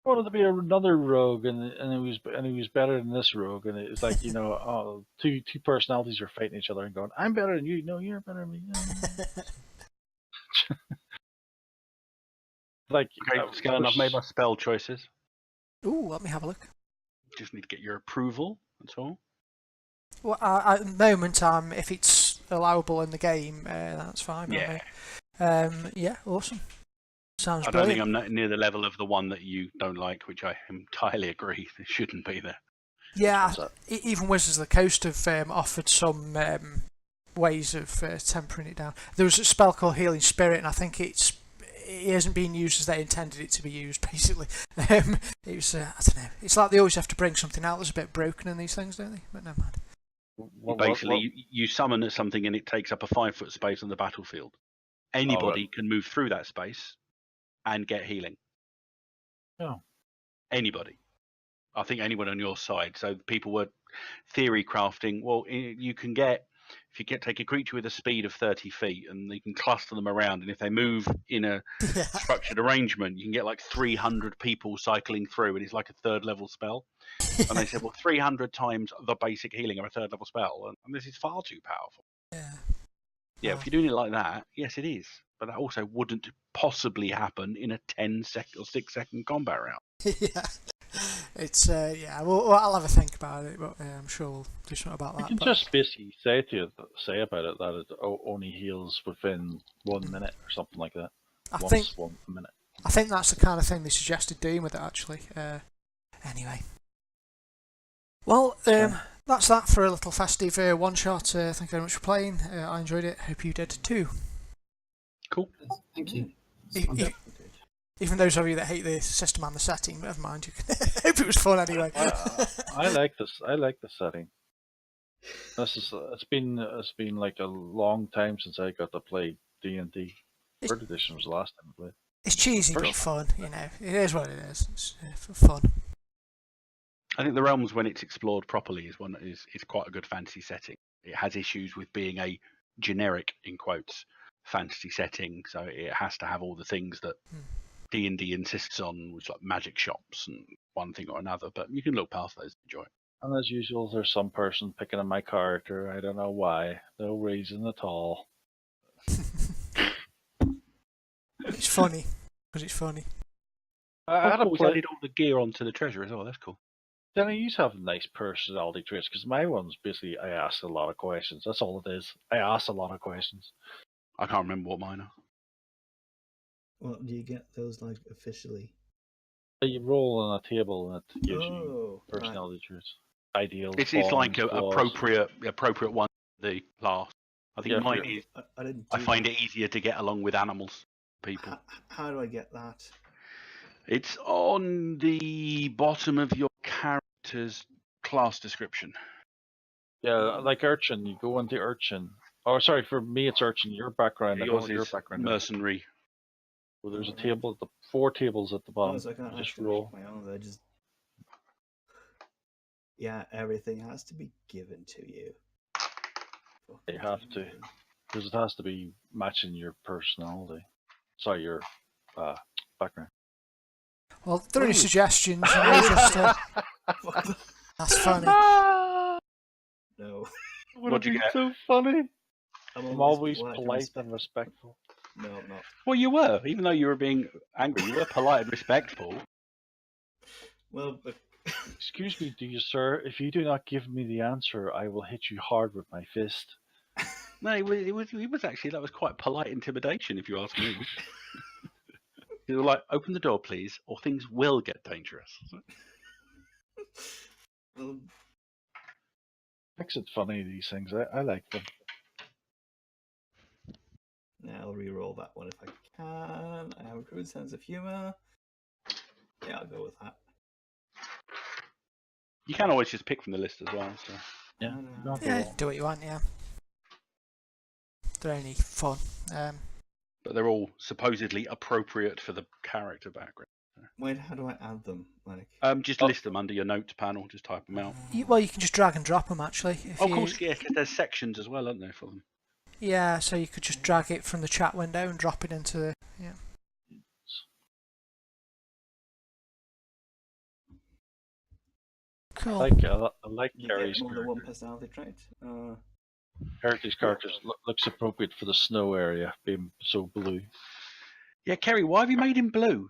I wanted to be another rogue, and he was better than this rogue, and it's like two personalities are fighting each other and going, I'm better than you. No, you're better than me. Like Okay, Scan, I've made my spell choices. Ooh, let me have a look. Just need to get your approval, that's all. Well, at the moment, if it's allowable in the game, that's fine. Yeah. Yeah, awesome. Sounds I don't think brilliant. I'm near the level of the one that you don't like, which I entirely agree. It shouldn't be there. Yeah, Which one's even Wizards of the Coast have offered some ways of tempering it down. There was a spell called Healing Spirit, and I think it hasn't been used as they intended it to be used. Basically, it was I don't know. It's like they always have to bring something out that's a bit broken in these things, don't they? But never mind. Basically, you summon something and it takes up a 5-foot space on the battlefield. Anybody can move through that space and get healing. Oh. Anybody. I think anyone on your side. So people were theory crafting. Well, you can get, if you take a creature with a speed of 30 feet and you can cluster them around, and if they move in a Yeah. structured arrangement, you can get like 300 people cycling through, and it's like a 3rd level spell. And they said, well, 300 times the basic healing of a 3rd level spell, and this is far too powerful. Yeah, if you're doing it like that, yes, it is. But that also wouldn't possibly happen in a 10-second or 6-second combat round. Yeah. It's yeah. Well, I'll have a think about it, but I'm sure we'll do something about You that. can but- just basically say about it that it only heals within 1 minute or something like that. I Once think 1 minute. I think that's the kind of thing they suggested doing with it, actually. Anyway. Well, that's that for a little festive one-shot. Thank you very much for playing. I enjoyed it. Hope you did too. Cool. Thank you. Even those of you that hate the system and the setting, never mind. You can hope it was fun anyway. I like this. I like the setting. It's been like a long time since I got to play D&D. Third edition was the last time I played. It's cheesy but First fun, you know. It is what it is. It's fun. I think the Realms, when it's explored properly, is quite a good fantasy setting. It has issues with being a generic, in quotes, fantasy setting, so it has to have all the things that D&D insists on, which like magic shops and one thing or another. But you can look past those and enjoy it. And as usual, there's some person picking on my character. I don't know why. No reason at all. It's funny because it's funny. I had a We play. added all the gear onto the treasure as well. That's cool. Then I used to have nice personality traits because my one's basically I ask a lot of questions. That's all it is. I ask a lot of questions. I can't remember what mine are. Well, do you get those like officially? You roll on a table and it gives you Oh, right. personality traits. Ideals. It's bonds, like a flaws. appropriate one for the class. I think Yeah, mine for- is. I didn't. I do find that. it easier to get along with animals, people. How do I get that? It's on the bottom of your character's class description. Yeah, like urchin. You go into urchin. Oh, sorry. For me, it's urchin. Your background. I go Yours into your is background. mercenary. Well, there's a table at the 4 tables at the bottom. Oh, so I can't You just actually roll. make my own. I just. Yeah, everything has to be given to you. You have to. Because it has to be matching your personality. Sorry, your background. Well, if there are any suggestions, you know, just that's funny. No. What'd you get? So funny. I'm always polite polite and respectful. No, I'm not. Well, you were, even though you were being angry, you were polite and respectful. Well, but Excuse me, do you, sir? If you do not give me the answer, I will hit you hard with my fist. No, it was actually, that was quite polite intimidation, if you ask me. You were like, open the door, please, or things will get dangerous. well, Makes it funny, these things. I like them. yeah, I'll re-roll that one if I can. I have a crude sense of humor. Yeah, I'll go with that. You can always just pick from the list as well. So. Yeah. No. Not Yeah, all. do what you want. Yeah, they're only fun. But they're all supposedly appropriate for the character background. Wait, how do I add them? Like, Just list them under your notes panel. Just type them out. Well, you can just drag and drop them actually. If Of you, course, yeah, because there's sections as well, aren't there, for them? Yeah, so you could just drag it from the chat window and drop it into the. Yeah. Cool. I like you Gary's get more than one character. personality trait. Heritage characters looks appropriate for the snow area, being so blue. Yeah, Kerry, why have you made him blue?